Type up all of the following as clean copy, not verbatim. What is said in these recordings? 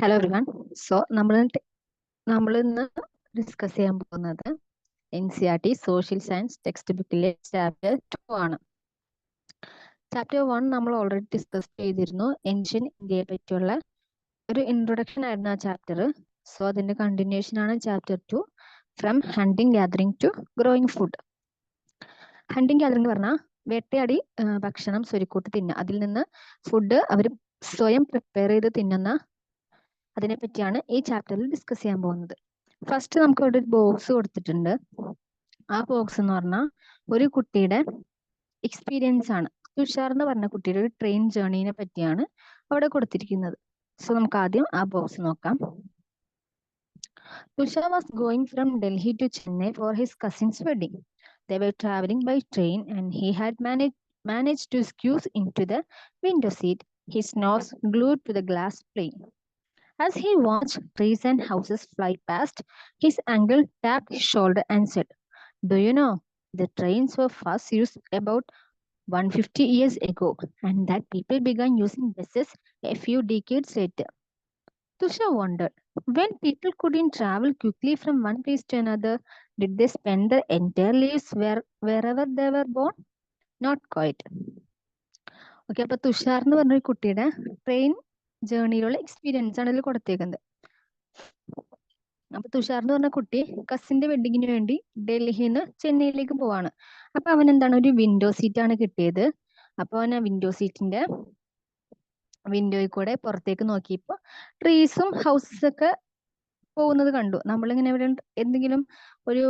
Hello everyone. So നമ്മൾ ഇന്ന് discuss ചെയ്യാൻ പോകുന്നത് NCERT സോഷ്യൽ സയൻസ് ടെക്സ്റ്റ് ബുക്കിലെ ചാപ്റ്റർ 2 ആണ്. ചാപ്റ്റർ 1 നമ്മൾ ഓൾറെഡി ഡിസ്കസ് ചെയ്തിരുന്നു. ഏൻഷ്യൻ ഇന്ത്യയെ പറ്റിയുള്ള ഒരു ഇൻട്രൊഡക്ഷൻ ആയിരുന്നു ആ ചാപ്റ്റർ. സോ അതിന്റെ കണ്ടിന്യൂഷൻ ആണ് chapter 2, from hunting gathering to growing food. Hunting gathering എന്ന് പറഞ്ഞാൽ വേട്ടയാടി ഭക്ഷണം സ്വരുക്കൂട്ടി തിന്നുക, അതിൽ നിന്ന് ഫുഡ് അവർ സ്വയം പ്രിപ്പയർ ചെയ്ത് തിന്നുന്ന അതിനെ പറ്റിയാണ് ഈ ചാപ്റ്ററിൽ ഡിസ്കസ് ചെയ്യാൻ പോകുന്നത്. ഫസ്റ്റ് നമുക്ക് ഇവിടെ ഒരു ബോക്സ് കൊടുത്തിട്ടുണ്ട്. ആ ബോക്സ് എന്ന് പറഞ്ഞാൽ ഒരു കുട്ടിയുടെ എക്സ്പീരിയൻസ് ആണ്. തുഷാർ എന്ന് പറഞ്ഞ കുട്ടിയുടെ ഒരു ട്രെയിൻ ജേർണീനെ പറ്റിയാണ് അവിടെ കൊടുത്തിരിക്കുന്നത്. സോ നമുക്ക് ആദ്യം ആ ബോക്സ് നോക്കാം. Tushar was going from Delhi to Chennai for his cousin's wedding. They were traveling by train and he had managed to squeeze into the window seat, his nose glued to the glass pane. As he watched trees and houses fly past, his uncle tapped his shoulder and said, "Do you know, the trains were first used about 150 years ago, and that people began using buses a few decades later." Tushar wondered, when people couldn't travel quickly from one place to another, did they spend their entire lives wherever they were born? Not quite. Okay, അപ്പൊ തുഷാർ എന്ന് പറഞ്ഞ ഒരു കുട്ടിയുടെ train ജേർണിയിലുള്ള experience ആണ് ഇതിൽ കൊടുത്തേക്കുന്നത്. അപ്പൊ തുഷാർ എന്ന് പറഞ്ഞ കുട്ടി കസിന്റെ വെഡിങ്ങിന് വേണ്ടി ഡൽഹിയിൽ നിന്ന് ചെന്നൈയിലേക്ക് പോവാണ്. അപ്പൊ അവൻ എന്താണ്, ഒരു വിൻഡോ സീറ്റ് ആണ് കിട്ടിയത്. അപ്പൊ അവൻ ആ വിൻഡോ സീറ്റിന്റെ വിൻഡോയിൽ കൂടെ പുറത്തേക്ക് നോക്കിയപ്പോ ട്രീസും ഹൗസസ് ഒക്കെ പോകുന്നത് കണ്ടു. നമ്മളിങ്ങനെ ഇവിടെ എന്തെങ്കിലും ഒരു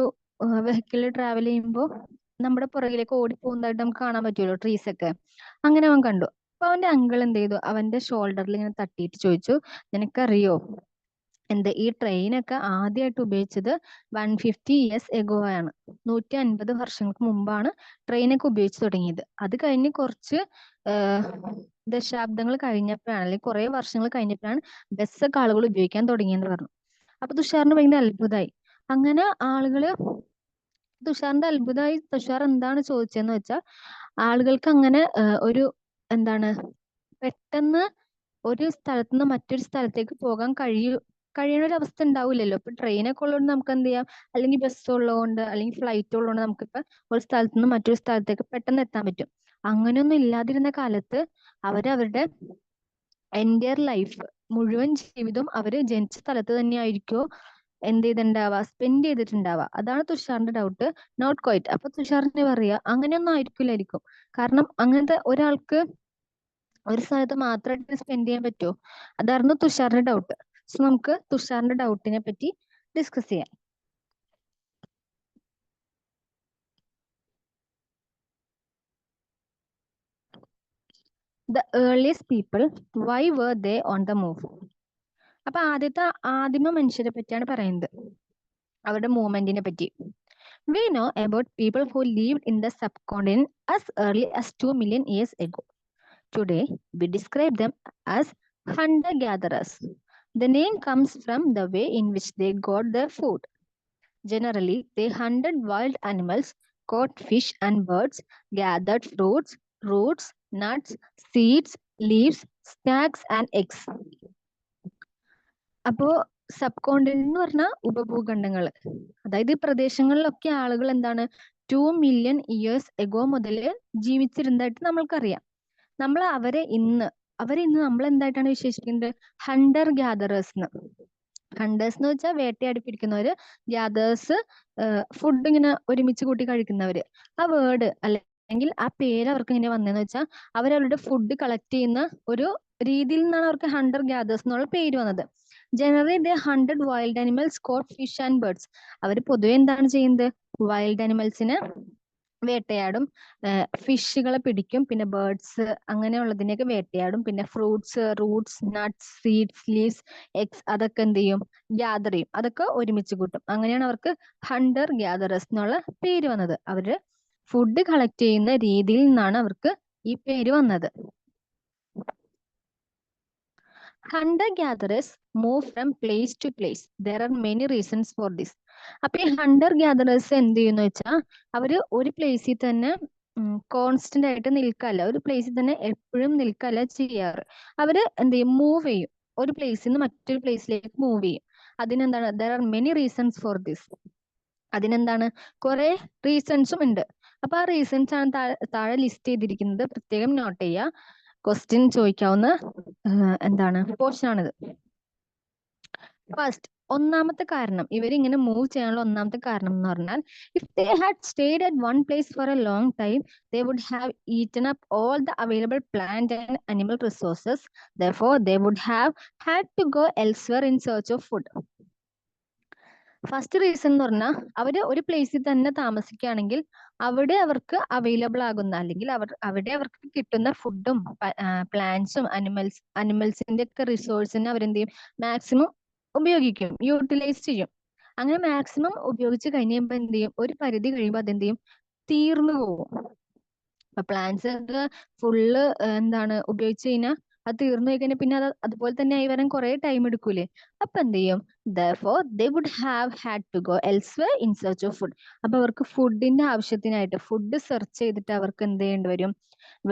വെഹിക്കിളിൽ ട്രാവൽ ചെയ്യുമ്പോൾ നമ്മുടെ പുറകിലേക്ക് ഓടി പോകുന്നതായിട്ട് നമുക്ക് കാണാൻ പറ്റുമല്ലോ ട്രീസ് ഒക്കെ. അങ്ങനെ അവൻ കണ്ടു. അപ്പൊ അവന്റെ അങ്കിൾ എന്ത് ചെയ്തു, അവന്റെ ഷോൾഡറിൽ ഇങ്ങനെ തട്ടിയിട്ട് ചോദിച്ചു, "നിനക്കറിയോ ഈ ട്രെയിനൊക്കെ ആദ്യമായിട്ട് ഉപയോഗിച്ചത് 150 years ago ആണ്. 150 വർഷങ്ങൾക്ക് മുമ്പാണ് ട്രെയിനൊക്കെ ഉപയോഗിച്ച് തുടങ്ങിയത്. അത് കഴിഞ്ഞ് കുറച്ച് ദശാബ്ദങ്ങൾ കഴിഞ്ഞപ്പോഴാണ്, അല്ലെങ്കിൽ കുറെ വർഷങ്ങൾ കഴിഞ്ഞപ്പോഴാണ് ബസ്സൊക്കെ ആളുകൾ ഉപയോഗിക്കാൻ തുടങ്ങിയെന്ന് പറഞ്ഞു. അപ്പൊ തുഷാറിന് ഭയങ്കര അത്ഭുതമായി. അങ്ങനെ തുഷാറിന്റെ അത്ഭുതമായി. തുഷാർ എന്താണ് ചോദിച്ചതെന്ന് വെച്ചാൽ, ആളുകൾക്ക് അങ്ങനെ ഒരു എന്താണ് പെട്ടെന്ന് ഒരു സ്ഥലത്ത് നിന്ന് മറ്റൊരു സ്ഥലത്തേക്ക് പോകാൻ കഴിയുന്ന ഒരു അവസ്ഥ ഉണ്ടാവില്ലല്ലോ. ഇപ്പൊ ട്രെയിനൊക്കെ ഉള്ളതുകൊണ്ട് നമുക്ക് എന്ത് ചെയ്യാം, അല്ലെങ്കിൽ ബസ് ഉള്ളതുകൊണ്ട് അല്ലെങ്കിൽ ഫ്ലൈറ്റ് ഉള്ളതുകൊണ്ട് നമുക്കിപ്പോ ഒരു സ്ഥലത്ത് നിന്ന് മറ്റൊരു സ്ഥലത്തേക്ക് പെട്ടെന്ന് എത്താൻ പറ്റും. അങ്ങനെയൊന്നും ഇല്ലാതിരുന്ന കാലത്ത് അവരവരുടെ എൻറ്റയർ ലൈഫ്, മുഴുവൻ ജീവിതം അവര് ജനിച്ച സ്ഥലത്ത് തന്നെ ആയിരിക്കുമോ എന്ത് ചെയ്തിട്ടുണ്ടാവുക, സ്പെൻഡ് ചെയ്തിട്ടുണ്ടാവുക. അതാണ് തുഷാറിന്റെ ഡൗട്ട്. Not quite. അപ്പൊ തുഷാറിന് പറയാ, അങ്ങനെയൊന്നും ആയിരിക്കില്ലായിരിക്കും. കാരണം അങ്ങനത്തെ ഒരാൾക്ക് ഒരു സ്ഥലത്ത് മാത്രമായിട്ട് സ്പെൻഡ് ചെയ്യാൻ പറ്റുമോ? അതായിരുന്നു തുഷാറിന്റെ ഡൗട്ട്. സോ നമുക്ക് തുഷാറിന്റെ ഡൗട്ടിനെ പറ്റി ഡിസ്കസ് ചെയ്യാം. The earliest people, why were they on the move? അപ്പൊ ആദിമ മനുഷ്യരെ പറ്റിയാണ് പറയുന്നത്, അവരുടെ മൂവ്മെന്റിനെ പറ്റി. We know about people who lived in the subcontinent as early as 2 million years ago. Today, we describe them as hunter-gatherers. The name comes from the way in which they got their food. Generally, they hunted wild animals, caught fish and birds, gathered fruits, roots, nuts, seeds, leaves, snacks and eggs. അപ്പോ sub continent എന്ന് പറഞ്ഞാൽ ഉപഭൂഖണ്ഡങ്ങൾ, അതായത് ഈ പ്രദേശങ്ങളിലൊക്കെ ആളുകൾ എന്താണ് 2 million years ago മുതൽ ജീവിച്ചിരുന്നതായിട്ട് നമ്മൾക്കറിയാം. നമ്മൾ അവരെ ഇന്ന് നമ്മൾ എന്തായിട്ടാണ് വിശേഷിക്കുന്നത്, ഹണ്ടർ ഗ്യാദറേഴ്സ്. ഹണ്ടേഴ്സ് എന്ന് വെച്ചാൽ വേട്ടയാടി പിടിക്കുന്നവര്, ഗ്യാദേഴ്സ് ഫുഡ് ഇങ്ങനെ ഒരുമിച്ച് കൂട്ടി കഴിക്കുന്നവര്. ആ വേർഡ് അല്ലെങ്കിൽ ആ പേര് അവർക്ക് ഇങ്ങനെ വന്നതെന്ന് വെച്ചാൽ അവരവരുടെ ഫുഡ് കളക്ട് ചെയ്യുന്ന ഒരു രീതിയിൽ നിന്നാണ് അവർക്ക് ഹണ്ടർ ഗ്യാദേഴ്സ് എന്നുള്ള പേര് വന്നത്. Generally they hunted wild animals, caught fish and birds. അവർ പൊതുവെ എന്താണ് ചെയ്യുന്നത്, വൈൽഡ് ആനിമൽസിനെ വേട്ടയാടും, ഫിഷുകളെ പിടിക്കും, പിന്നെ ബേർഡ്സ് അങ്ങനെയുള്ളതിനെയൊക്കെ വേട്ടയാടും, പിന്നെ fruits, Roots, nuts, seeds, leaves, eggs അതൊക്കെ എന്ത് ചെയ്യും, ഗ്യാദർ ചെയ്യും, അതൊക്കെ ഒരുമിച്ച് കൂട്ടും. അങ്ങനെയാണ് അവർക്ക് ഹണ്ടർ ഗ്യാദറേഴ്സ് എന്നുള്ള പേര് വന്നത്. അവര് ഫുഡ് കളക്ട് ചെയ്യുന്ന രീതിയിൽ നിന്നാണ് അവർക്ക് ഈ പേര് വന്നത്. Hunter-gatherers move from place to place. There are many reasons for this. അപ്പൊ ഈ ഹണ്ടർ ഗ്യാദറേഴ്സ് എന്ത് ചെയ്യുന്ന വെച്ചാൽ അവര് ഒരു പ്ലേസിൽ തന്നെ കോൺസ്റ്റന്റ് ആയിട്ട് നിൽക്കല്ല, ഒരു പ്ലേസിൽ തന്നെ എപ്പോഴും നിൽക്കല്ല ചെയ്യാറ്. അവര് എന്ത് ചെയ്യും, മൂവ് ചെയ്യും. ഒരു പ്ലേസിൽ നിന്ന് മറ്റൊരു പ്ലേസിലേക്ക് മൂവ് ചെയ്യും. അതിനെന്താണ്, there are many reasons for this. അതിനെന്താണ്, കുറെ റീസൺസും ഉണ്ട്. അപ്പൊ ആ റീസൺസ് ആണ് താഴെ ലിസ്റ്റ് ചെയ്തിരിക്കുന്നത്. പ്രത്യേകം നോട്ട് ചെയ്യുക. ക്വസ്റ്റ്യൻ ചോദിക്കാവുന്ന എന്താണ് പോർഷൻ ആണിത്. ഫസ്റ്റ്, ഒന്നാമത്തെ കാരണം, ഇവരിങ്ങനെ മൂവ് ചെയ്യാനുള്ള ഒന്നാമത്തെ കാരണം എന്ന് പറഞ്ഞാൽ, if they had stayed at one place for a long time they would have eaten up all the available plant and animal resources. Therefore they would have had to go elsewhere in search of food. First reason എന്ന് പറഞ്ഞാൽ, അവര് ഒരു പ്ലേസിൽ തന്നെ താമസിക്കുകയാണെങ്കിൽ അവിടെ അവർക്ക് available ആകുന്ന, അല്ലെങ്കിൽ അവിടെ അവർക്ക് കിട്ടുന്ന ഫുഡും പ്ലാന്റ്സും അനിമൽസിന്റെ ഒക്കെ റിസോഴ്സിനെ അവരെന്ത് ചെയ്യും, മാക്സിമം ഉപയോഗിക്കും, യൂട്ടിലൈസ് ചെയ്യും. അങ്ങനെ മാക്സിമം ഉപയോഗിച്ച് കഴിയുമ്പോൾ എന്ത് ചെയ്യും, ഒരു പരിധി കഴിയുമ്പോൾ അതെന്ത് ചെയ്യും, തീർന്നു പോകും. അപ്പൊ പ്ലാന്റ്സ് ഒക്കെ ഫുള്ള് എന്താണ് ഉപയോഗിച്ച് കഴിഞ്ഞാൽ അത് തീർന്നു പോയി കഴിഞ്ഞാൽ പിന്നെ അത് അതുപോലെ തന്നെ ആയി വരാൻ കുറെ ടൈം എടുക്കൂലേ. അപ്പൊ എന്ത് ചെയ്യും, therefore they would have had to go elsewhere in search of food. അപ്പൊ അവർക്ക് ഫുഡിന്റെ ആവശ്യത്തിനായിട്ട് ഫുഡ് സെർച്ച് ചെയ്തിട്ട് അവർക്ക് എന്ത് ചെയ്യേണ്ടി വരും,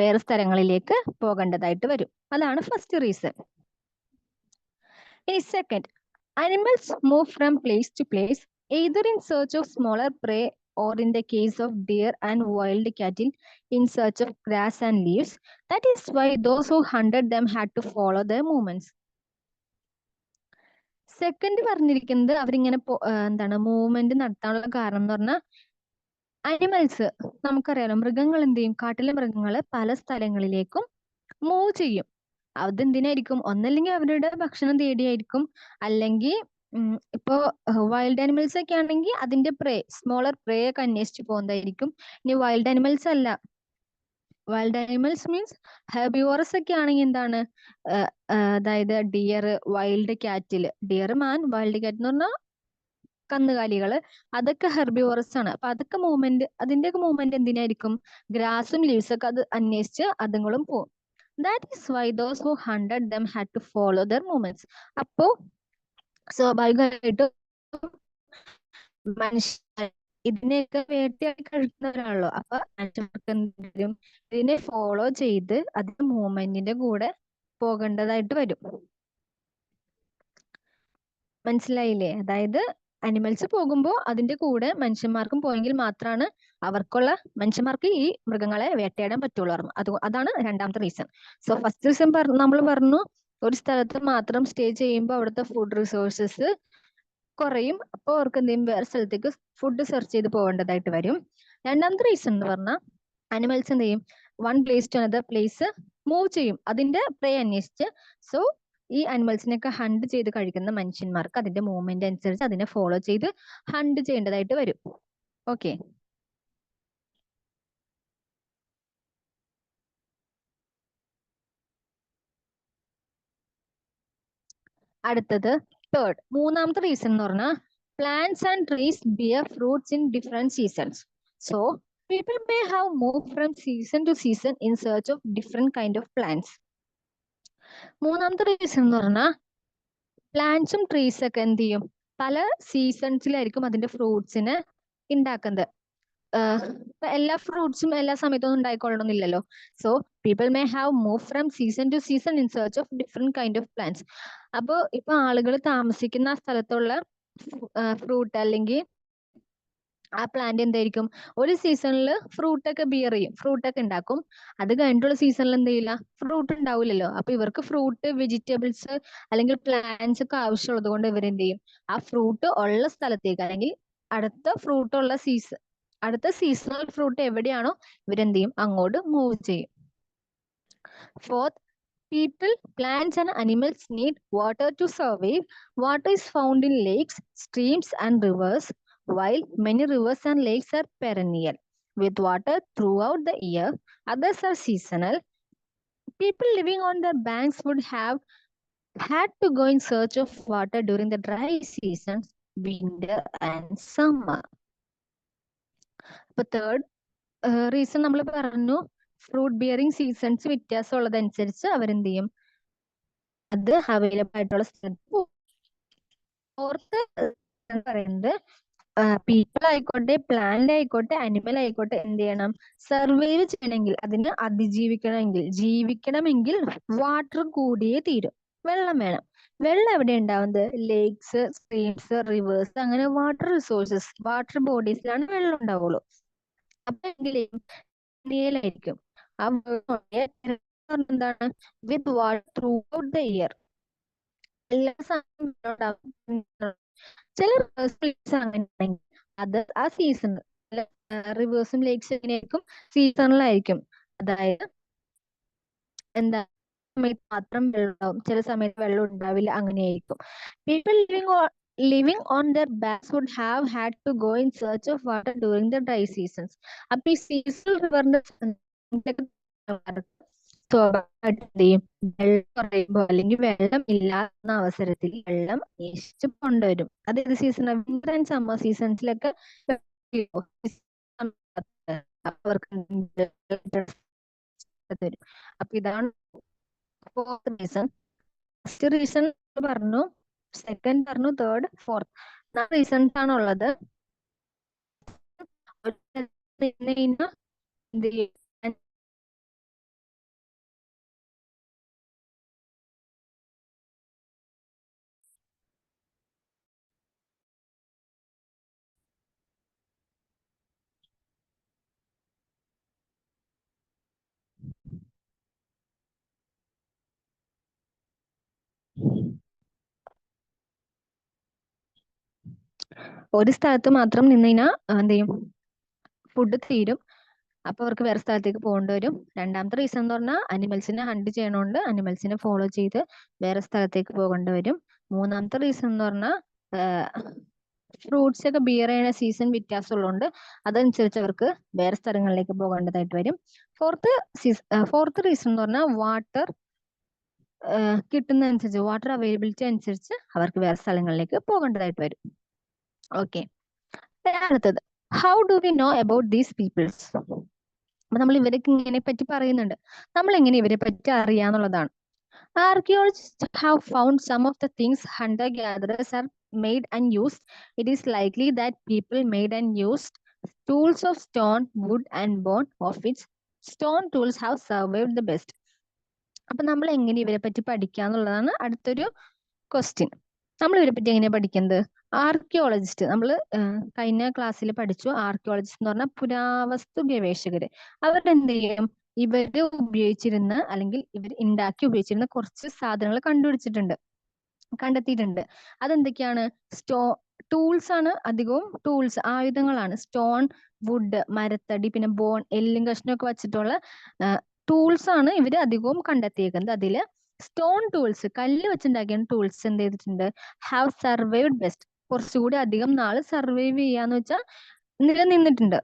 വേറെ സ്ഥലങ്ങളിലേക്ക് പോകേണ്ടതായിട്ട് വരും. അതാണ് ഫസ്റ്റ് റീസൺ. ഇനി second, animals move from place to place either in search of smaller prey or in the case of deer and wild cattle in search of grass and leaves. That is why those who hunted them had to follow their movements. Second പറഞ്ഞിരിക്കുന്നത് അവരിങ്ങനെ എന്താണ് movement നടത്താനുള്ള കാരണം എന്ന് പറഞ്ഞാൽ, animals നമുക്കറിയാലോ, മൃഗങ്ങൾ എന്ത് ചെയ്യും, കാട്ടിലെ മൃഗങ്ങള് പല സ്ഥലങ്ങളിലേക്കും മൂവ് ചെയ്യും. അതെന്തിനായിരിക്കും, ഒന്നല്ലെങ്കിൽ അവരുടെ ഭക്ഷണം തേടിയായിരിക്കും, അല്ലെങ്കിൽ ഇപ്പോ വൈൽഡ് അനിമൽസ് ഒക്കെ ആണെങ്കിൽ അതിന്റെ പ്രേ, സ്മോളർ പ്രേ ഒക്കെ അന്വേഷിച്ച് പോകുന്നതായിരിക്കും. ഇനി വൈൽഡ് അനിമൽസ് അല്ല, വൈൽഡ് അനിമൽസ് മീൻസ് ഹെർബിവോറസ് ഒക്കെ ആണെങ്കിൽ എന്താണ്, അതായത് ഡിയർ, വൈൽഡ് കാറ്റിൽ, ഡിയർ മാൻ, വൈൽഡ് കാറ്റ് എന്ന് പറഞ്ഞാൽ കന്നുകാലികള്, അതൊക്കെ ഹെർബിവോറസ് ആണ്. അപ്പൊ അതൊക്കെ മൂവ്മെന്റ്, അതിന്റെയൊക്കെ മൂവ്മെന്റ് എന്തിനായിരിക്കും, ഗ്രാസും ലീവ്സും ഒക്കെ അത് അന്വേഷിച്ച് അതുങ്ങളും പോകും. That is why those who hunted them had to follow their movements. അപ്പോ സ്വാഭാവികമായിട്ടും മനുഷ്യ ഇതിനെയൊക്കെ വേട്ടയാടി കഴിക്കുന്നവരാണല്ലോ. അപ്പൊ മനുഷ്യർക്ക് എന്തെങ്കിലും ഇതിനെ ഫോളോ ചെയ്ത് അതിന്റെ മൂവ്മെന്റിന്റെ കൂടെ പോകേണ്ടതായിട്ട് വരും. മനസ്സിലായില്ലേ? അതായത് അനിമൽസ് പോകുമ്പോൾ അതിന്റെ കൂടെ മനുഷ്യന്മാർക്കും പോയെങ്കിൽ മാത്രമാണ് മനുഷ്യന്മാർക്ക് ഈ മൃഗങ്ങളെ വേട്ടയാടാൻ പറ്റുള്ളൂ. അതാണ് രണ്ടാമത്തെ റീസൺ. സോ ഫസ്റ്റ് റീസൺ നമ്മൾ പറഞ്ഞു, ഒരു സ്ഥലത്ത് മാത്രം സ്റ്റേ ചെയ്യുമ്പോൾ അവിടുത്തെ ഫുഡ് റിസോഴ്സസ് കുറയും. അപ്പോൾ അവർക്ക് എന്ത് ചെയ്യും, വേറെ സ്ഥലത്തേക്ക് ഫുഡ് സെർച്ച് ചെയ്ത് പോകേണ്ടതായിട്ട് വരും. രണ്ടാമത്തെ റീസൺ എന്ന് പറഞ്ഞാൽ, അനിമൽസ് എന്ത് ചെയ്യും, one place to another place move ചെയ്യും അതിന്റെ പ്രേ അന്വേഷിച്ച്. സോ ഈ അനിമൽസിനൊക്കെ ഹണ്ട് ചെയ്ത് കഴിക്കുന്ന മനുഷ്യന്മാർക്ക് അതിന്റെ മൂവ്മെന്റ് അനുസരിച്ച് അതിനെ ഫോളോ ചെയ്ത് ഹണ്ട് ചെയ്യേണ്ടതായിട്ട് വരും. ഓക്കെ, അടുത്തത് തേർഡ്, മൂന്നാമത്തെ റീസൺ എന്ന് പറഞ്ഞാൽ, plants and trees bear fruits in different seasons. So people may have moved from season to season in search of different kind of plants. മൂന്നാമത്തെ റീസൺ എന്ന് പറഞ്ഞാൽ, പ്ലാന്റ്സും ട്രീസ് ഒക്കെ എന്ത് ചെയ്യും, പല സീസൺസിലായിരിക്കും അതിന്റെ ഫ്രൂട്ട്സിന് ഉണ്ടാക്കുന്നത്. എല്ലാ ഫ്രൂട്ട്സും എല്ലാ സമയത്തൊന്നും ഉണ്ടായിക്കൊള്ളണമെന്നില്ലല്ലോ. So people may have move from season to season in search of different kind of plants. അപ്പൊ ഇപ്പൊ ആളുകൾ താമസിക്കുന്ന ആ സ്ഥലത്തുള്ള ഫ്രൂട്ട് അല്ലെങ്കിൽ ആ പ്ലാന്റ് എന്തായിരിക്കും, ഒരു സീസണിൽ ഫ്രൂട്ട് ഒക്കെ ബിയർ ചെയ്യും, ഫ്രൂട്ട് ഒക്കെ ഉണ്ടാക്കും. അത് കഴിഞ്ഞിട്ടുള്ള സീസണിൽ എന്ത് ചെയ്യില്ല, ഫ്രൂട്ട് ഉണ്ടാവില്ലല്ലോ. അപ്പൊ ഇവർക്ക് ഫ്രൂട്ട്, വെജിറ്റബിൾസ് അല്ലെങ്കിൽ പ്ലാന്റ്സ് ഒക്കെ ആവശ്യമുള്ളത് കൊണ്ട് ഇവരെന്ത് ചെയ്യും, ആ ഫ്രൂട്ട് ഉള്ള സ്ഥലത്തേക്ക് അല്ലെങ്കിൽ അടുത്ത സീസണൽ ഫ്രൂട്ട് എവിടെയാണോ ഇവരെന്ത് ചെയ്യും, അങ്ങോട്ട് മൂവ് ചെയ്യും. Fourth, people, plants and animals need water to survive. Water is found in lakes, streams and rivers. While many rivers and lakes are perennial with water throughout the year, others are seasonal. People living on the banks would have had to go in search of water during the dry seasons, winter and summer. അപ്പൊ third reason നമ്മൾ പറഞ്ഞു, fruit bearing seasons വ്യത്യാസമുള്ളതനുസരിച്ച് അവരെന്ത് ചെയ്യും, അത് available ആയിട്ടുള്ള സ്ഥലത്ത്. Fourth പറയുന്നത്, people ആയിക്കോട്ടെ, പ്ലാന്റ് ആയിക്കോട്ടെ, അനിമൽ ആയിക്കോട്ടെ, എന്ത് ചെയ്യണം, സർവൈവ് ചെയ്യണമെങ്കിൽ, അതിന് അതിജീവിക്കണമെങ്കിൽ, ജീവിക്കണമെങ്കിൽ വാട്ടർ കൂടിയേ തീരും. വെള്ളം വേണം. വെള്ളം എവിടെ ഉണ്ടാവുന്നത്? ലേക്സ്, സ്ട്രീംസ്, റിവേഴ്സ്, അങ്ങനെ വാട്ടർ റിസോഴ്സസ്, വാട്ടർ ബോഡീസിലാണ് വെള്ളം ഉണ്ടാവുള്ളൂ. അപ്പൊ എങ്കിലും നീലായിരിക്കും. ആ എന്താണ്? With water through out the year. എല്ലാ സമയവും വെള്ളം ഉണ്ടാവും. ചില റിവേഴ്സ് അങ്ങനെ അത് ആ സീസൺ റിവേഴ്സും ലേക്സും എങ്ങനെയായിരിക്കും? സീസണിലായിരിക്കും. അതായത് എന്താ സമയത്ത് മാത്രം വെള്ളം ഉണ്ടാവും, ചില സമയത്ത് വെള്ളം ഉണ്ടാവില്ല, അങ്ങനെയായിരിക്കും. People living on their banks would have had to go in search of water during the dry seasons. അപ്പൊ ഈ സീസണൽ റിവറിന്റെ സ്വാഭാവികമായിട്ട് എന്ത് ചെയ്യും? വെള്ളം കുറയുമ്പോ അല്ലെങ്കിൽ വെള്ളം ഇല്ലാത്ത അവസരത്തിൽ വെള്ളം യേശു കൊണ്ടുവരും. അത് ഏത് സീസൺ? വിന്റർ ആൻഡ് സമ്മർ സീസൺസിലൊക്കെ അവർക്ക് വരും. അപ്പൊ ഇതാണ് ഫോർത്ത് റീസൺ. ഫസ്റ്റ് റീസൺ പറഞ്ഞു, സെക്കൻഡ് പറഞ്ഞു, തേർഡ്, ഫോർത്ത്. 4 റീസൺസ് ആണ് ഉള്ളത്. ഒരു സ്ഥലത്ത് മാത്രം നിന്ന് കഴിഞ്ഞാൽ എന്ത് ചെയ്യും? ഫുഡ് തീരും. അപ്പൊ അവർക്ക് വേറെ സ്ഥലത്തേക്ക് പോകേണ്ടി വരും. രണ്ടാമത്തെ റീസൺ എന്ന് പറഞ്ഞാൽ അനിമൽസിനെ ഹണ്ട് ചെയ്യണോണ്ട് അനിമൽസിനെ ഫോളോ ചെയ്ത് വേറെ സ്ഥലത്തേക്ക് പോകേണ്ടി വരും. മൂന്നാമത്തെ റീസൺ എന്ന് പറഞ്ഞാൽ ഫ്രൂട്ട്സ് ഒക്കെ ബിയർ ചെയ്യുന്ന സീസൺ വ്യത്യാസമുള്ളതുകൊണ്ട് അതനുസരിച്ച് അവർക്ക് വേറെ സ്ഥലങ്ങളിലേക്ക് പോകേണ്ടതായിട്ട് വരും. ഫോർത്ത് റീസൺ എന്ന് പറഞ്ഞാൽ വാട്ടർ കിട്ടുന്നതനുസരിച്ച്, വാട്ടർ അവൈലബിലിറ്റി അനുസരിച്ച് അവർക്ക് വേറെ സ്ഥലങ്ങളിലേക്ക് പോകേണ്ടതായിട്ട് വരും. ഓക്കെ, അടുത്തത്, how do we know about these peoples? അപ്പൊ നമ്മൾ ഇവരൊക്കെ ഇങ്ങനെ പറ്റി പറയുന്നുണ്ട്, നമ്മൾ എങ്ങനെ ഇവരെ പറ്റി അറിയാന്നുള്ളതാണ്. Archaeologists have found some of the things hunter-gatherers are made and used. It is likely that people made and used tools of stone, wood, and bone, of which stone tools have survived the best. അപ്പൊ നമ്മൾ എങ്ങനെ ഇവരെ പറ്റി പഠിക്കാന്നുള്ളതാണ് അടുത്തൊരു question. നമ്മൾ ഇവരെ പറ്റി എങ്ങനെയാ പഠിക്കുന്നത്? ആർക്കിയോളജിസ്റ്റ്, നമ്മൾ കഴിഞ്ഞ ക്ലാസ്സിൽ പഠിച്ചു. ആർക്കിയോളജിസ്റ്റ് എന്ന് പറഞ്ഞാൽ പുരാവസ്തു ഗവേഷകര്. അവരെന്ത് ചെയ്യും? ഇവര് ഉപയോഗിച്ചിരുന്ന അല്ലെങ്കിൽ ഇവർ ഉണ്ടാക്കി ഉപയോഗിച്ചിരുന്ന കുറച്ച് സാധനങ്ങൾ കണ്ടെത്തിയിട്ടുണ്ട്. അതെന്തൊക്കെയാണ്? ടൂൾസ് ആണ്. അധികവും ടൂൾസ്, ആയുധങ്ങളാണ്. സ്റ്റോൺ, വുഡ്, മരത്തടി, പിന്നെ ബോൺ, എല്ലും കഷ്ണമൊക്കെ വെച്ചിട്ടുള്ള ടൂൾസ് ആണ് ഇവര് അധികവും കണ്ടെത്തിയേക്കുന്നത്. അതില് സ്റ്റോൺ ടൂൾസ്, കല്ല് വെച്ചുണ്ടാക്കിയ ടൂൾസ് എന്ത് ചെയ്തിട്ടുണ്ട്? Have survived best. കുറച്ചുകൂടി അധികം നാള് സർവൈവ് ചെയ്യാന്ന് വെച്ചാൽ നിലനിന്നിട്ടുണ്ട്.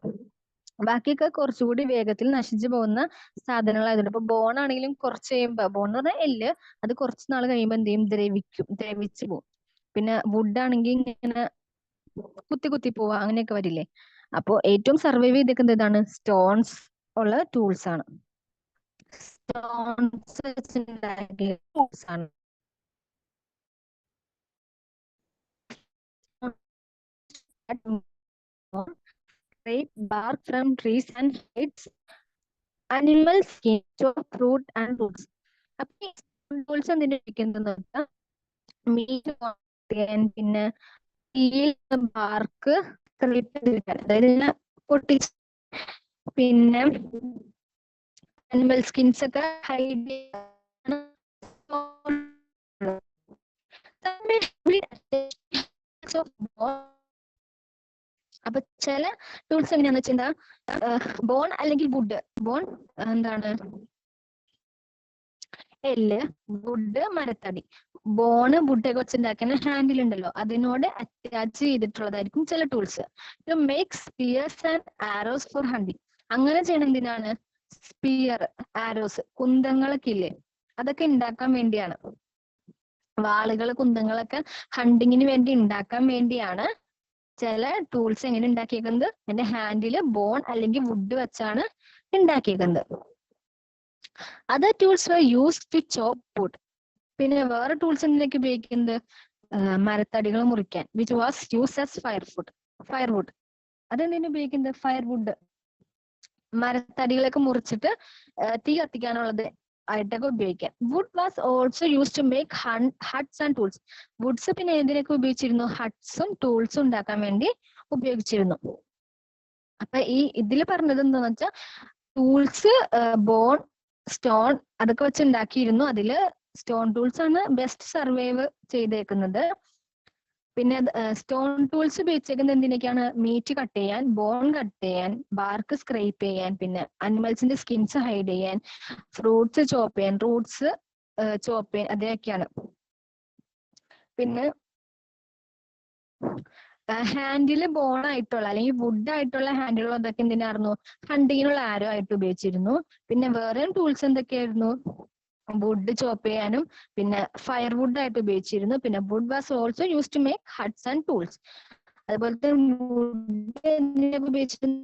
ബാക്കിയൊക്കെ കുറച്ചുകൂടി വേഗത്തിൽ നശിച്ചു പോകുന്ന സാധനങ്ങളായതുകൊണ്ട്. ഇപ്പൊ ബോൺ ആണെങ്കിലും കുറച്ച് കഴിയുമ്പോ, ബോൺ എന്ന് പറഞ്ഞാൽ എല്ല്, അത് കുറച്ച് നാൾ കഴിയുമ്പോൾ എന്ത് ചെയ്യും? ദ്രവിച്ചു പോകും. പിന്നെ വുഡ് ആണെങ്കിൽ ഇങ്ങനെ കുത്തി കുത്തി പോവുക, അങ്ങനെയൊക്കെ വരില്ലേ? അപ്പൊ ഏറ്റവും സർവൈവ് ചെയ്തേക്കുന്നത് ഇതാണ്, സ്റ്റോൺസ് ഉള്ള ടൂൾസ് ആണ്. സ്റ്റോൺസ് വെച്ചുണ്ടാക്കിയ ടൂൾസ് ആണ്. Scrape bark from trees and hides animal skin to fruit and roots. അപ്പൊ ഈ ടൂൾസ് എന്തിനാ ഉപയോഗിക്കുന്നതെന്ന് വെച്ചാൽ മീറ്റ്, പിന്നെ ബാർക്ക് അതായത് ഇങ്ങനെ പൊട്ടിച്ച്, പിന്നെ അനിമൽ സ്കിൻസ് ഒക്കെ ഹൈഡ് അപ്പൊ ചില ടൂൾസ് എങ്ങനെയാന്ന് വെച്ചാൽ ബോൺ അല്ലെങ്കിൽ വുഡ്. ബോൺ എന്താണ്? എല്ല്, വുഡ്, മരത്തടി. ബോണ്, വുഡൊക്കെ വെച്ചുണ്ടാക്കുന്ന ഹാൻഡിൽ ഉണ്ടല്ലോ, അതിനോട് അറ്റാച്ച് ചെയ്തിട്ടുള്ളതായിരിക്കും ചില tools. To make spears and arrows for hunting. അങ്ങനെ ചെയ്യണം എന്തിനാണ്? സ്പിയർ, ആരോസ്, കുന്തങ്ങളൊക്കെ ഇല്ലേ, അതൊക്കെ ഉണ്ടാക്കാൻ വേണ്ടിയാണ്. വാളുകൾ, കുന്തങ്ങളൊക്കെ ഹണ്ടിങ്ങിന് വേണ്ടി ഉണ്ടാക്കാൻ വേണ്ടിയാണ് ചില ടൂൾസ് എങ്ങനെ ഉണ്ടാക്കിയേക്കുന്നത്? അതിന്റെ ഹാൻഡില് ബോൺ അല്ലെങ്കിൽ വുഡ് വെച്ചാണ് ഉണ്ടാക്കിയേക്കുന്നത്. Other tools were used to chop wood. പിന്നെ വേറെ ടൂൾസ് എന്തിനൊക്കെ ഉപയോഗിക്കുന്നത്? മരത്തടികൾ മുറിക്കാൻ, which was use as firewood. അതെന്തിനു ഉപയോഗിക്കുന്നത്? ഫയർവുഡ്, മരത്തടികളൊക്കെ മുറിച്ചിട്ട് തീ കത്തിക്കാനുള്ളത് ആയിട്ടൊക്കെ ഉപയോഗിക്കാം. Wood was also use to make huts and tools. Woods പിന്നെ എന്തിനൊക്കെ ഉപയോഗിച്ചിരുന്നു? ഹട്ട്സും ടൂൾസും ഉണ്ടാക്കാൻ വേണ്ടി ഉപയോഗിച്ചിരുന്നു. അപ്പൊ ഇതിൽ പറഞ്ഞത് എന്താന്ന് വെച്ചാൽ ടൂൾസ് ബോൺ, സ്റ്റോൺ അതൊക്കെ വെച്ച് ഉണ്ടാക്കിയിരുന്നു. അതില് സ്റ്റോൺ ടൂൾസ് ആണ് ബെസ്റ്റ് സർവൈവ് ചെയ്തേക്കുന്നത്. പിന്നെ സ്റ്റോൺ ടൂൾസ് ഉപയോഗിച്ചേക്കുന്നത് എന്തിനൊക്കെയാണ്? മീറ്റ് കട്ട് ചെയ്യാൻ, ബോൺ കട്ട് ചെയ്യാൻ, ബാർക്ക് സ്ക്രേപ്പ് ചെയ്യാൻ, പിന്നെ അനിമൽസിന്റെ സ്കിൻസ് ഹൈഡ് ചെയ്യാൻ, ഫ്രൂട്ട്സ് ചോപ്പ് ചെയ്യാൻ, റൂട്ട്സ് ചോപ്പ് ചെയ്യാൻ, അതൊക്കെയാണ്. പിന്നെ ഹാൻഡില് ബോൺ ആയിട്ടുള്ള അല്ലെങ്കിൽ വുഡ് ആയിട്ടുള്ള ഹാൻഡിലുകൾ അതൊക്കെ എന്തിനായിരുന്നു? ഹണ്ടിങ്ങിനുള്ള ആരോ ആയിട്ട് ഉപയോഗിച്ചിരുന്നു. പിന്നെ വേറെ ടൂൾസ് എന്തൊക്കെയായിരുന്നു? വുഡ് ചോപ്പ് ചെയ്യാനും പിന്നെ ഫയർ വുഡ് ആയിട്ട് ഉപയോഗിച്ചിരുന്നു. പിന്നെ wood was also use to make huts and tools. അതുപോലെ തന്നെ വുഡ് എന്തിനൊക്കെ ഉപയോഗിച്ചിരുന്നു?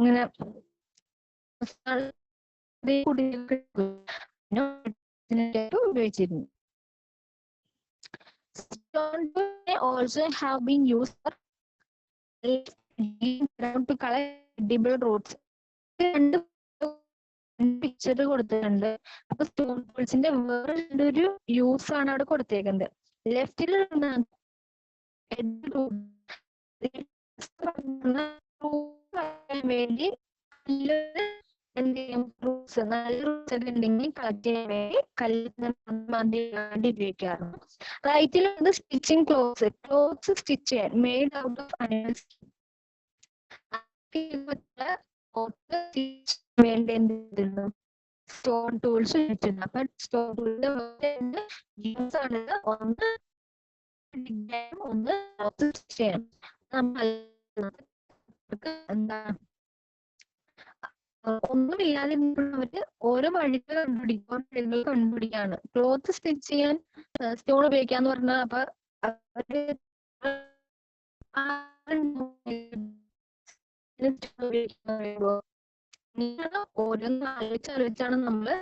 ഇങ്ങനെ ഉപയോഗിച്ചിരുന്നു. Stone tools may also have been used for to collect edible roots. രണ്ട് പിക്ചർ കൊടുത്തിട്ടുണ്ട്. അപ്പൊ സ്റ്റോൺ ടൂൾസിന്റെ വേറെ ഒരു യൂസ് ആണ് അവിടെ കൊടുത്തേക്കുന്നത്. ലെഫ്റ്റിൽ വേണ്ടി എന്ത് ചെയ്യും? ഫ്രൂട്ട്സ് നല്ല ഫ്രൂട്ട്സ് ഒക്കെ ഉണ്ടെങ്കിൽ കളക്ട് ചെയ്യാൻ വേണ്ടി കല്ല് ഉപയോഗിക്കാറുണ്ട്. റൈറ്റിൽ വന്ന് സ്റ്റിച്ചിങ് ക്ലോത്ത്സ് സ്റ്റിച്ച് ചെയ്യാൻ മെയ്ഡ് ഔട്ട് ഓഫ് അനിമൽസ് വേണ്ടി എന്ത് ചെയ്തിരുന്നു? സ്റ്റോൺ ടൂൾസ് ഉപയോഗിച്ചിരുന്നു. അപ്പൊ സ്റ്റോൺ ടൂളിന്റെ യൂസ് ആണ് ഒന്ന് സ്റ്റിച്ച് ചെയ്യാൻ. എന്താ ഒന്നുമില്ലാതെ അവര് ഓരോ വഴികൾ കണ്ടുപിടിക്കാണ്. ക്ലോത്ത് സ്റ്റിച്ച് ചെയ്യാൻ സ്റ്റോൺ ഉപയോഗിക്കാന്ന് പറഞ്ഞാൽ അപ്പൊ അവര് ഓരോന്ന് ആലോചിച്ചാണ് നമ്മള്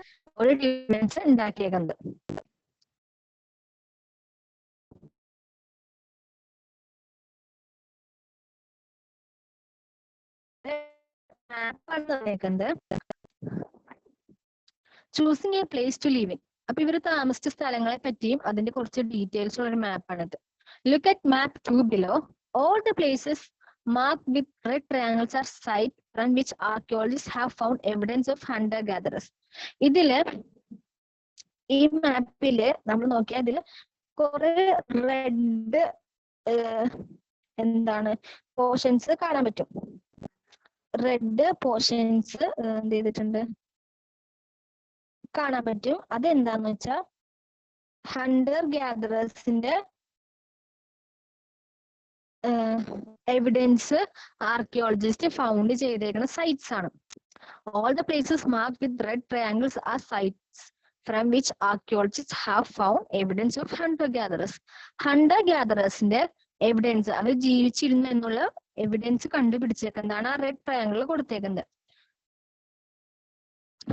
ഒരു ഡിഫറൻസ് ഉണ്ടാക്കിയേക്കുന്നത്. മാപ്പാണ് തന്നേക്കുന്നത്. Choosing a place to live in. അപ്പൊ ഇവര് താമസിച്ച സ്ഥലങ്ങളെ പറ്റിയും അതിന്റെ കുറച്ച് ഡീറ്റെയിൽസ് ഉള്ള ഒരു മാപ്പാണിത്. Look at map 2 below. All the places marked with red triangles are sites from which archaeologists have found evidence of hunter-gatherers. ഇതില് ഈ മാപ്പില് നമ്മൾ നോക്കിയാൽ അതില് കുറെ റെഡ് എന്താണ് പോർഷൻസ് കാണാൻ പറ്റും. റെഡ് പോർഷൻസ് എന്ത് ചെയ്തിട്ടുണ്ട് കാണാൻ പറ്റും. അതെന്താന്ന് വെച്ചാൽ ഹണ്ടർ ഗ്യാദറേഴ്സിന്റെ എവിഡൻസ് ആർക്കിയോളജിസ്റ്റ് ഫൗണ്ട് ചെയ്തേക്കുന്ന സൈറ്റ്സ് ആണ്. All the places marked with red triangles are sites from which archaeologists have found evidence of hunter-gatherers. Hunter-gatherersന്റെ എവിഡൻസ്, അവർ ജീവിച്ചിരുന്നു എന്നുള്ള എവിഡൻസ് കണ്ടുപിടിച്ചേക്കുന്നതാണ് ആ റെഡ് ട്രയാങ്കിൾ കൊടുത്തേക്കുന്നത്.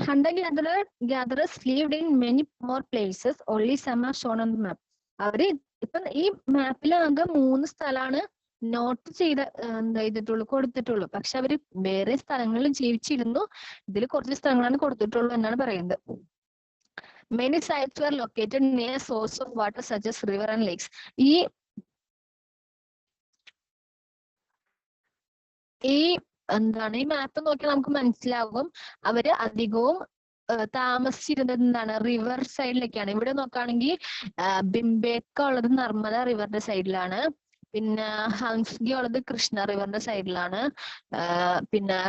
Hunter-gatherers lived in many more places. Only some are shown on the map. അവര് ഇപ്പൊ ഈ മാപ്പിൽ ആകെ 3 സ്ഥലമാണ് നോട്ട് ചെയ്തിട്ടുള്ളൂ, കൊടുത്തിട്ടുള്ളൂ. പക്ഷെ അവര് വേറെ സ്ഥലങ്ങളിൽ ജീവിച്ചിരുന്നു. ഇതിൽ കുറച്ച് സ്ഥലങ്ങളാണ് കൊടുത്തിട്ടുള്ളൂ എന്നാണ് പറയുന്നത്. Many sites were located near source of water such as river and lakes. ഈ മാപ്പ് നോക്കിയാൽ നമുക്ക് മനസ്സിലാകും അവര് അധികവും താമസിച്ചിരുന്നത് എന്താണ്? റിവർ സൈഡിലേക്കാണ്. ഇവിടെ നോക്കുകയാണെങ്കിൽ ബിംബേക്ക ഉള്ളത് നർമ്മദ റിവറിന്റെ സൈഡിലാണ്. പിന്നെ ഹംസ്ഗി ഉള്ളത് കൃഷ്ണ റിവറിന്റെ സൈഡിലാണ്. പിന്നെ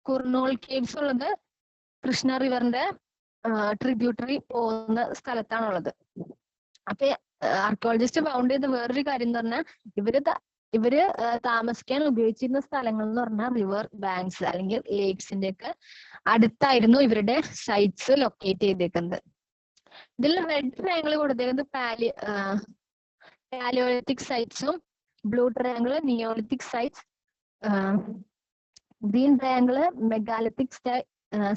കുർണോൾ കേവ്സ് ഉള്ളത് കൃഷ്ണ റിവറിന്റെ ട്രിബ്യൂട്ടറി പോകുന്ന സ്ഥലത്താണുള്ളത്. അപ്പൊ ആർക്കിയോളജിസ്റ്റ് ഫൗണ്ട് ചെയ്ത വേറൊരു കാര്യം എന്ന് പറഞ്ഞാൽ ഇവര് താമസിക്കാൻ ഉപയോഗിച്ചിരുന്ന സ്ഥലങ്ങൾ എന്ന് പറഞ്ഞാൽ റിവർ ബാങ്ക്സ് അല്ലെങ്കിൽ ലേക്സിന്റെ ഒക്കെ അടുത്തായിരുന്നു ഇവരുടെ സൈറ്റ്സ് ലൊക്കേറ്റ് ചെയ്തേക്കുന്നത്. ഇതിൽ റെഡ് ട്രയാങ്കിൾ കൊടുത്തേക്കുന്നത് പാലിയോലിത്തിക് സൈറ്റ്സും, blue triangle neolithic sites, green triangle megalithic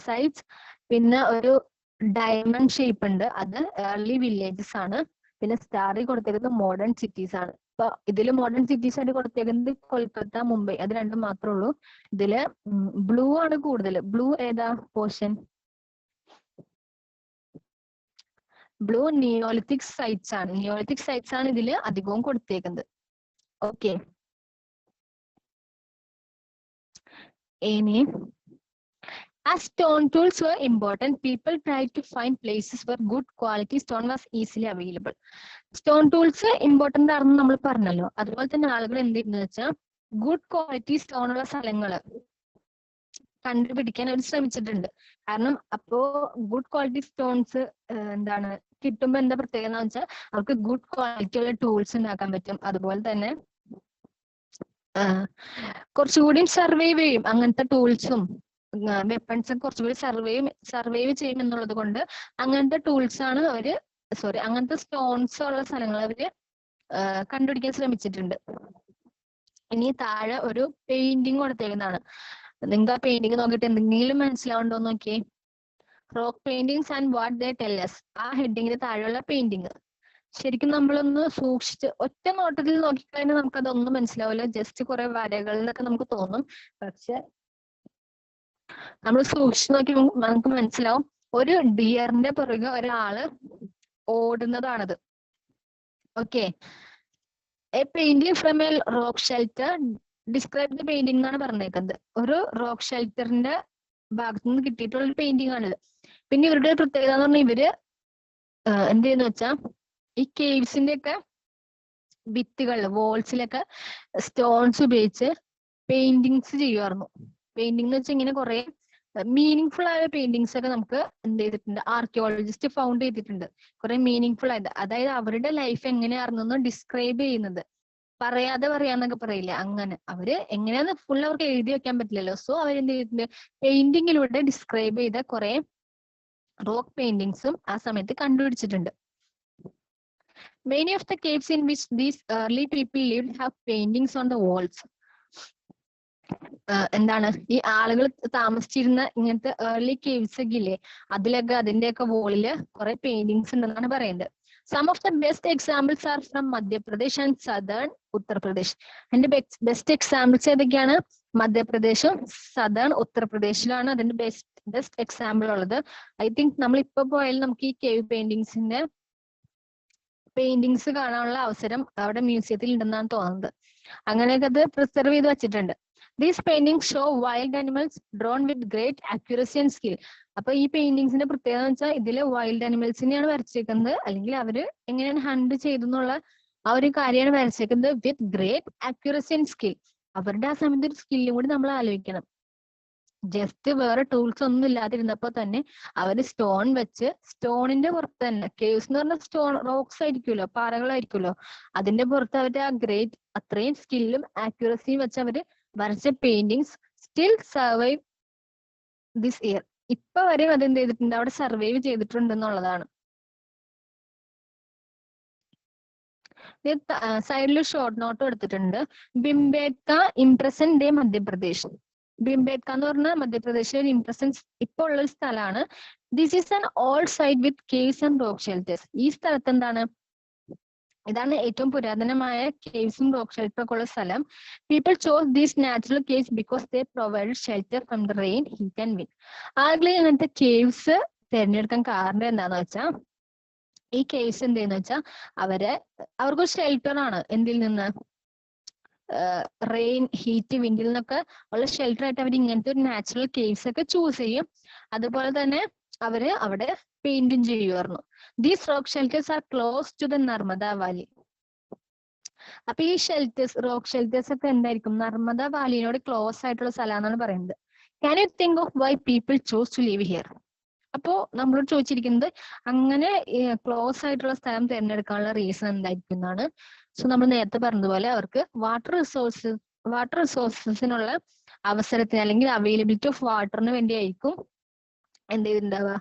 sites, പിന്നെ ഒരു ഡയമണ്ട് ഷേപ്പ് ഉണ്ട്, അത് ഏർലി വില്ലേജസ് ആണ്. പിന്നെ സ്റ്റാറിൽ കൊടുത്തേക്കുന്നത് മോഡേൺ സിറ്റീസ് ആണ്. ഇപ്പൊ ഇതില് മോഡേൺ സിറ്റീസ് ആയിട്ട് കൊടുത്തേക്കുന്നത് കൊൽക്കത്ത, മുംബൈ, അത് രണ്ടും മാത്രമേ ഉള്ളൂ. ഇതില് ബ്ലൂ ആണ് കൂടുതൽ. ബ്ലൂ ഏതാ പോർഷൻ? ബ്ലൂ നിയോളിത്തിക് സൈറ്റ്സ് ആണ്. നിയോളിത്തിക് സൈറ്റ്സ് ആണ് ഇതിൽ അധികവും കൊടുത്തേക്കുന്നത്. ഓക്കെ, ഇനി as stone tools were important, people tried to find places where good quality stone was easily available. Stone tools important ആണെന്ന് നമ്മൾ പറഞ്ഞല്ലോ. അതുപോലെ തന്നെ ആളുകൾ എന്ത് ചെയ്യുന്നത് വെച്ചാൽ ഗുഡ് ക്വാളിറ്റി സ്റ്റോൺ ഉള്ള സ്ഥലങ്ങള് കണ്ടുപിടിക്കാൻ അവർ ശ്രമിച്ചിട്ടുണ്ട്. കാരണം അപ്പോ ഗുഡ് ക്വാളിറ്റി സ്റ്റോൺസ് എന്താണ് കിട്ടുമ്പോ എന്താ പ്രത്യേകത എന്ന് വെച്ചാൽ അവർക്ക് ഗുഡ് ക്വാളിറ്റി ഉള്ള ടൂൾസ് ഉണ്ടാക്കാൻ പറ്റും. അതുപോലെ തന്നെ കുറച്ചുകൂടി സർവൈവ് ചെയ്യും. അങ്ങനത്തെ ടൂൾസും വെപ്പൺസും കുറച്ചുകൂടി സർവൈവ് ചെയ്യും എന്നുള്ളത് കൊണ്ട് അങ്ങനത്തെ ടൂൾസ് ആണ് അവര് അങ്ങനത്തെ സ്റ്റോൺസ് ഉള്ള സ്ഥലങ്ങൾ അവര് കണ്ടുപിടിക്കാൻ ശ്രമിച്ചിട്ടുണ്ട്. ഇനി താഴെ ഒരു പെയിന്റിങ് കൊടുത്തേക്കുന്നതാണ്. നിങ്ങൾക്ക് ആ പെയിന്റിങ് നോക്കിയിട്ട് എന്തെങ്കിലും മനസ്സിലാവുണ്ടോ നോക്കിയേ. Rock paintings and what they tell us. ആ ഹെഡിങ്ങിന് താഴെയുള്ള പെയിന്റിങ് ശരിക്കും നമ്മളൊന്ന് സൂക്ഷിച്ച് ഒറ്റ നോട്ടത്തിൽ നോക്കിക്കഴിഞ്ഞാൽ നമുക്ക് അതൊന്നും മനസ്സിലാവില്ല. ജസ്റ്റ് കുറെ വരകൾ എന്നൊക്കെ നമുക്ക് തോന്നും. പക്ഷെ നമ്മൾ സൂക്ഷിച്ച് നോക്കി നമുക്ക് മനസ്സിലാവും ഒരു ഡിയറിന്റെ പുറകെ ഒരാള് ഓടുന്നതാണത്. Okay, a painting from a rock shelter describe the painting എന്നാണ് പറഞ്ഞേക്കുന്നത്. ഒരു റോക്ക് ഷെൽട്ടറിന്റെ ഭാഗത്തു നിന്ന് കിട്ടിയിട്ടുള്ള ഒരു പെയിന്റിംഗ് ആണിത്. പിന്നെ ഇവരുടെ പ്രത്യേകത എന്ന് പറഞ്ഞാൽ ഇവര് എന്ത് ചെയ്യുന്ന വെച്ചാൽ ഈ കേവ്സിന്റെ ഒക്കെ ഭിത്തികൾ വോൾസിലൊക്കെ സ്റ്റോൺസ് ഉപയോഗിച്ച് പെയിന്റിങ്സ് ചെയ്യുമായിരുന്നു. പെയിന്റിംഗ് എന്ന് വെച്ചാൽ ഇങ്ങനെ കുറെ മീനിങ് ഫുൾ ആയ പെയിന്റിങ്സ് ഒക്കെ നമുക്ക് എന്ത് ചെയ്തിട്ടുണ്ട്, ആർക്കിയോളജിസ്റ്റ് ഫൗണ്ട് ചെയ്തിട്ടുണ്ട്. കുറെ മീനിങ് ഫുൾ ആയത്, അതായത് അവരുടെ ലൈഫ് എങ്ങനെയായിരുന്നു ഡിസ്ക്രൈബ് ചെയ്യുന്നത്. പറയാതെ പറയാന്നൊക്കെ പറയില്ല, അങ്ങനെ അവര് എങ്ങനെയാന്ന് ഫുൾ അവർക്ക് എഴുതി വെക്കാൻ പറ്റില്ലല്ലോ. സോ അവരെന്ത് ചെയ്തിട്ടുണ്ട്, പെയിന്റിങ്ങിലൂടെ ഡിസ്ക്രൈബ് ചെയ്ത കുറെ റോക്ക് പെയിന്റിങ്സും ആ സമയത്ത് കണ്ടുപിടിച്ചിട്ടുണ്ട്. Many of the caves in which these early people lived have paintings on the walls. എന്താണ് ഈ ആളുകൾ താമസിച്ചിരുന്ന ഇങ്ങനത്തെ ഏർലി കേവ്സ് ഒക്കെ ഇല്ലേ, അതിലൊക്കെ അതിന്റെയൊക്കെ വോളില് കുറെ പെയിന്റിങ്സ് ഉണ്ടെന്നാണ് പറയുന്നത്. Some of the best examples are from Madhya Pradesh and southern Uttar Pradesh. അതിന്റെ ബെസ്റ്റ് എക്സാമ്പിൾസ് ഏതൊക്കെയാണ്? മധ്യപ്രദേശും സദേൺ ഉത്തർപ്രദേശിലാണ് അതിന്റെ ബെസ്റ്റ് എക്സാമ്പിൾ ഉള്ളത്. ഐ തിങ്ക് നമ്മൾ ഇപ്പൊ പോയാലും നമുക്ക് ഈ കേവ് പെയിന്റിങ്സ് കാണാനുള്ള അവസരം അവിടെ മ്യൂസിയത്തിൽ ഉണ്ടെന്നാണ് തോന്നുന്നത്. അങ്ങനെയൊക്കെ അത് പ്രിസർവ് ചെയ്ത് വെച്ചിട്ടുണ്ട്. These paintings show wild animals drone with great accuracy and skill. അപ്പൊ ഈ പെയിന്റിങ്സിന്റെ പ്രത്യേകത എന്ന് വെച്ചാൽ ഇതില് വൈൽഡ് ആനിമൽസിനെയാണ് വരച്ചേക്കുന്നത്, അല്ലെങ്കിൽ അവര് എങ്ങനെയാണ് ഹണ്ട് ചെയ്തെന്നുള്ള ആ ഒരു കാര്യമാണ് വരച്ചേക്കുന്നത് with great accuracy and skill. അവരുടെ ആ സമയത്ത് ഒരു സ്കില്ലും കൂടി നമ്മൾ ആലോചിക്കണം. ജസ്റ്റ് വേറെ ടൂൾസ് ഒന്നും ഇല്ലാതിരുന്നപ്പോ തന്നെ അവര് സ്റ്റോൺ വെച്ച്, സ്റ്റോണിന്റെ പുറത്ത് തന്നെ, കേവ്സ് എന്ന് പറഞ്ഞാൽ സ്റ്റോൺ റോക്സ് ആയിരിക്കുമല്ലോ, പാറകളായിരിക്കുമല്ലോ, അതിന്റെ പുറത്ത് അവര് ആ ഗ്രേറ്റ് അത്രയും സ്കില്ലും ആക്യുറസിയും വെച്ച് അവര് വരച്ച paintings still survive this year. ഇപ്പൊ വരെയും അതെന്ത് ചെയ്തിട്ടുണ്ട്, അവിടെ സർവൈവ് ചെയ്തിട്ടുണ്ട് എന്നുള്ളതാണ്. സൈഡിൽ ഷോർട്ട് നോട്ട് എടുത്തിട്ടുണ്ട്. ബിംബേട്ക ഇംപ്രസന്റ് ഡേ മധ്യപ്രദേശ്. ബിംബേട്ക എന്ന് പറഞ്ഞാൽ മധ്യപ്രദേശിലെ ഒരു ഇംപ്രസൻസ് ഇപ്പൊ ഉള്ള ഒരു സ്ഥലമാണ്. This is an old site with caves and rock shelters. ഈ സ്ഥലത്ത് എന്താണ്, ഇതാണ് ഏറ്റവും പുരാതനമായ കേവ്സും റോക്ക് ഷെൽട്ടറും ഒക്കെ ഉള്ള സ്ഥലം. People chose these natural caves because they provide shelter from the rain, heat and wind. ആളുകൾ ഇങ്ങനത്തെ കേവ്സ് തിരഞ്ഞെടുക്കാൻ കാരണം എന്താന്ന് വെച്ചാൽ ഈ കേവ്സ് എന്ത് ചെയ്യുന്ന വെച്ചാൽ അവർക്കൊരു ഷെൽട്ടർ ആണ്. എന്തിൽ നിന്ന്? റെയിൻ, ഹീറ്റ്, വിൻഡിൽ നിന്നൊക്കെ ഉള്ള ഷെൽട്ടർ ആയിട്ട് അവർ ഇങ്ങനത്തെ ഒരു നാച്ചുറൽ കേവ്സ് ഒക്കെ ചൂസ് ചെയ്യും. അതുപോലെ തന്നെ അവര് അവിടെ പെയിന്റും ചെയ്യുമായിരുന്നു. These rock shelters are close to the Narmada valley. അപ്പൊ ഈ റോക്ക് ഷെൽട്ടേഴ്സ് ഒക്കെ എന്തായിരിക്കും, നർമ്മദ വാലിയോട് ക്ലോസ് ആയിട്ടുള്ള സ്ഥലമാണെന്നാണ് പറയുന്നത്. Can you think of why people choose to live here? അപ്പോ നമ്മളോട് ചോദിച്ചിരിക്കുന്നത് അങ്ങനെ ക്ലോസ് ആയിട്ടുള്ള സ്ഥലം തിരഞ്ഞെടുക്കാനുള്ള റീസൺ എന്തായിരിക്കും എന്നാണ്. സോ നമ്മൾ നേരത്തെ പറഞ്ഞതുപോലെ അവർക്ക് വാട്ടർ റിസോഴ്സസിനുള്ള അവസരത്തിന് അല്ലെങ്കിൽ അവൈലബിലിറ്റി ഓഫ് വാട്ടറിന് വേണ്ടിയായിരിക്കും എന്ത് ചെയ്തിട്ടുണ്ടാവുക,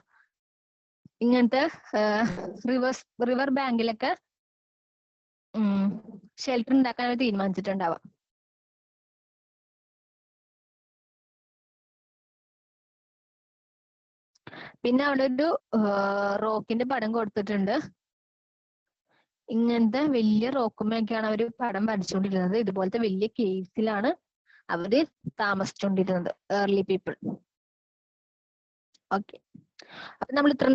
ഇങ്ങനത്തെ റിവർ ബാങ്കിലൊക്കെ ഷെൽട്ടർ ഉണ്ടാക്കാൻ അവർ തീരുമാനിച്ചിട്ടുണ്ടാവാം. പിന്നെ അവിടെ ഒരു റോക്കിന്റെ പടം കൊടുത്തിട്ടുണ്ട്. ഇങ്ങനത്തെ വലിയ റോക്കുമൊക്കെയാണ് അവര് പടം വരച്ചുകൊണ്ടിരുന്നത്. ഇതുപോലത്തെ വലിയ കേവ്സിലാണ് അവര് താമസിച്ചുകൊണ്ടിരുന്നത്, ഏർലി പീപ്പിൾ. ഓക്കെ, അപ്പൊ നമ്മൾ ഇത്ര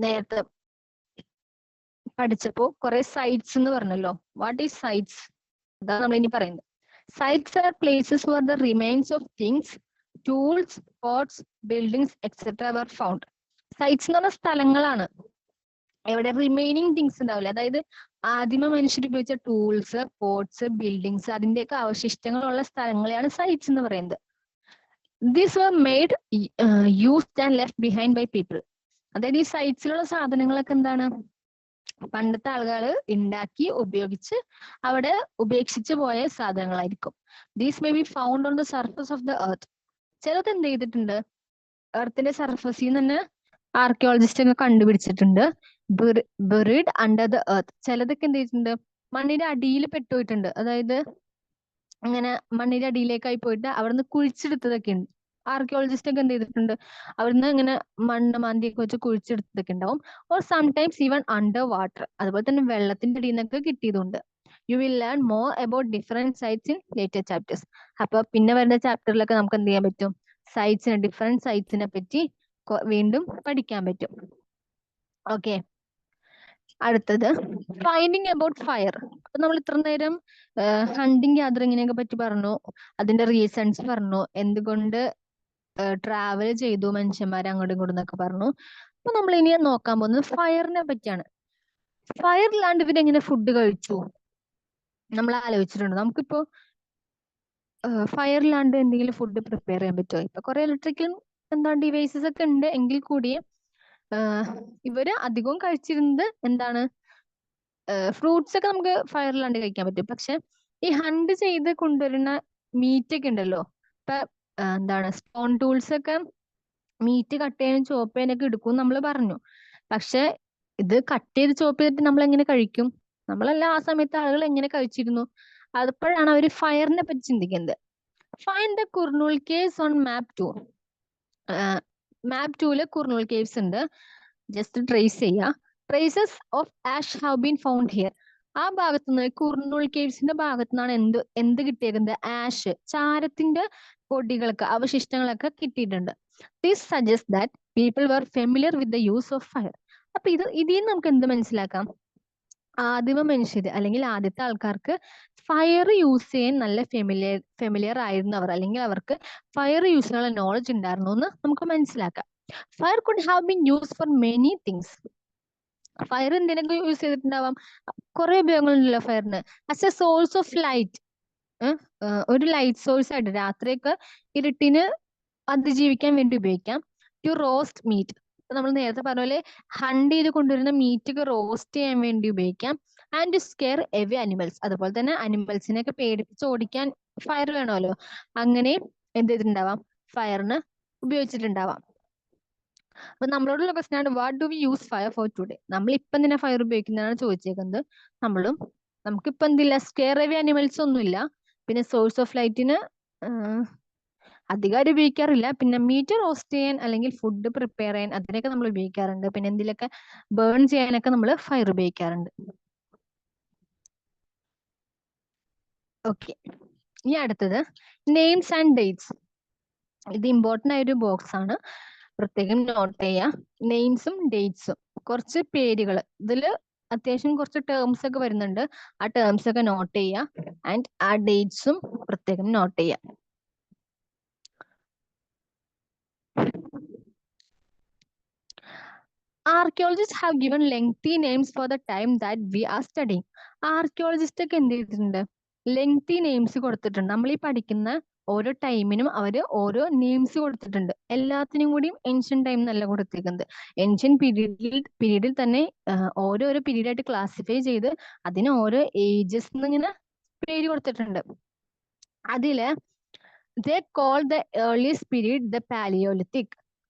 നേരത്തെ പഠിച്ചപ്പോ കുറെ സൈറ്റ്സ് എന്ന് പറഞ്ഞല്ലോ. What is sites? അതാണ് നമ്മൾ ഇനി പറയുന്നത്. Sites are places for the remains of things, tools, pots, buildings etcetera were found. Sites എന്ന് പറഞ്ഞ സ്ഥലങ്ങളാണ്. എവിടെ റിമൈനിങ് തിങ്സ് ഉണ്ടാവില്ല, അതായത് ആദിമ മനുഷ്യർ ഉപയോഗിച്ച ടൂൾസ്, പോട്ട്സ്, ബിൽഡിങ്സ്, അതിന്റെയൊക്കെ അവശിഷ്ടങ്ങളുള്ള സ്ഥലങ്ങളെയാണ് സൈറ്റ്സ് എന്ന് പറയുന്നത്. These were made, used and left behind by people. അതായത് ഈ സൈറ്റ്സിലുള്ള സാധനങ്ങളൊക്കെ എന്താണ്, പണ്ടത്തെ ആളുകൾ ഉണ്ടാക്കി ഉപയോഗിച്ച് അവിടെ ഉപേക്ഷിച്ച് പോയ സാധനങ്ങളായിരിക്കും. These may be found on the surface of the earth. ചിലത് എന്ത് ചെയ്തിട്ടുണ്ട്, എർത്തിന്റെ സർഫസിൽ നിന്ന് തന്നെ ആർക്കിയോളജിസ്റ്റ് ഒക്കെ കണ്ടുപിടിച്ചിട്ടുണ്ട്. Buried under the earth. ചിലതൊക്കെ എന്ത് ചെയ്തിട്ടുണ്ട്, മണ്ണിന്റെ അടിയിൽ പെട്ടുപോയിട്ടുണ്ട്. അതായത് അങ്ങനെ മണ്ണിന്റെ അടിയിലേക്കായി പോയിട്ട് അവിടുന്ന് കുഴിച്ചെടുത്തതൊക്കെ ഉണ്ട്. ആർക്കിയോളജിസ്റ്റ് ഒക്കെ എന്ത് ചെയ്തിട്ടുണ്ട്, അവിടുന്ന് ഇങ്ങനെ മണ്ണ് മാന്തിയൊക്കെ വെച്ച് കുഴിച്ചെടുത്തതൊക്കെ ഉണ്ടാവും. Or sometimes even under water. അതുപോലെ തന്നെ വെള്ളത്തിന്റെ അടിയിൽ നിന്നൊക്കെ കിട്ടിയതുണ്ട്. You will learn more about different sites in later chapters. അപ്പൊ പിന്നെ വരുന്ന ചാപ്റ്ററിലൊക്കെ നമുക്ക് എന്ത് ചെയ്യാൻ പറ്റും, സൈറ്റ്സിനെ, ഡിഫറെന്റ് സൈറ്റ്സിനെ പറ്റി വീണ്ടും പഠിക്കാൻ പറ്റും. ഓക്കെ, അടുത്തത് ഫൈൻഡിങ് അബൌട്ട് ഫയർ. അപ്പൊ നമ്മൾ ഇത്ര നേരം ഹണ്ടിങ് ഗ്യാതറിങ്ങിനെയൊക്കെ പറ്റി പറഞ്ഞു, അതിന്റെ റീസൺസ് പറഞ്ഞു, എന്തുകൊണ്ട് ട്രാവൽ ചെയ്തു മനുഷ്യന്മാർ അങ്ങോട്ടും ഇങ്ങോട്ടും എന്നൊക്കെ പറഞ്ഞു. അപ്പൊ നമ്മൾ ഇനി നോക്കാൻ പോകുന്നത് ഫയറിനെ പറ്റിയാണ്. ഫയർ ഇല്ലാണ്ട് ഇവരെങ്ങനെ ഫുഡ് കഴിച്ചു നമ്മൾ ആലോചിച്ചിട്ടുണ്ട്? നമുക്കിപ്പോ ഫയർ ഇല്ലാണ്ട് എന്തെങ്കിലും ഫുഡ് പ്രിപ്പയർ ചെയ്യാൻ പറ്റുമോ? ഇപ്പൊ കുറെ ഇലക്ട്രിക്കൽ ഡിവൈസസ് ഒക്കെ ഉണ്ട്, എങ്കിൽ കൂടിയും ഇവര് അധികവും കഴിച്ചിരുന്നത് എന്താണ്, ഫ്രൂട്ട്സ് ഒക്കെ നമുക്ക് ഫയർ ഇല്ലാണ്ട് കഴിക്കാൻ പറ്റും. പക്ഷെ ഈ ഹണ്ട് ചെയ്ത് കൊണ്ടുവരുന്ന മീറ്റ് ഒക്കെ ഉണ്ടല്ലോ, ഇപ്പൊ എന്താണ് സ്റ്റോൺ ടൂൾസ് ഒക്കെ മീറ്റ് കട്ട് ചെയ്യാനും ചോപ്പ് ചെയ്യാനൊക്കെ എടുക്കും നമ്മൾ പറഞ്ഞു. പക്ഷെ ഇത് കട്ട് ചെയ്ത് ചോപ്പ് ചെയ്തിട്ട് നമ്മൾ എങ്ങനെ കഴിക്കും? നമ്മളല്ല ആ സമയത്ത് ആളുകൾ എങ്ങനെ കഴിച്ചിരുന്നു? അപ്പോഴാണ് അവർ ഫയറിനെ പറ്റി ചിന്തിക്കുന്നത്. Find the Kurnool caves on map 2. Map 2 Kurnool caves ഉണ്ട്. ജസ്റ്റ് ട്രേസ് ചെയ്യുക. Traces of ash have been found here. ആ ഭാഗത്തു നിന്ന്, കുർണൂൽ കേവ്സിന്റെ ഭാഗത്തു നിന്നാണ് എന്ത് കിട്ടിയേക്കുന്നത്? ആഷ്, ചാരത്തിന്റെ പൊടികളൊക്കെ, അവശിഷ്ടങ്ങളൊക്കെ കിട്ടിയിട്ടുണ്ട്. This suggest that people were familiar with the use of fire. അപ്പൊ ഇതിൽ നിന്ന് നമുക്ക് എന്ത് മനസ്സിലാക്കാം? ആദിമ മനുഷ്യര് അല്ലെങ്കിൽ ആദ്യത്തെ ആൾക്കാർക്ക് ഫയർ യൂസ് ചെയ്യാൻ നല്ല ഫെമിലിയർ ആയിരുന്നവർ, അല്ലെങ്കിൽ അവർക്ക് ഫയർ യൂസ് ചെയ്യാനുള്ള നോളജ് ഉണ്ടായിരുന്നു എന്ന് നമുക്ക് മനസ്സിലാക്കാം. Fire could have been use for many things. Fire എന്തിനൊക്കെ യൂസ് ചെയ്തിട്ടുണ്ടാവാം? കുറെ ഉപയോഗങ്ങളുണ്ടല്ലോ ഫയറിന്. As a source of light, ഒരു ലൈറ്റ് സോഴ്സ് ആയിട്ട് രാത്രിയൊക്കെ ഇരുട്ടിന് അതിജീവിക്കാൻ വേണ്ടി ഉപയോഗിക്കാം. ടു റോസ്റ്റ് മീറ്റ്, നമ്മൾ നേരത്തെ പറഞ്ഞ പോലെ ഹണ്ട് ചെയ്ത് കൊണ്ടുവരുന്ന മീറ്റ് ഒക്കെ റോസ്റ്റ് ചെയ്യാൻ വേണ്ടി ഉപയോഗിക്കാം. And to scare away animals, അതുപോലെ തന്നെ അനിമൽസിനെയൊക്കെ പേടിപ്പിച്ച് ഓടിക്കാൻ ഫയർ വേണമല്ലോ, അങ്ങനെ എന്ത് ചെയ്തിട്ടുണ്ടാവാം, ഫയറിന് ഉപയോഗിച്ചിട്ടുണ്ടാവാം. അപ്പൊ നമ്മളോടുള്ള ക്വസ്റ്റൻ ആണ്, what do we use fire for today? നമ്മൾ ഇപ്പൊ എന്തിനാ ഫയർ ഉപയോഗിക്കുന്നതാണ് ചോദിച്ചേക്കുന്നത്. നമുക്കിപ്പോ എന്തില്ല, സ്കെയർ എവേ അനിമൽസ് ഒന്നുമില്ല. പിന്നെ സോഴ്സ് ഓഫ് ലൈറ്റിന് അധികം ഉപയോഗിക്കാറില്ല. പിന്നെ മീറ്റ് റോസ്റ്റ് ചെയ്യാൻ അല്ലെങ്കിൽ ഫുഡ് പ്രിപ്പയർ ചെയ്യാൻ അതിനൊക്കെ നമ്മൾ ഉപയോഗിക്കാറുണ്ട്. പിന്നെ എന്തിലൊക്കെ ബേൺ ചെയ്യാനൊക്കെ നമ്മൾ ഫയർ ഉപയോഗിക്കാറുണ്ട്. ഓക്കെ, ഇനി അടുത്തത് നെയിംസ് ആൻഡ് ഡേറ്റ്സ്. ഇത് ഇമ്പോർട്ടന്റ് ആയ ഒരു ബോക്സ് ആണ്, പ്രത്യേകം നോട്ട് ചെയ്യുക. നെയിംസും ഡേറ്റ്സും, കുറച്ച് പേരുകൾ, ഇതില് അത്യാവശ്യം കുറച്ച് ടേംസ് ഒക്കെ വരുന്നുണ്ട്. ആ ടേംസ് ഒക്കെ നോട്ട് ചെയ്യുക. ആൻഡ് ആ ഡേറ്റ്സും പ്രത്യേകം നോട്ട് ചെയ്യുക. Archaeologists have given lengthy names for the time that we are studying. Archaeologist ഒക്കെ എന്ത് ചെയ്തിട്ടുണ്ട്? ലെങ്തി നെയിംസ് കൊടുത്തിട്ടുണ്ട്. നമ്മൾ ഈ പഠിക്കുന്ന ഓരോ ടൈമിനും അവര് ഓരോ നെയിംസ് കൊടുത്തിട്ടുണ്ട്. എല്ലാത്തിനും കൂടിയും ഏൻഷ്യൻ ടൈം എന്നല്ല കൊടുത്തിരിക്കുന്നത്. ഏൻഷ്യൻ പീരീഡിൽ തന്നെ ഓരോരോ പീരീഡ് ആയിട്ട് ക്ലാസിഫൈ ചെയ്ത് അതിന് ഓരോ ഏജസ് എന്നിങ്ങനെ പേര് കൊടുത്തിട്ടുണ്ട്. അതില് they call the earliest period the Paleolithic.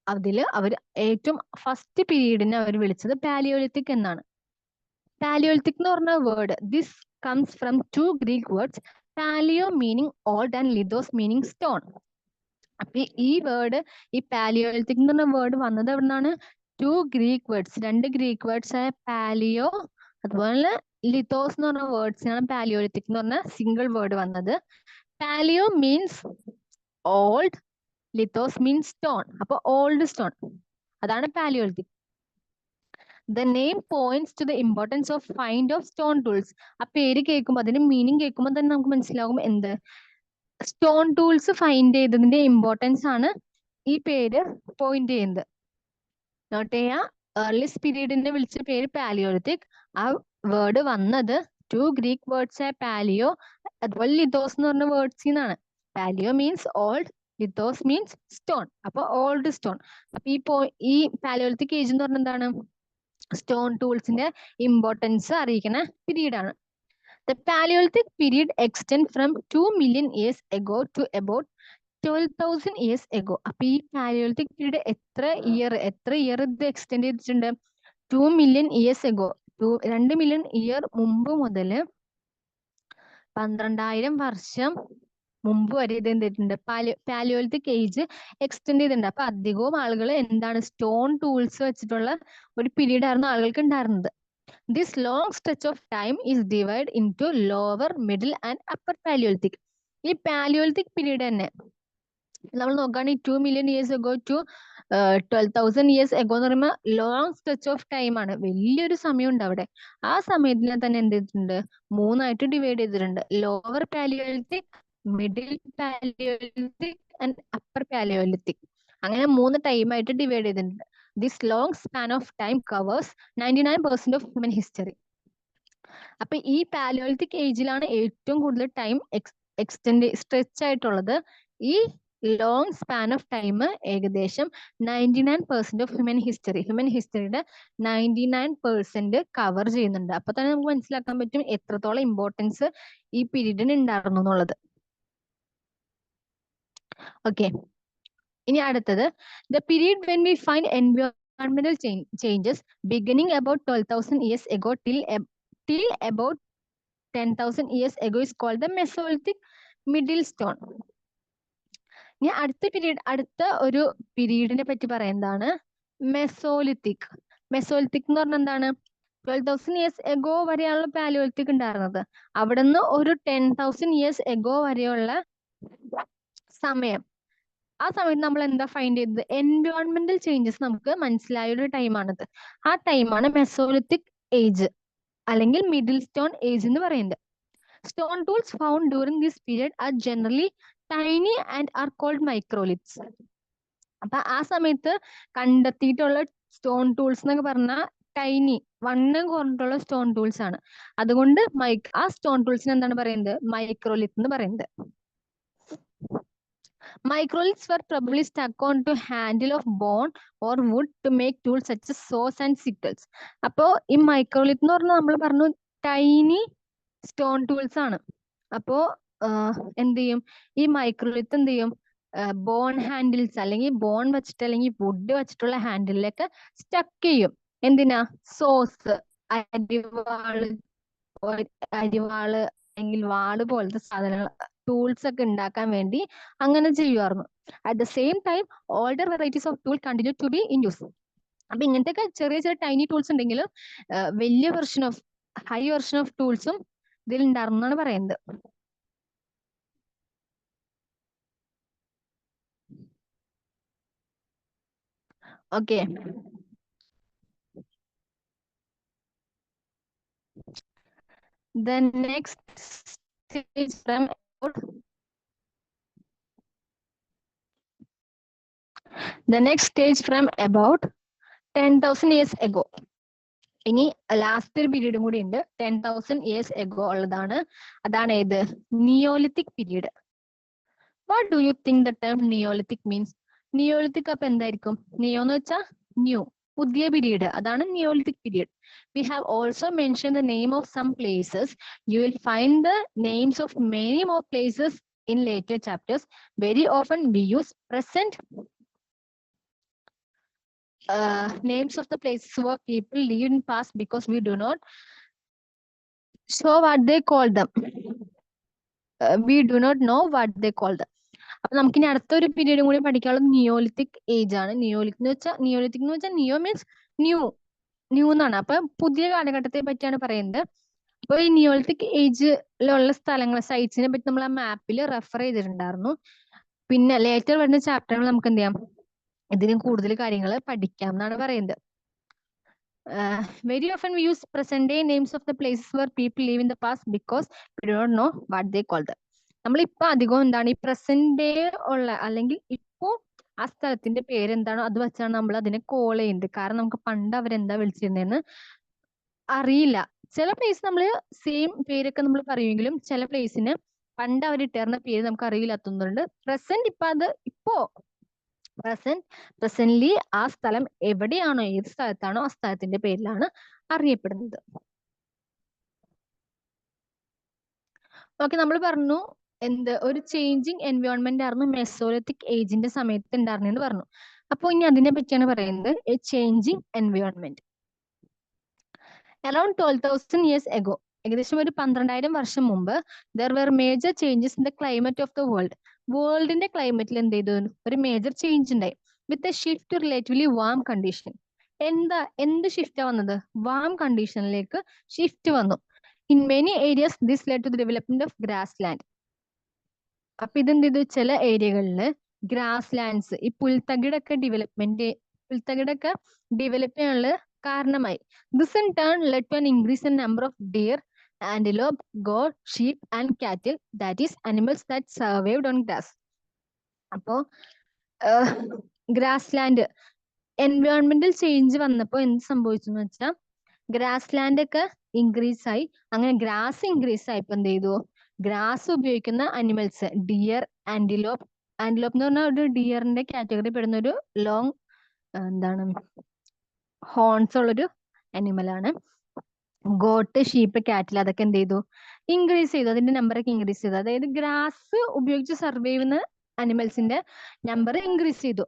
അതില് അവർ ഏറ്റവും ഫസ്റ്റ് പീരീഡിനെ അവർ വിളിച്ചത് പാലിയോലിത്തിക് എന്നാണ്. പാലിയോലിത്തിക് എന്ന് പറഞ്ഞ word, this comes from 2 Greek words, paleo meaning old and lithos meaning stone. അപ്പൊ ഈ വേർഡ്, ഈ പാലിയോലിത്തിക് എന്ന് പറഞ്ഞ വേർഡ് വന്നത് എവിടെ നിന്നാണ്? 2 ഗ്രീക്ക് വേർഡ്സ്, 2 ഗ്രീക്ക് വേർഡ്സ് ആയ പാലിയോ അതുപോലെ ലിത്തോസ് എന്ന് പറഞ്ഞ വേർഡ്സിനാണ് പാലിയോലിത്തിക് എന്ന് പറഞ്ഞ സിംഗിൾ വേർഡ് വന്നത്. Palaeo means old, lithos means stone. അപ്പൊ ഓൾഡ് സ്റ്റോൺ, അതാണ് palaeolithic. The name points to the importance of find of stone tools. ആ പേര് കേൾക്കുമ്പോൾ അതിന്റെ മീനിങ് കേൾക്കുമ്പോൾ തന്നെ നമുക്ക് മനസ്സിലാകും എന്ത്, സ്റ്റോൺ ടൂൾസ് ഫൈൻഡ് ചെയ്തതിന്റെ ഇമ്പോർട്ടൻസ് ആണ് ഈ പേര് പോയിന്റ് ചെയ്യുന്നത്. നോട്ട് ചെയ്യാ, ഏർലിസ്റ്റ് പീരീഡിനെ വിളിച്ച പേര് പാലിയോലിത്തിക്. ആ വേർഡ് വന്നത് ടു ഗ്രീക്ക് വേർഡ്സ് ആയ പാലിയോ അതുപോലെ ലിതോസ് എന്ന് പറഞ്ഞ വേർഡ്സിൽ നിന്നാണ്. Paleo means old, lithos means stone. അപ്പൊ ഓൾഡ് സ്റ്റോൺ. അപ്പൊ ഈ പാലിയോലിത്തിക് ഏജ് എന്ന് പറഞ്ഞ എന്താണ്, സ്റ്റോൺ ടൂൾസിന്റെ ഇമ്പോർട്ടൻസ് അറിയിക്കുന്ന പീരീഡ് ആണ്. The Paleolithic period extends from 2 million years ago to about 12,000 years ago. അപ്പൊ ഈ പാലിയോലിത്തിക് പീരീഡ് എത്ര ഇയർ ഇത് എക്സ്റ്റെൻഡ് ചെയ്തിട്ടുണ്ട്? 2 million years ago. 2 million year മുമ്പ് മുതൽ 12,000 വർഷം മുമ്പ് വരെ ഇത് എന്തിട്ടുണ്ട്, പാലിയോലിത്തിക് ഏജ് എക്സ്റ്റെൻഡ് ചെയ്തിട്ടുണ്ട്. അപ്പൊ അധികവും ആളുകൾ എന്താണ്, സ്റ്റോൺ ടൂൾസ് വെച്ചിട്ടുള്ള ഒരു പീരീഡ് ആയിരുന്നു ആളുകൾക്ക് ഉണ്ടായിരുന്നത്. This long stretch of time is divided into lower, middle and upper Paleolithic. ഈ പാലിയോലിത്തിക് പീരീഡ് തന്നെ നമ്മൾ നോക്കുകയാണെങ്കിൽ 2 million years ago to 12,000 years ago എന്ന് പറയുമ്പോൾ ലോങ് സ്ട്രെച്ച് ഓഫ് ടൈം ആണ്, വലിയൊരു സമയമുണ്ട് അവിടെ. ആ സമയത്തിനെ തന്നെ എന്ത് ചെയ്തിട്ടുണ്ട്, 3ആയിട്ട് ഡിവൈഡ് ചെയ്തിട്ടുണ്ട്. Lower palaeolithic, middle palaeolithic and upper palaeolithic. അങ്ങനെ 3 ടൈമായിട്ട് ഡിവൈഡ് ചെയ്തിട്ടുണ്ട്. This long span of time covers 99% of human history. അപ്പൊ ഈ പാലിയോലിത്തിക് ഏജിലാണ് ഏറ്റവും കൂടുതൽ ടൈം സ്ട്രെച്ച് ആയിട്ടുള്ളത്. ഈ ലോങ് സ്പാൻ ഓഫ് ടൈം ഏകദേശം 99% ഓഫ് ഹ്യൂമൻ ഹിസ്റ്ററിയുടെ 99% കവർ ചെയ്യുന്നുണ്ട്. അപ്പൊ തന്നെ നമുക്ക് മനസ്സിലാക്കാൻ പറ്റും എത്രത്തോളം ഇമ്പോർട്ടൻസ് ഈ പീരീഡിന് ഉണ്ടായിരുന്നു എന്നുള്ളത്. ഓക്കെ, ഇനി അടുത്തത്, the period when we find environmental changes beginning about 12,000 years ago till about 10,000 years ago is called the Mesolithic Middle Stone. ഇനി അടുത്ത ഒരു പീരീഡിനെ പറ്റി പറയുന്നതാണ് മെസോലിത്തിക്. മെസോലിത്തിക് എന്ന് പറഞ്ഞാൽ എന്താണ്, 12,000 years ago വരെയുള്ള പാലിയോലിത്തിക് ഉണ്ടായിരുന്നത്. അവിടുന്ന് ഒരു 10,000 years ago വരെയുള്ള സമയം, ആ സമയത്ത് നമ്മൾ എന്താ ഫൈൻഡ് ചെയ്തത്, എൻവയോൺമെന്റൽ ചേഞ്ചസ് നമുക്ക് മനസ്സിലായ ഒരു ടൈമാണിത്. ആ ടൈമാണ് മെസോലിത്തിക് ഏജ് അല്ലെങ്കിൽ മിഡിൽ സ്റ്റോൺ ഏജ് എന്ന് പറയുന്നത്. Stone tools found during this period are generally tiny and are called microliths. അപ്പൊ ആ സമയത്ത് കണ്ടെത്തിയിട്ടുള്ള സ്റ്റോൺ ടൂൾസ് എന്നൊക്കെ പറഞ്ഞാൽ ടൈനി, വണ്ണം കുറഞ്ഞിട്ടുള്ള സ്റ്റോൺ ടൂൾസ് ആണ്. അതുകൊണ്ട് ആ സ്റ്റോൺ ടൂൾസിന് എന്താണ് പറയുന്നത്, മൈക്രോലിത്ത് എന്ന് പറയുന്നത്. Microliths were probably stuck onto handle of bone or wood to make tools such as saws and sickles. അപ്പോ ഈ മൈക്രോലിത്ത് എന്ന് പറഞ്ഞാൽ നമ്മൾ പറഞ്ഞു ടൈനി സ്റ്റോൺ ടൂൾസ് ആണ്. അപ്പോ എന്ത് ചെയ്യും, ഈ മൈക്രോലിത്ത് എന്ത് ചെയ്യും, ബോൺ ഹാൻഡിൽസ് അല്ലെങ്കിൽ ബോൺ വെച്ചിട്ട് അല്ലെങ്കിൽ വുഡ് വെച്ചിട്ടുള്ള ഹാൻഡിലേക്ക് സ്റ്റക്ക് ചെയ്യും. എന്തിനാ, സോസ്, അരിവാള് അല്ലെങ്കിൽ വാള് പോലത്തെ സാധനങ്ങൾ, ടൂൾസ് ഒക്കെ ഉണ്ടാക്കാൻ വേണ്ടി അങ്ങനെ ചെയ്യുമായിരുന്നു. At the same time older varieties of tool continue to be in use. അപ്പൊ ഇങ്ങനത്തെ ഒക്കെ ചെറിയ ചെറിയ ടൈനി ടൂൾസ് ഉണ്ടെങ്കിലും വലിയ ഹൈ വെർഷൻ ഓഫ് ടൂൾസും ഇതിൽ ഉണ്ടായിരുന്നാണ് പറയുന്നത്. Okay, the next stage from about 10,000 years ago. ഇനി ലാസ്റ്റ് ഒരു പീരീഡും കൂടി ഉണ്ട്, 10,000 years ago ഉള്ളതാണ്. അതാണ് ഏത്, Neolithic period. What do you think the term Neolithic means? Neolithic അപ്പൊ എന്തായിരിക്കും? നിയോ എന്ന് വെച്ചാൽ ന്യൂ, പുതിയ പീരീഡ്, അതാണ് Neolithic period. We have also mentioned the name of some places. You will find the names of many more places in later chapters. Very often we use present names of the places where people lived in past because we do not show what they call them. We do not know what they call them. അപ്പൊ നമുക്കിനി അടുത്തൊരു പീരീഡും കൂടി പഠിക്കാനുള്ളത് Neolithic age ആണ്. Neolithic എന്ന് വെച്ചാൽ നിയോ means new എന്നാണ്. അപ്പൊ പുതിയ കാലഘട്ടത്തെ പറ്റിയാണ് പറയുന്നത്. അപ്പൊ ഈ നിയോലിത്തിക് ഏജിലുള്ള സ്ഥലങ്ങൾ, സൈറ്റ്സിനെ പറ്റി നമ്മൾ ആ മാപ്പിൽ റെഫർ ചെയ്തിട്ടുണ്ടായിരുന്നു. പിന്നെ ലേറ്റർ വരുന്ന ചാപ്റ്ററുകൾ നമുക്ക് എന്ത് ചെയ്യാം, ഇതിന് കൂടുതൽ കാര്യങ്ങൾ പഠിക്കാം എന്നാണ് പറയുന്നത്. Very often we use present day names of the places where people live in the past because we do not know what they call them. നമ്മളിപ്പോ അധികം എന്താണ് ഈ പ്രസന്റ് ഡേ ഉള്ള അല്ലെങ്കിൽ ഇപ്പോ ആ സ്ഥലത്തിന്റെ പേര് എന്താണോ അത് വെച്ചാണ് നമ്മൾ അതിനെ കോൾ ചെയ്യുന്നത്. കാരണം നമുക്ക് പണ്ട് അവരെന്താ വിളിച്ചിരുന്നതെന്ന് അറിയില്ല. ചില പ്ലേസ് നമ്മൾ സെയിം പേരൊക്കെ നമ്മൾ പറയുമെങ്കിലും ചില പ്ലേസിന് പണ്ട് അവർ ഇട്ടിരുന്ന പേര് നമുക്ക് അറിയില്ലാത്തതുകൊണ്ട് പ്രസന്റ് ഇപ്പോ പ്രസന്റ്ലി ആ സ്ഥലം എവിടെയാണോ ഏത് സ്ഥലത്താണോ ആ സ്ഥലത്തിന്റെ പേരിലാണ് അറിയപ്പെടുന്നത്. ഓക്കെ, നമ്മൾ പറഞ്ഞു ഒരു ചേഞ്ചിങ് എൻവയോൺമെന്റ് ആയിരുന്നു മെസോലിത്തിക് ഏജിന്റെ സമയത്ത് ഉണ്ടായിരുന്നെന്ന് പറഞ്ഞു. അപ്പൊ ഇനി അതിനെ പറ്റിയാണ് പറയുന്നത്, a changing environment. Around 12,000 years ago, ഏകദേശം ഒരു 12,000 വർഷം മുമ്പ്, there were major changes in the climate of the world. വേൾഡിന്റെ ക്ലൈമറ്റിൽ എന്ത് ചെയ്തു? ഒരു മേജർ ചേഞ്ച് ഉണ്ടായി. With a shift to relatively warm condition. എന്ത് ഷിഫ്റ്റാ വന്നത്? വാം കണ്ടീഷനിലേക്ക് ഷിഫ്റ്റ് വന്നു. In many areas this led to the development of grass land. അപ്പൊ ഇതെന്ത് ചെയ്തു? ചില ഏരിയകളില് ഗ്രാസ് ലാൻഡ്സ്, ഈ പുൽത്തകിടൊക്കെ ഡെവലപ്പ് ചെയ്യാനുള്ള കാരണമായി. This in turn led to an increase in number of deer, antelope, goat, sheep and cattle, that is animals that survived on grass. അപ്പോ grass land എൻവയോൺമെന്റൽ change വന്നപ്പോ എന്ത് സംഭവിച്ചു എന്ന് വെച്ചാൽ ഗ്രാസ് ലാൻഡ് ഒക്കെ ഇൻക്രീസ് ആയി. അങ്ങനെ ഗ്രാസ് ഇൻക്രീസ് ആയപ്പോ എന്ത് ചെയ്തു? ഗ്രാസ് ഉപയോഗിക്കുന്ന അനിമൽസ്, ഡിയർ, ആന്റിലോപ്പ് എന്ന് പറഞ്ഞാൽ ഒരു ഡിയറിന്റെ കാറ്റഗറി പെടുന്ന ഒരു ലോങ് ഹോൺസ് ഉള്ളൊരു അനിമലാണ്. ഗോട്ട്, ഷീപ്പ്, കാറ്റിൽ അതൊക്കെ എന്ത് ചെയ്തു? ഇൻക്രീസ് ചെയ്തു. അതിന്റെ നമ്പറൊക്കെ ഇൻക്രീസ് ചെയ്തു. അതായത് ഗ്രാസ് ഉപയോഗിച്ച് സർവൈവ് ചെയ്യുന്ന അനിമൽസിന്റെ നമ്പർ ഇൻക്രീസ് ചെയ്തു.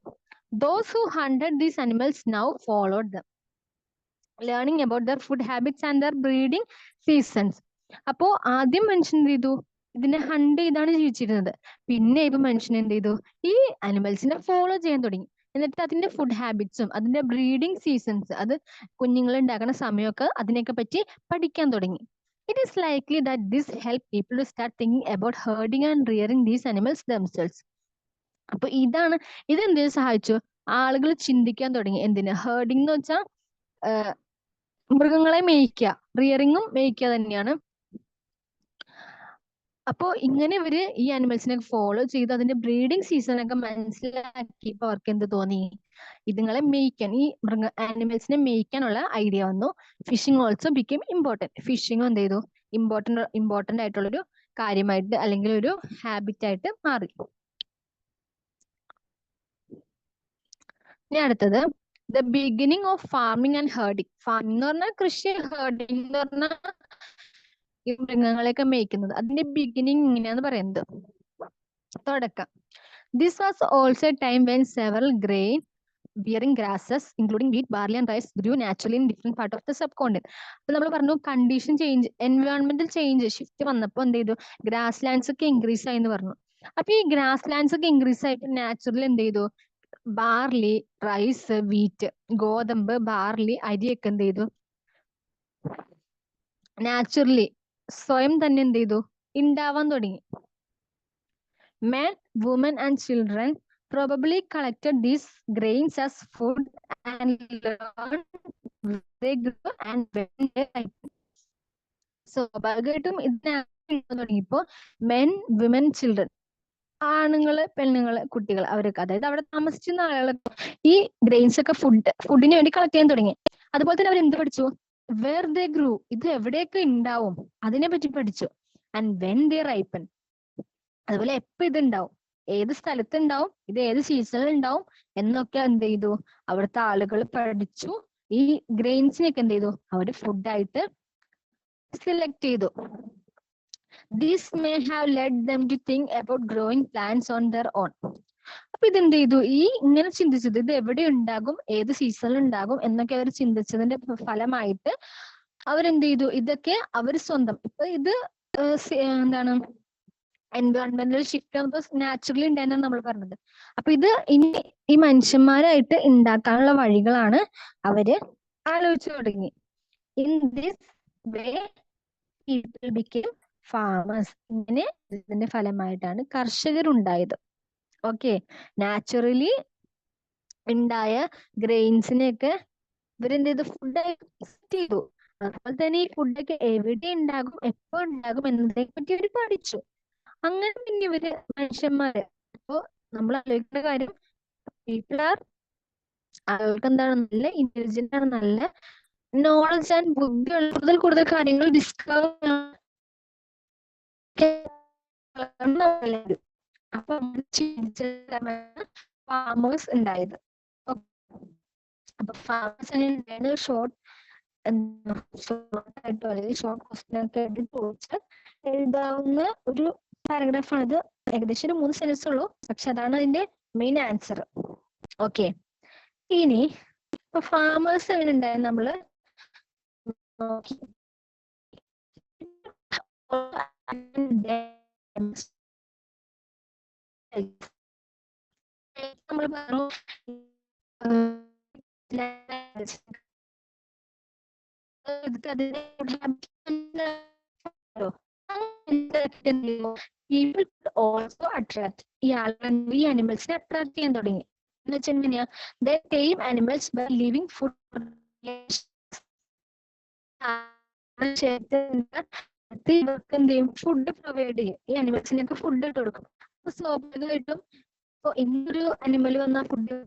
Those who hunted these animals now followed them, learning about their food habits and their breeding seasons. അപ്പോ ആദ്യം മനുഷ്യൻ എന്ത് ചെയ്തു? ഇതിനെ ഹണ്ട് ചെയ്താണ് ജീവിച്ചിരുന്നത്. പിന്നെ ഇപ്പൊ മനുഷ്യൻ എന്ത് ചെയ്തു? ഈ അനിമൽസിനെ ഫോളോ ചെയ്യാൻ തുടങ്ങി. എന്നിട്ട് അതിന്റെ ഫുഡ് ഹാബിറ്റ്സും അതിന്റെ ബ്രീഡിംഗ് സീസൺസ്, അത് കുഞ്ഞുങ്ങൾ ഉണ്ടാക്കുന്ന സമയമൊക്കെ അതിനെയൊക്കെ പറ്റി പഠിക്കാൻ തുടങ്ങി. It is likely that this helped people to start thinking about herding and rearing these animals themselves. അപ്പൊ ഇതെന്തിനു സഹായിച്ചു? ആളുകൾ ചിന്തിക്കാൻ തുടങ്ങി. എന്തിന്? ഹേർഡിംഗ് എന്ന് വെച്ചാൽ മൃഗങ്ങളെ മേയ്ക്കുക, റിയറിങ്ങും മേയ്ക്കുക തന്നെയാണ്. അപ്പോ ഇങ്ങനെ ഇവര് ഈ അനിമൽസിനെ ഫോളോ ചെയ്ത് അതിന്റെ ബ്രീഡിംഗ് സീസൺ ഒക്കെ മനസ്സിലാക്കിയപ്പോ അവർക്ക് എന്ത് തോന്നി? ഇതുങ്ങളെ മേയ്ക്കാൻ, ഈ ആനിമൽസിനെ മേയ്ക്കാനുള്ള ഐഡിയ വന്നു. Fishing also become important. Fishing എന്ത് ചെയ്തു? ഇമ്പോർട്ടന്റ് ആയിട്ടുള്ളൊരു കാര്യമായിട്ട് അല്ലെങ്കിൽ ഒരു ഹാബിറ്റ് ആയിട്ട് മാറി. ഇനി അടുത്തത് the beginning of farming and herding. Farming എന്ന് പറഞ്ഞാൽ കൃഷി, ഹേർഡിംഗ് എന്ന് പറഞ്ഞാൽ ഈ മൃഗങ്ങളെയൊക്കെ മേയ്ക്കുന്നത്. അതിന്റെ ബിഗിനിങ് ഇങ്ങനെയാന്ന് പറയുന്നത്, തുടക്കം. This was also A time when several grain bearing grasses including wheat, barley and rice grew naturally in different part of the subcontinent. അപ്പൊ നമ്മൾ പറഞ്ഞു കണ്ടീഷൻ ചേഞ്ച്, എൻവയോൺമെന്റൽ ചേഞ്ച്, ഷിഫ്റ്റ് വന്നപ്പോ എന്ത് ചെയ്തു? ഗ്രാസ് ലാൻഡ്സ് ഒക്കെ ഇൻക്രീസ് ആയി എന്ന് പറഞ്ഞു. അപ്പൊ ഈ ഗ്രാസ് ലാൻഡ്സ് ഒക്കെ ഇൻക്രീസ് ആയിട്ട് നാച്ചുറലി എന്ത് ചെയ്തു? ബാർലി, റൈസ്, വീറ്റ്, ഗോതമ്പ്, ബാർലി, അരിയൊക്കെ എന്ത് ചെയ്തു? നാച്ചുറലി സ്വയം തന്നെ എന്ത് ചെയ്തു? ഉണ്ടാവാൻ തുടങ്ങി. Men, women and children probably collected these grains as food and learned they grew and when they ripened. സ്വാഭാവികമായിട്ടും ഇതിനകത്ത് തുടങ്ങിയപ്പോ മെൻ, വിമൻ, ചിൽഡ്രൻ, ആണുങ്ങള്, പെണ്ണുങ്ങള്, കുട്ടികൾ, അവരൊക്കെ, അതായത് അവിടെ താമസിച്ചിരുന്ന ആളുകളൊക്കെ ഈ ഗ്രെയിൻസ് ഒക്കെ ഫുഡിന് വേണ്ടി കളക്ട് ചെയ്യാൻ തുടങ്ങി. അതുപോലെ തന്നെ അവർ എന്ത് പഠിച്ചു? വേർ ദേ ഗ്രൂ, ഇത് എവിടെയൊക്കെ ഉണ്ടാവും അതിനെ പറ്റി പഠിച്ചു. ആൻഡ് വെൻ ദേ റൈപ്പൻ, അതുപോലെ എപ്പോ ഇത് ഉണ്ടാവും, ഏത് സ്ഥലത്ത് ഉണ്ടാവും, ഇത് ഏത് സീസണിൽ ഉണ്ടാവും എന്നൊക്കെ എന്ത് ചെയ്തു? അവിടുത്തെ ആളുകൾ പഠിച്ചു. ഈ ഗ്രെയിൻസിനൊക്കെ എന്ത് ചെയ്തു? അവര് ഫുഡായിട്ട് സെലക്ട് ചെയ്തു. This may have led them to think about growing plants on their own. അപ്പൊ ഇതെന്ത് ചെയ്തു? ഇങ്ങനെ ചിന്തിച്ചത്, ഇത് എവിടെ ഉണ്ടാകും, ഏത് സീസണിൽ ഉണ്ടാകും എന്നൊക്കെ അവർ ചിന്തിച്ചതിന്റെ ഫലമായിട്ട് അവരെന്ത് ചെയ്തു? ഇതൊക്കെ അവർ സ്വന്തം, ഇപ്പൊ ഇത് എന്താണ് എൻവയോൺമെന്റൽ ഷിഫ്റ്റ് ആകുമ്പോൾ നാച്ചുറലി ഉണ്ടായെന്നാണ് നമ്മൾ പറഞ്ഞത്. അപ്പൊ ഇത് ഇനി ഈ മനുഷ്യന്മാരായിട്ട് ഉണ്ടാക്കാനുള്ള വഴികളാണ് അവര് ആലോചിച്ചു തുടങ്ങി. In this way people became farmers. ഇങ്ങനെ ഇതിന്റെ ഫലമായിട്ടാണ് കർഷകരുണ്ടായത്. ഓക്കെ, നാച്ചുറലി ഉണ്ടായ ഗ്രെയിൻസിനെയൊക്കെ ഇവരെന്ത് ചെയ്തു? ഫുഡ് സെറ്റ് ചെയ്തു. അതുപോലെ തന്നെ ഈ ഫുഡൊക്കെ എവിടെ ഉണ്ടാകും, എപ്പോ ഉണ്ടാകും എന്നതിനെ പറ്റി അവർ പഠിച്ചു. അങ്ങനെ പിന്നെ ഇവര് മനുഷ്യന്മാര്, അപ്പോ നമ്മൾ ആലോചിക്കേണ്ട കാര്യം, പീപ്പിൾ ആർ, ആളുകൾക്ക് എന്താണ്, നല്ല ഇന്റലിജന്റ് ആണ്, നല്ല നോളജ് ആൻഡ് ബുദ്ധിയുള്ള, കൂടുതൽ കൂടുതൽ കാര്യങ്ങൾ ഡിസ്കവർ എല്ലാവരും. അപ്പൊ അങ്ങനെ ചിന്തിച്ചാണ് ഫാമേഴ്സ് ഉണ്ടായത്. അപ്പൊ ഫാമേഴ്സ് ഉണ്ടായത് ഷോർട്ട് ആയിട്ടോ അല്ലെങ്കിൽ ഷോർട്ട് ക്വസ്റ്റ്യൻ ഒക്കെ ആയിട്ട് ചോദിച്ചാൽ എഴുതാവുന്ന ഒരു പാരഗ്രാഫാണിത്. ഏകദേശം ഒരു 3 സെന്റൻസ് ഉള്ളൂ, പക്ഷെ അതാണ് അതിന്റെ മെയിൻ ആൻസർ. ഓക്കെ, ഇനി ഇപ്പൊ ഫാമേഴ്സ് എങ്ങനെ ഉണ്ടായത് നമ്മള് നോക്കി. നമ്മൾ പറഞ്ഞു people could also attract ഈ ആളുകൾ ഈ അനിമൽസിനെ അട്രാക്ട് ചെയ്യാൻ തുടങ്ങി. എന്ന് വെച്ചാൽ എങ്ങനെയാ? they tame animals by leaving food. ഇവർക്ക് എന്ത് ചെയ്യും? ഫുഡ് പ്രൊവൈഡ് ചെയ്യും. ഈ അനിമൽസിനൊക്കെ ഫുഡ് ഇട്ട് കൊടുക്കും. അപ്പൊ സ്വാഭാവികമായിട്ടും ഇപ്പൊ എന്തൊരു അനിമൽ വന്നാൽ ഫുഡ്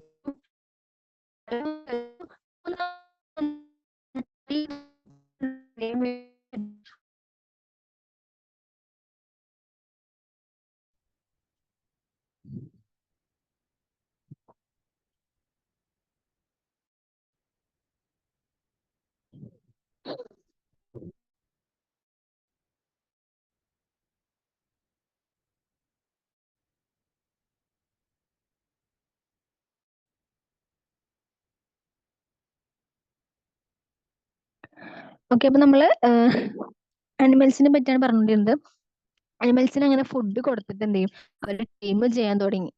ഓക്കെ. അപ്പൊ നമ്മള് അനിമൽസിനെ പറ്റിയാണ് പറഞ്ഞുകൊണ്ടിരുന്നത്. അനിമൽസിന് അങ്ങനെ ഫുഡ് കൊടുത്തിട്ട് എന്ത് ചെയ്യും? അവരുടെ ടൈം ചെയ്യാൻ തുടങ്ങി.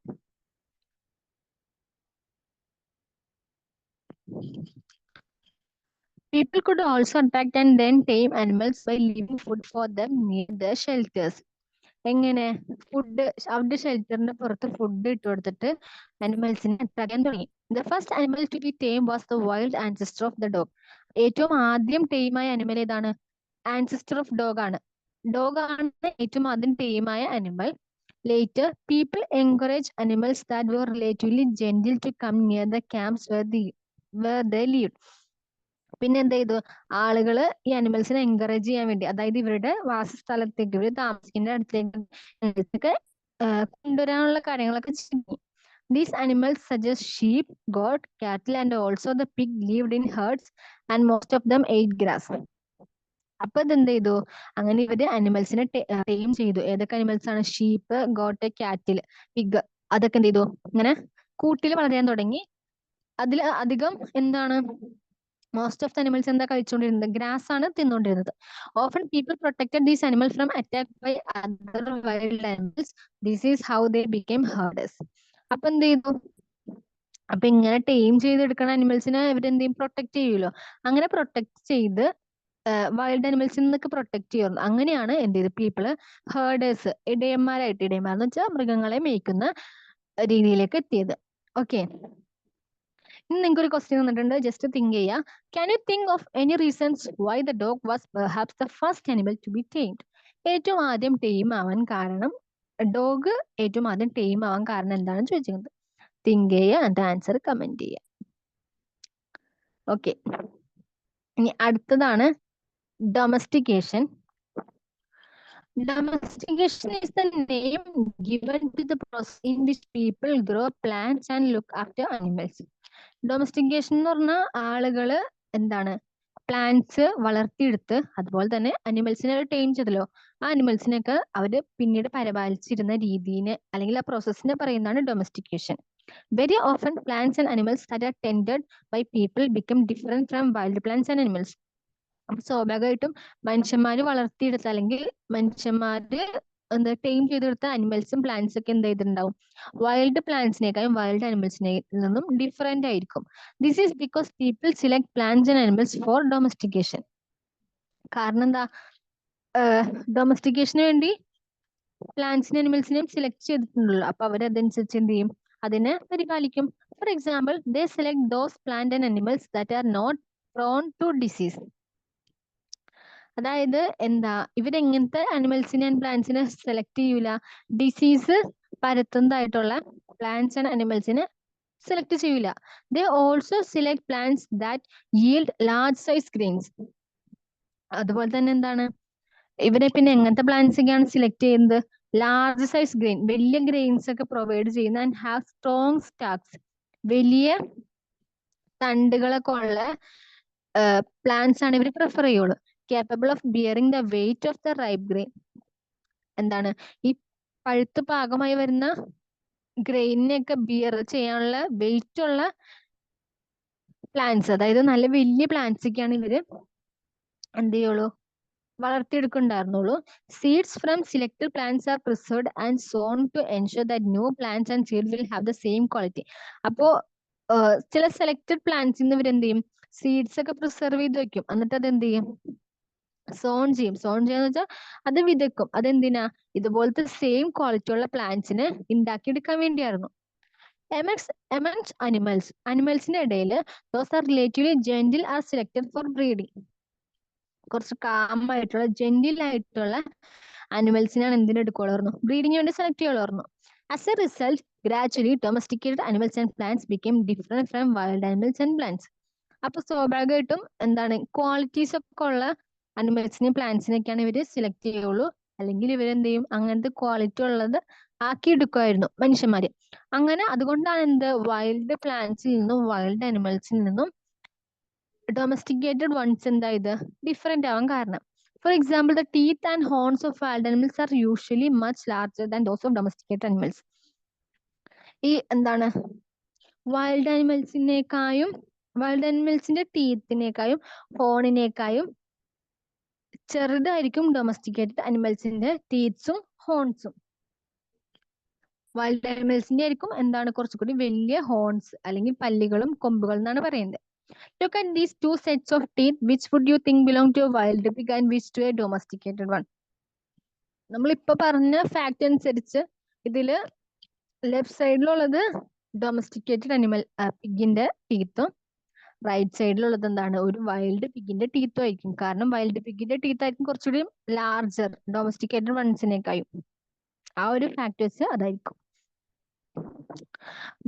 People could also attract and then tame animals by leaving food for them near their shelters. എങ്ങനെ? ഫുഡ് അവരുടെ ഷെൽട്ടറിന്റെ പുറത്ത് ഫുഡ് ഇട്ട് കൊടുത്തിട്ട് അനിമൽസിനെ അട്രാക്ട് ചെയ്യാൻ തുടങ്ങി. The first animal to be tame was the wild ancestor of the dog. ഏറ്റവും ആദ്യം ടേമായ അനിമൽ ഏതാണ്? ആൻസിസ്റ്റർ ഓഫ് ഡോഗ് ആണ്. ഡോഗ് ആണ് ഏറ്റവും ആദ്യം ടേമായ animal. Later people encourage animals that were relatively gentle to come near the camps where they lived. പിന്നെ എന്ത് ചെയ്തു? ആളുകള് ഈ അനിമൽസിനെ എൻകറേജ് ചെയ്യാൻ വേണ്ടി, അതായത് ഇവരുടെ വാസസ്ഥലത്തേക്ക്, ഇവർ താമസിക്കുന്ന അടുത്തേക്ക് കൊണ്ടുവരാനുള്ള കാര്യങ്ങളൊക്കെ ചെയ്തു. These animals such as sheep, goat, cattle and also the pig lived in herds and most of them ate grass. അപ്പൊ ഇതെന്ത് ചെയ്തു? അങ്ങനെ ഇവര് അനിമൽസിനെ ടേം ചെയ്തു. ഏതൊക്കെ അനിമൽസ് ആണ്? ഷീപ്പ്, ഗോട്ട്, കാറ്റിൽ, പിഗ്. അതൊക്കെ എന്ത് ചെയ്തു? ഇങ്ങനെ കൂട്ടിൽ വളരാൻ തുടങ്ങി. അതിൽ അധികം എന്താണ്, മോസ്റ്റ് ഓഫ് ദ അനിമൽസ് എന്താ കഴിച്ചുകൊണ്ടിരുന്നത്? ഗ്രാസ് ആണ് തിന്നുകൊണ്ടിരുന്നത്. Often people protected these animal from attack by other wild animals. This is how they became herders. അപ്പൊ എന്ത് ചെയ്തു? അപ്പൊ ഇങ്ങനെ ടൈം ചെയ്തെടുക്കണ അനിമൽസിനെ ഇവരെന്ത് ചെയ്യും? പ്രൊട്ടക്ട് ചെയ്യുമല്ലോ. അങ്ങനെ പ്രൊട്ടക്ട് ചെയ്ത് വൈൽഡ് അനിമൽസിൽ നിന്നൊക്കെ പ്രൊട്ടക്ട് ചെയ്യുന്നു. അങ്ങനെയാണ് എന്ത് ചെയ്ത്? പീപ്പിള് ഹേർഡേഴ്സ്, ഇടയന്മാരായിട്ട്, ഇടയന്മാരെന്ന് വെച്ചാൽ മൃഗങ്ങളെ മേയ്ക്കുന്ന രീതിയിലേക്ക് എത്തിയത്. ഓക്കെ, ഇനി നിങ്ങൾക്ക് ഒരു ക്വസ്റ്റ്യൻ തന്നിട്ടുണ്ട്, ജസ്റ്റ് തിങ്ക് ചെയ്യുക. Can you think of any reasons why the dog was perhaps the first animal to be tamed? ഏറ്റവും ആദ്യം ടൈം ആവാൻ കാരണം, ഡോഗ് ഏറ്റവും ആദ്യം ടൈം ആവാൻ കാരണം എന്താണെന്ന് ചോദിച്ചിരുന്നത്. തിങ്ക് ചെയ്യുക, അതിന്റെ ആൻസർ കമന്റ് ചെയ്യുക. ഓക്കെ, ഇനി അടുത്തതാണ് domestication. Domestication is the name given to the process in which people grow plants and look after animals. Domestication എന്ന് പറഞ്ഞാൽ ആളുകള് എന്താണ്, പ്ലാന്റ്സ് വളർത്തിയെടുത്ത് അതുപോലെ തന്നെ അനിമൽസിനെ ടൈം ചെയ്തല്ലോ, ആ അനിമൽസിനെയൊക്കെ അവര് പിന്നീട് പരിപാലിച്ചിരുന്ന രീതിനെ അല്ലെങ്കിൽ ആ പ്രോസസ്സിനെ പറയുന്നതാണ് domestication. Very often plants and animals that are tended by people become different from wild plants and animals. അപ്പൊ സ്വാഭാവികമായിട്ടും മനുഷ്യന്മാര് വളർത്തിയെടുത്ത അല്ലെങ്കിൽ മനുഷ്യന്മാര് എന്താ ടൈം ചെയ്തെടുത്ത അനിമൽസും പ്ലാന്റ്സും ഒക്കെ എന്ത് ചെയ്തിട്ടുണ്ടാവും? വൈൽഡ് പ്ലാന്റ്സിനേക്കാളും വൈൽഡ് അനിമൽസിനെ നിന്നും ഡിഫറെന്റ് ആയിരിക്കും. This is because people select plants and animals for domestication. കാരണം എന്താ? ഡൊമസ്റ്റിക്കേഷന് വേണ്ടി പ്ലാന്റ്സിനും അനിമൽസിനെയും സെലക്ട് ചെയ്തിട്ടുണ്ടല്ലോ. അപ്പൊ അവരതനുസരിച്ച് എന്ത് ചെയ്യും? അതിനെ പരിപാലിക്കും. For example, they select those plant and animals that are not prone to disease. അതായത് എന്താ, ഇവരെങ്ങനത്തെ അനിമൽസിനെ ആൻഡ് പ്ലാന്റ്സിനെ സെലക്ട് ചെയ്യൂല, ഡിസീസ് പരത്തുന്നതായിട്ടുള്ള പ്ലാന്റ്സ് ആൻഡ് അനിമൽസിനെ സെലക്ട് ചെയ്യൂല. They also select plants that yield large size grains. അതുപോലെ തന്നെ എന്താണ്, ഇവരെ പിന്നെ എങ്ങനത്തെ പ്ലാന്റ്സ് ഒക്കെയാണ് സെലക്ട് ചെയ്യുന്നത്? ലാർജ് സൈസ് ഗ്രെയിൻ, വലിയ ഗ്രെയിൻസ് ഒക്കെ പ്രൊവൈഡ് ചെയ്യുന്ന ആൻഡ് ഹാവ് സ്ട്രോങ് സ്റ്റാക്സ്, വലിയ തണ്ടുകളൊക്കെ ഉള്ള പ്ലാന്റ്സ് ആണ് ഇവർ പ്രിഫർ ചെയ്യുള്ളൂ. Capable of bearing the weight of the ripe grain. എന്താണ്, ഈ പഴുത്ത് പാകമായി വരുന്ന ഗ്രെയിനെയൊക്കെ ബിയർ ചെയ്യാനുള്ള വെയിറ്റ് ഉള്ള പ്ലാന്റ്സ്, അതായത് നല്ല വലിയ പ്ലാന്റ്സ് ഒക്കെയാണ് ഇവര് എന്ത് ചെയ്യുള്ളൂ, വളർത്തിയെടുക്കുന്നുണ്ടായിരുന്നുള്ളൂ. Seeds from selected plants are preserved and sown to ensure that new plants and seed will have the same quality. അപ്പോ ചില സെലക്ടഡ് പ്ലാന്റ്സിന് ഇവർ എന്ത് ചെയ്യും, സീഡ്സ് ഒക്കെ പ്രിസർവ് ചെയ്ത് വെക്കും, എന്നിട്ട് അത് എന്ത് ചെയ്യും, സോൺ ചെയ്യും. സോൺ ചെയ്യാന്ന് വെച്ചാൽ അത് വിതക്കും. അതെന്തിനാ, ഇതുപോലത്തെ സെയിം ക്വാളിറ്റി ഉള്ള പ്ലാന്റ്സിനെ ഉണ്ടാക്കിയെടുക്കാൻ വേണ്ടിയായിരുന്നു. Amongst animalsന്റെ ഇടയിൽ those are relatively gentle are selected for breeding. കുറച്ച് കാമായിട്ടുള്ള ജെന്റിൽ ആയിട്ടുള്ള അനിമൽസിനാണ് എന്തിനെടുക്കുള്ളൂ, ബ്രീഡിങ്ങിന് വേണ്ടി സെലക്ട് ചെയ്യുള്ളൂ. As a result, gradually domesticated animals and plants became different from wild animals and plants. അപ്പൊ സ്വാഭാവികമായിട്ടും എന്താണ്, ക്വാളിറ്റീസ് ഒക്കെ ഉള്ള അനിമൽസിനെയും പ്ലാന്റ്സിനെയൊക്കെയാണ് ഇവര് സെലക്ട് ചെയ്യുള്ളൂ. അല്ലെങ്കിൽ ഇവരെന്ത് ചെയ്യും, അങ്ങനത്തെ ക്വാളിറ്റി ഉള്ളത് ആക്കിയെടുക്കുമായിരുന്നു മനുഷ്യന്മാര്. അങ്ങനെ അതുകൊണ്ടാണ് എന്ത്, വൈൽഡ് പ്ലാന്റ്സിൽ നിന്നും വൈൽഡ് അനിമൽസിൽ നിന്നും ഡൊമസ്റ്റിക്കേറ്റഡ് വൺസ് എന്തായത് ഡിഫറെന്റ് ആവാൻ കാരണം. For example, the teeth and horns of wild animals are usually much larger than those of domesticated animals. ഈ എന്താണ്, വൈൽഡ് അനിമൽസിന്റെ ടീത്തിനേക്കായും ഹോണിനേക്കായും ചെറുതായിരിക്കും ഡൊമസ്റ്റിക്കേറ്റഡ് അനിമൽസിന്റെ ടീത്ത്സും ഹോൺസും. വൈൽഡ് അനിമൽസിന്റെ ആയിരിക്കും എന്താണ് കുറച്ചുകൂടി വലിയ ഹോൺസ് അല്ലെങ്കിൽ പല്ലുകളും കൊമ്പുകളും എന്നാണ് പറയുന്നത്. Look at these two sets of teeth. Which would you think belong to a wild pig and which to a domesticated one? നമ്മളിപ്പോ പറഞ്ഞ ഫാക്ട് അനുസരിച്ച് ഇതില് ലെഫ്റ്റ് സൈഡിലുള്ളത് ഡൊമസ്റ്റിക്കേറ്റഡ് അനിമൽ പിഗിന്റെ ടീത്തും റൈറ്റ് സൈഡിലുള്ളത് എന്താണ്, ഒരു വൈൽഡ് പിഗിന്റെ ടീത്തും ആയിരിക്കും. കാരണം വൈൽഡ് പിഗിന്റെ ടീത്ത് ആയിരിക്കും കുറച്ചുകൂടി ലാർജർ ഡൊമസ്റ്റിക്കേറ്റഡ് വൺസിനേക്കായും. ആ ഒരു ഫാക്ട് വെച്ച് അതായിരിക്കും.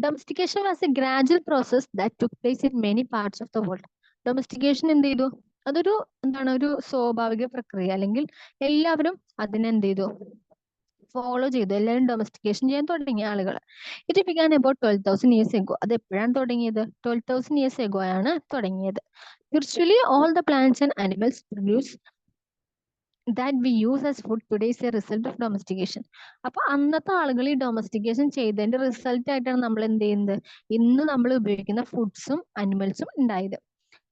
Domestication was a gradual process that took place in many parts of the world. Domestication എന്ത് ചെയ്തു, അതൊരു എന്താണ്, ഒരു സ്വാഭാവിക പ്രക്രിയ, അല്ലെങ്കിൽ എല്ലാവരും അതിനെന്ത് ചെയ്തു, ഫോളോ ചെയ്തു. എല്ലാവരും ഡൊമസ്റ്റിക്കേഷൻ ചെയ്യാൻ തുടങ്ങിയ ആളുകൾ. It began about 12,000 years ago. അത് എപ്പോഴാണ് തുടങ്ങിയത്, 12,000 years ago ആണ് തുടങ്ങിയത്. Virtually all the plants and animals produce that we use as food today is a result of domestication. അപ്പൊ അന്നത്തെ ആളുകൾ ഈ ഡൊമസ്റ്റിക്കേഷൻ ചെയ്തതിന്റെ റിസൾട്ട് ആയിട്ടാണ് നമ്മൾ എന്ത് ചെയ്യുന്നത്, ഇന്ന് നമ്മൾ ഉപയോഗിക്കുന്ന ഫുഡ്സും അനിമൽസും ഉണ്ടായത്.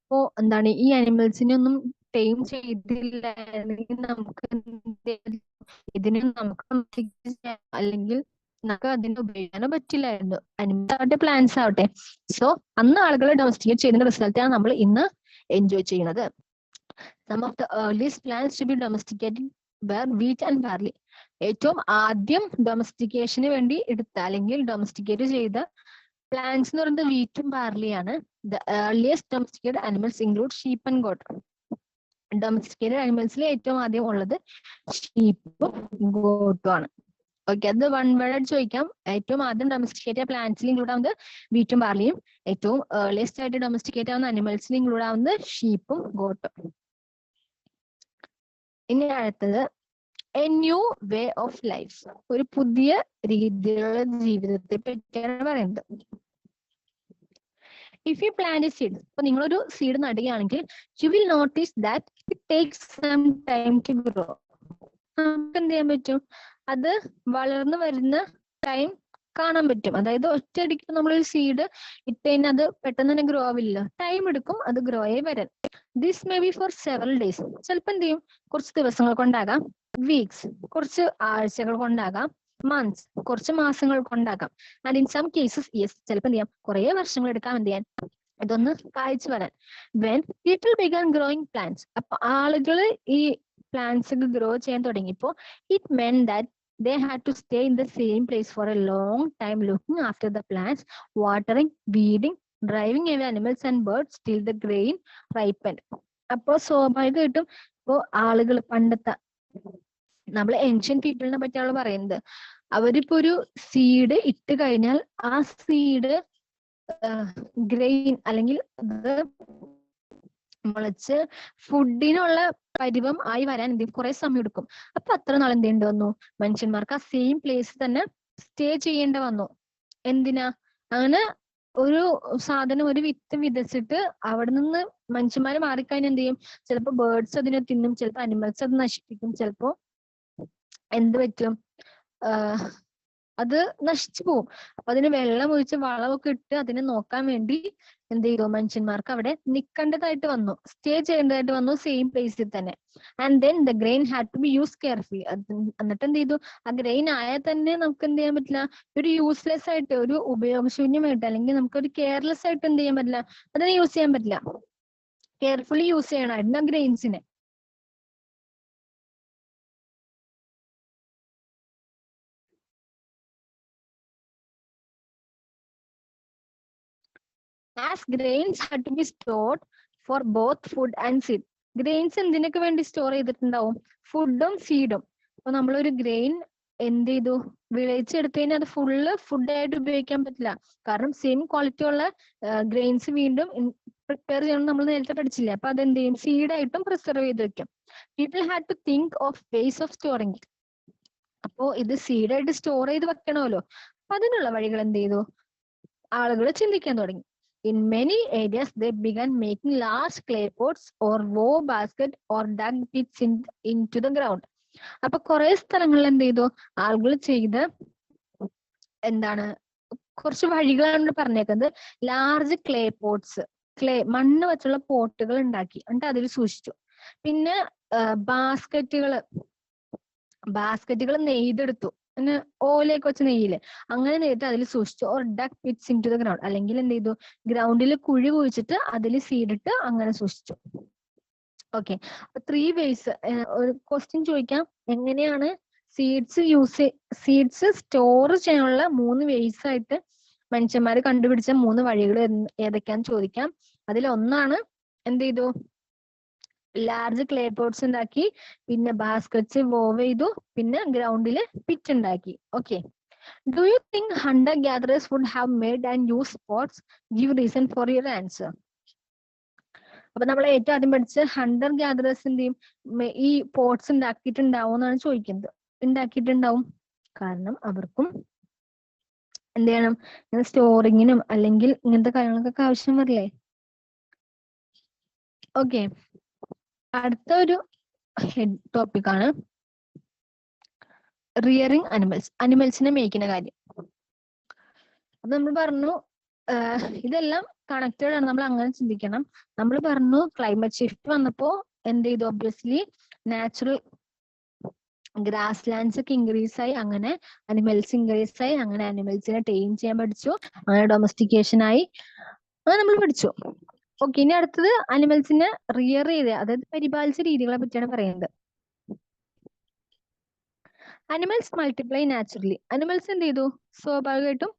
അപ്പോ എന്താണ്, ഈ അനിമൽസിനെ ഒന്നും ടൈം ചെയ്തില്ലെങ്കിൽ നമുക്ക് ഇതിനെ നമുക്ക് അല്ലെങ്കിൽ നമുക്ക് അതിനെ ഉപയോഗിക്കാനോ പറ്റില്ലായിരുന്നു, അനിമൽസ് ആവട്ടെ പ്ലാന്റ്സ് ആവട്ടെ. സോ അന്ന് ആളുകൾ ഡൊമസ്റ്റിക്കേറ്റ് ചെയ്തതിന്റെ റിസൾട്ടാണ് നമ്മൾ ഇന്ന് എൻജോയ് ചെയ്യുന്നത്. Some of the earliest plants to be domesticated were wheat and barley. ഏറ്റവും ആദ്യം ഡൊമസ്റ്റിക്കേഷന് വേണ്ടി എടുത്ത അല്ലെങ്കിൽ ഡൊമസ്റ്റിക്കേറ്റ് ചെയ്ത പ്ലാന്റ്സ് എന്ന് പറയുന്നത് വീറ്റും ബാർലിയാണ്. The earliest domesticated animals include sheep and goat. Domesticated അനിമൽസിൽ ഏറ്റവും ആദ്യം ഉള്ളത് ഷീപ്പും ഗോട്ടും ആണ്. ഓക്കെ, അത് വൺ വേർഡ് ചോദിക്കാം. ഏറ്റവും ആദ്യം ഡൊമസ്റ്റിക്കേറ്റ് പ്ലാന്റ്സിൽ ഇൻക്ലൂഡ് ആവുന്നത് വീറ്റും ബാർലിയും, ഏറ്റവും ഏർലിയസ്റ്റ് ആയിട്ട് ഡൊമസ്റ്റിക്കേറ്റ് ആവുന്ന അനിമൽസിൽ ഇൻക്ലൂഡ് ആവുന്നത് ഷീപ്പും ഗോട്ടും. ഇനി അടുത്തത് a new way of life, ഒരു പുതിയ രീതിയിലുള്ള ജീവിതത്തെ പറ്റിയാണ് പറയുന്നത്. If you plant a seed, ഇപ്പൊ നിങ്ങളൊരു സീഡ് നടുകയാണെങ്കിൽ you will notice that it takes some time to grow. നമുക്ക് എന്ത് ചെയ്യാൻ പറ്റും, അത് വളർന്നു വരുന്ന ടൈം കാണാൻ പറ്റും. അതായത് ഒറ്റയടിക്ക് നമ്മളൊരു സീഡ് ഇട്ട് കഴിഞ്ഞാൽ അത് പെട്ടെന്ന് തന്നെ ഗ്രോ ആവില്ല, ടൈം എടുക്കും അത് ഗ്രോ ആയി വരാൻ. This may be four several days, ചിലപ്പോൾ എന്ത് ചെയ്യും, കുറച്ച് ദിവസങ്ങൾ കൊണ്ടാകാം, വീക്സ് കുറച്ച് ആഴ്ചകൾ കൊണ്ടാകാം, മന്ത്സ് കുറച്ച് മാസങ്ങൾ കൊണ്ടാകാം, and in some cases yes ചിലപ്പോൾ എന്ത് ചെയ്യാം, കുറെ വർഷങ്ങൾ എടുക്കാം എന്ത് ചെയ്യാൻ, ഇതൊന്ന് കായ്ച്ചു വരാൻ. When people began growing plants, അപ്പൊ ആളുകൾ ഈ പ്ലാന്റ്സ് ഗ്രോ ചെയ്യാൻ തുടങ്ങിയപ്പോ it men that They had to stay in the same place for a long time, looking after the plants, watering, weeding, driving away animals and birds till the grain ripened. അപ്പോൾ സ്വാഭാവികമായിട്ടും ഇപ്പോ ആളുകൾ പണ്ടത്തെ നമ്മൾ ancient പീപ്പിളിനെ പറ്റിയാണ് പറയുന്നത്. അവരിപ്പോ ഒരു സീഡ് ഇട്ട് കഴിഞ്ഞാൽ ആ സീഡ് ഗ്രെയിൻ അല്ലെങ്കിൽ അത് മുളച്ച് ഫുഡിനുള്ള പരിവം ആയി വരാൻ കുറെ സമയം എടുക്കും. അപ്പൊ അത്ര നാൾ എന്ത് ചെയ്യേണ്ടി വന്നു? മനുഷ്യന്മാർക്ക് ആ സെയിം പ്ലേസ് തന്നെ സ്റ്റേ ചെയ്യേണ്ടി വന്നു. എന്തിനാ? അങ്ങനെ ഒരു സാധനം, ഒരു വിത്ത് വിതച്ചിട്ട് അവിടെ നിന്ന് മനുഷ്യന്മാര് മാറിക്കഴിഞ്ഞാൽ എന്ത് ചെയ്യും? ചിലപ്പോ ബേർഡ്സ് അതിനെ തിന്നും, ചിലപ്പോ അനിമൽസ് അത് നശിപ്പിക്കും, ചിലപ്പോ എന്ത് പറ്റും? അത് നശിച്ചു പോകും. അപ്പൊ അതിന് വെള്ളം ഒഴിച്ച് വളമൊക്കെ ഇട്ട് അതിനെ നോക്കാൻ വേണ്ടി എന്ത് ചെയ്തു? മനുഷ്യന്മാർക്ക് അവിടെ നിൽക്കേണ്ടതായിട്ട് വന്നു, സ്റ്റേ ചെയ്യേണ്ടതായിട്ട് വന്നു, സെയിം പ്ലേസിൽ തന്നെ. And then the grain had to be use carefully. എന്നിട്ട് എന്ത് ചെയ്തു? ആ ഗ്രെയിൻ ആയാൽ തന്നെ നമുക്ക് എന്ത് ചെയ്യാൻ പറ്റില്ല? ഒരു യൂസ്ലെസ് ആയിട്ട്, ഒരു ഉപയോഗശൂന്യമായിട്ട്, അല്ലെങ്കിൽ നമുക്കൊരു കെയർലെസ് ആയിട്ട് എന്ത് ചെയ്യാൻ പറ്റില്ല? അതിനെ യൂസ് ചെയ്യാൻ പറ്റില്ല. കെയർഫുള്ളി യൂസ് ചെയ്യണമായിരുന്നു ആ ഗ്രെയിൻസിനെ. As grains had to be stored for both food and seed. Grains എന്തിനൊക്കെ വേണ്ടി സ്റ്റോർ ചെയ്തിട്ടുണ്ടാവും? ഫുഡും സീഡും. അപ്പൊ നമ്മളൊരു ഗ്രെയിൻ എന്ത് ചെയ്തു? വിളയിച്ചെടുത്തു കഴിഞ്ഞാൽ അത് ഫുള്ള് ഫുഡായിട്ട് ഉപയോഗിക്കാൻ പറ്റില്ല. കാരണം സെയിം ക്വാളിറ്റി ഉള്ള ഗ്രെയിൻസ് വീണ്ടും പ്രിപ്പയർ ചെയ്യണം, നമ്മൾ നേരത്തെ പഠിച്ചില്ലേ. അപ്പൊ അതെന്ത് ചെയ്യും? സീഡായിട്ടും പ്രിസർവ് ചെയ്ത് വെക്കും. People had to think of ways of storing it. അപ്പോ ഇത് സീഡായിട്ട് സ്റ്റോർ ചെയ്ത് വെക്കണമല്ലോ. അപ്പൊ അതിനുള്ള വഴികൾ എന്ത് ചെയ്തു? ആളുകൾ ചിന്തിക്കാൻ തുടങ്ങി. In many areas, they began making large clay pots or wove basket or dug pits into the ground. അപ്പൊ കുറെ സ്ഥലങ്ങളിൽ എന്ത് ചെയ്തു? ആളുകൾ ചെയ്ത് എന്താണ്? കുറച്ച് വഴികളാണ് പറഞ്ഞേക്കുന്നത്. ലാർജ് ക്ലേ പോട്ട്സ്, മണ്ണ് വെച്ചുള്ള പോട്ടുകൾ ഉണ്ടാക്കി, എന്നിട്ട് അതിൽ സൂക്ഷിച്ചു. പിന്നെ ബാസ്കറ്റുകൾ നെയ്തെടുത്തു, പിന്നെ ഓലയൊക്കെ വെച്ച് നെയ്യില് അങ്ങനെ നെയ്തിട്ട് അതിൽ സൂക്ഷിച്ചു. Or dug pits into the ground, അല്ലെങ്കിൽ എന്ത് ചെയ്തു? ഗ്രൗണ്ടിൽ കുഴി കുഴിച്ചിട്ട് അതിൽ സീഡിട്ട് അങ്ങനെ സൂക്ഷിച്ചു. ഓക്കെ, അപ്പൊ 3 ways. ഒരു ക്വസ്റ്റ്യൻ ചോദിക്കാം, എങ്ങനെയാണ് സീഡ്സ് സ്റ്റോർ ചെയ്യാനുള്ള 3 ways ആയിട്ട് മനുഷ്യന്മാര് കണ്ടുപിടിച്ച 3 വഴികൾ ഏതൊക്കെയാന്ന് ചോദിക്കാം. അതിലൊന്നാണ് എന്ത് ചെയ്തു? ലാർജ് ക്ലേ പോട്ട്സ് ഉണ്ടാക്കി, പിന്നെ ബാസ്കറ്റ്സ് വോവ് ചെയ്തു, പിന്നെ ഗ്രൗണ്ടില് പിറ്റ് ഉണ്ടാക്കി. Okay, do you think hunter gatherers would have made and use pots? Give reason for your answer. അപ്പൊ നമ്മൾ ഏറ്റവും ആദ്യം പഠിച്ച ഹണ്ടർ ഗ്യാദറേഴ്സിന്റെയും ഈ പോട്ട്സ് ഉണ്ടാക്കിയിട്ടുണ്ടാവും എന്നാണ് ചോദിക്കുന്നത്. ഉണ്ടാക്കിയിട്ടുണ്ടാവും, കാരണം അവർക്കും എന്ത് ചെയ്യണം? സ്റ്റോറിങ്ങിനും അല്ലെങ്കിൽ ഇങ്ങനത്തെ കാര്യങ്ങൾക്കൊക്കെ ആവശ്യം വരില്ലേ? ഓക്കെ, അടുത്ത ഒരു ടോപ്പിക്കാണ് റിയറിങ് അനിമൽസ്, അനിമൽസിനെ മേയ്ക്കുന്ന കാര്യം. അപ്പൊ നമ്മൾ പറഞ്ഞു ഇതെല്ലാം കണക്റ്റഡ് ആണ്, നമ്മൾ അങ്ങനെ ചിന്തിക്കണം. നമ്മൾ പറഞ്ഞു ക്ലൈമറ്റ് ഷിഫ്റ്റ് വന്നപ്പോ എന്ത് ചെയ്തു? ഒബ്വിയസ്ലി നാച്ചുറൽ ഗ്രാസ് ലാൻഡ്സ് ഒക്കെ ഇൻക്രീസ് ആയി, അങ്ങനെ അനിമൽസ് ഇൻക്രീസ് ആയി, അങ്ങനെ അനിമൽസിനെ ടൈം ചെയ്യാൻ പഠിച്ചു, അങ്ങനെ ഡൊമസ്റ്റിക്കേഷൻ ആയി, അങ്ങനെ നമ്മൾ പഠിച്ചു. ഓക്കെ, ഇനി അടുത്തത് അനിമൽസിനെ റിയർ ചെയ്ത്, അതായത് പരിപാലിച്ച രീതികളെ പറ്റിയാണ് പറയുന്നത്. Animals multiply naturally. അനിമൽസ് എന്ത് ചെയ്തു? സ്വാഭാവികമായിട്ടും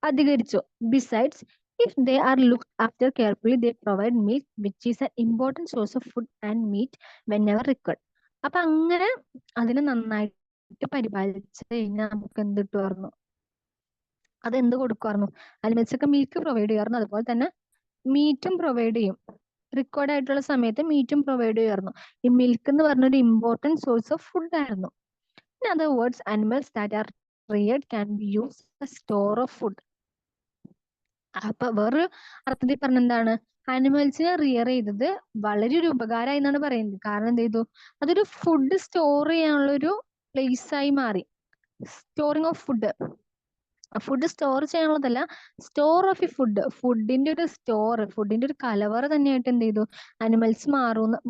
അധികരിച്ചു. Besides, if they are looked after carefully, they provide milk, which is an important source of food and meat whenever required. അപ്പൊ അങ്ങനെ അതിനെ നന്നായിട്ട് പരിപാലിച്ചു കഴിഞ്ഞാൽ നമുക്ക് എന്ത് കിട്ടുമായിരുന്നു? അതെന്ത് കൊടുക്കുമായിരുന്നു? അനിമൽസ് ഒക്കെ മിൽക്ക് പ്രൊവൈഡ് ചെയ്യാറുണ്ട്, അതുപോലെ തന്നെ മീറ്റും പ്രൊവൈഡ് ചെയ്യും. റിക്വയർഡ് ആയിട്ടുള്ള സമയത്ത് മീറ്റും പ്രൊവൈഡ് ചെയ്യാറുണ്ട്. ഈ മിൽക്ക് എന്ന് പറഞ്ഞൊരു ഇമ്പോർട്ടൻറ്റ് സോഴ്സ് ഓഫ് ഫുഡ് ആയിരുന്നു. In other words, animals that are reared can be used as a store of food. അപ്പൊ വേറൊരു അർത്ഥത്തിൽ പറഞ്ഞ എന്താണ്? അനിമൽസിനെ റിയർ ചെയ്തത് വളരെ ഒരു ഉപകാരമായി എന്നാണ് പറയുന്നത്. കാരണം എന്ത് ചെയ്തു? അതൊരു ഫുഡ് സ്റ്റോർ ചെയ്യാനുള്ള ഒരു പ്ലേസ് ആയി മാറി. Storing of food, food store ചെയ്യാനുള്ളതല്ല, സ്റ്റോർ ഓഫ് ഈ ഫുഡിന്റെ ഒരു സ്റ്റോർ, ഫുഡിന്റെ ഒരു കലവറ തന്നെയായിട്ട് എന്ത് ചെയ്തു? അനിമൽസ്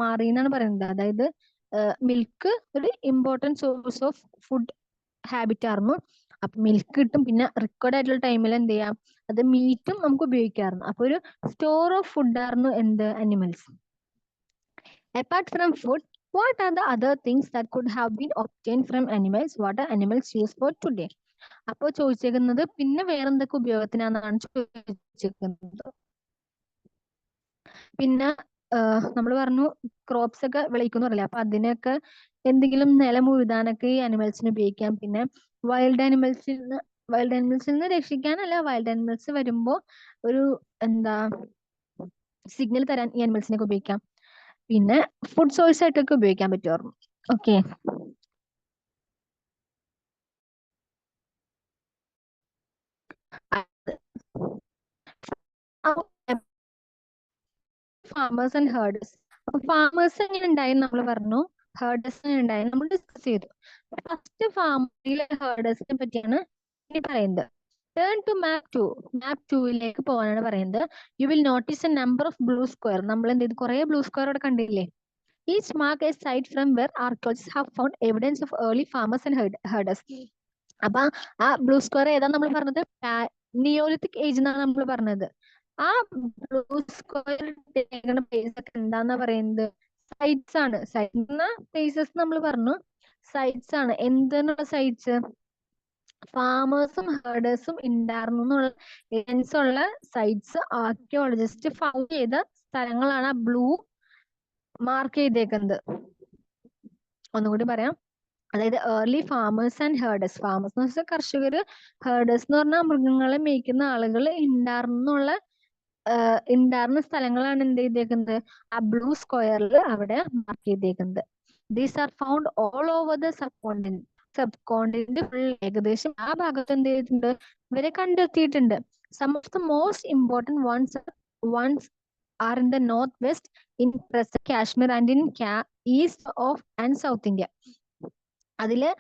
മാറി എന്നാണ് പറയുന്നത്. അതായത് മിൽക്ക് ഒരു important source of food habit ആയിരുന്നു. അപ്പൊ മിൽക്ക് കിട്ടും, പിന്നെ റിക്വയർഡ് ആയിട്ടുള്ള ടൈമിൽ എന്ത് ചെയ്യാം? അത് മീറ്റും നമുക്ക് ഉപയോഗിക്കാറുണ്ട്. അപ്പൊ ഒരു സ്റ്റോർ ഓഫ് ഫുഡ് ആയിരുന്നു എന്ത്? Animals. Apart from food, What are the other things that could have been obtained from animals? What are animals used for today? അപ്പോൾ ചോദിച്ചേക്കുന്നത് പിന്നെ വേറെന്തൊക്കെ ഉപയോഗത്തിനാണെന്നാണ് ചോദിച്ചേക്കുന്നത്. പിന്നെ നമ്മൾ പറഞ്ഞു ക്രോപ്സ് ഒക്കെ വിളയിക്കുന്നു പറയില്ലേ, അപ്പൊ അതിനൊക്കെ എന്തെങ്കിലും നിലം ഉഴുതാനൊക്കെ ഈ അനിമൽസിന് ഉപയോഗിക്കാം. പിന്നെ വൈൽഡ് ആനിമൽസിൽ നിന്ന് രക്ഷിക്കാനല്ല, വൈൽഡ് ആനിമൽസ് വരുമ്പോ ഒരു എന്താ സിഗ്നൽ തരാൻ ഈ അനിമൽസിനൊക്കെ ഉപയോഗിക്കാം. പിന്നെ ഫുഡ് സോഴ്സ് ആയിട്ടൊക്കെ ഉപയോഗിക്കാൻ പറ്റുമായിരുന്നു. Okay, farmers and herders. അപ്പൊ ഫാമേഴ്സ് എങ്ങനെ ഉണ്ടായി നമ്മൾ പറഞ്ഞു, ഹേർഡേഴ്സ് എങ്ങനെ ഉണ്ടായി നമ്മൾ ഡിസ്കസ് ചെയ്തു. ഫസ്റ്റ് ഫാമിലെ ഹേർഡേഴ്സിനെ പറ്റിയാണ് ഇനി പറയുന്നത്. ടേൺ ടു മാപ്പ് 2. മാപ്പ് 2ലേക്ക് പോകാനാണ് പറയുന്നത്. You will notice a number of blue square. നമ്മൾ എന്ത് ചെയ്തു, കുറെ ബ്ലൂ സ്ക്വയർ അവിടെ കണ്ടില്ലേ. Each mark a site from where archaeologist have found evidence of early farmers and herders. അപ്പൊ ആ ബ്ലൂ സ്ക്വയർ ഏതാ നമ്മൾ പറഞ്ഞത്, നിയോലിത്തിക് ഏജ് എന്നാണ് നമ്മൾ പറഞ്ഞത്. ആ ബ്ലൂ സ്ക്വയർ പ്ലേസ് ഒക്കെ എന്താന്നാ പറയുന്നത്, സൈറ്റ്സ് ആണ്. സൈറ്റ് പ്ലേസസ് നമ്മൾ പറഞ്ഞു, സൈറ്റ്സ് ആണ്. എന്തെന്നുള്ള സൈറ്റ്സ്, ഫാമേഴ്സും ഹേർഡേഴ്സും ഉണ്ടായിരുന്നു എന്നുള്ള എവിഡൻസ് ഉള്ള സൈറ്റ്സ് ആർക്കിയോളജിസ്റ്റ് ഫൗണ്ട് ചെയ്ത സ്ഥലങ്ങളാണ് ആ ബ്ലൂ മാർക്ക് ചെയ്തേക്കുന്നത്. ഒന്നുകൂടി പറയാം, അതായത് early farmers and herders. Farmers എന്ന് വെച്ചാൽ കർഷകര്, ഹേർഡേഴ്സ് എന്ന് പറഞ്ഞാൽ മൃഗങ്ങളെ മേയ്ക്കുന്ന ആളുകൾ ഉണ്ടായിരുന്ന സ്ഥലങ്ങളാണ് എന്ത് ചെയ്തേക്കുന്നത്, ആ ബ്ലൂ സ്ക്വയറിൽ അവിടെ മാർക്ക് ചെയ്തേക്കുന്നത്. These are found all over the subcontinent full. ഏകദേശം ആ ഭാഗത്ത് എന്ത് ചെയ്തിട്ടുണ്ട്, ഇവരെ കണ്ടെത്തിയിട്ടുണ്ട്. Some of the most important ones are in the north west, in present Kashmir and in east of and south India. അതില്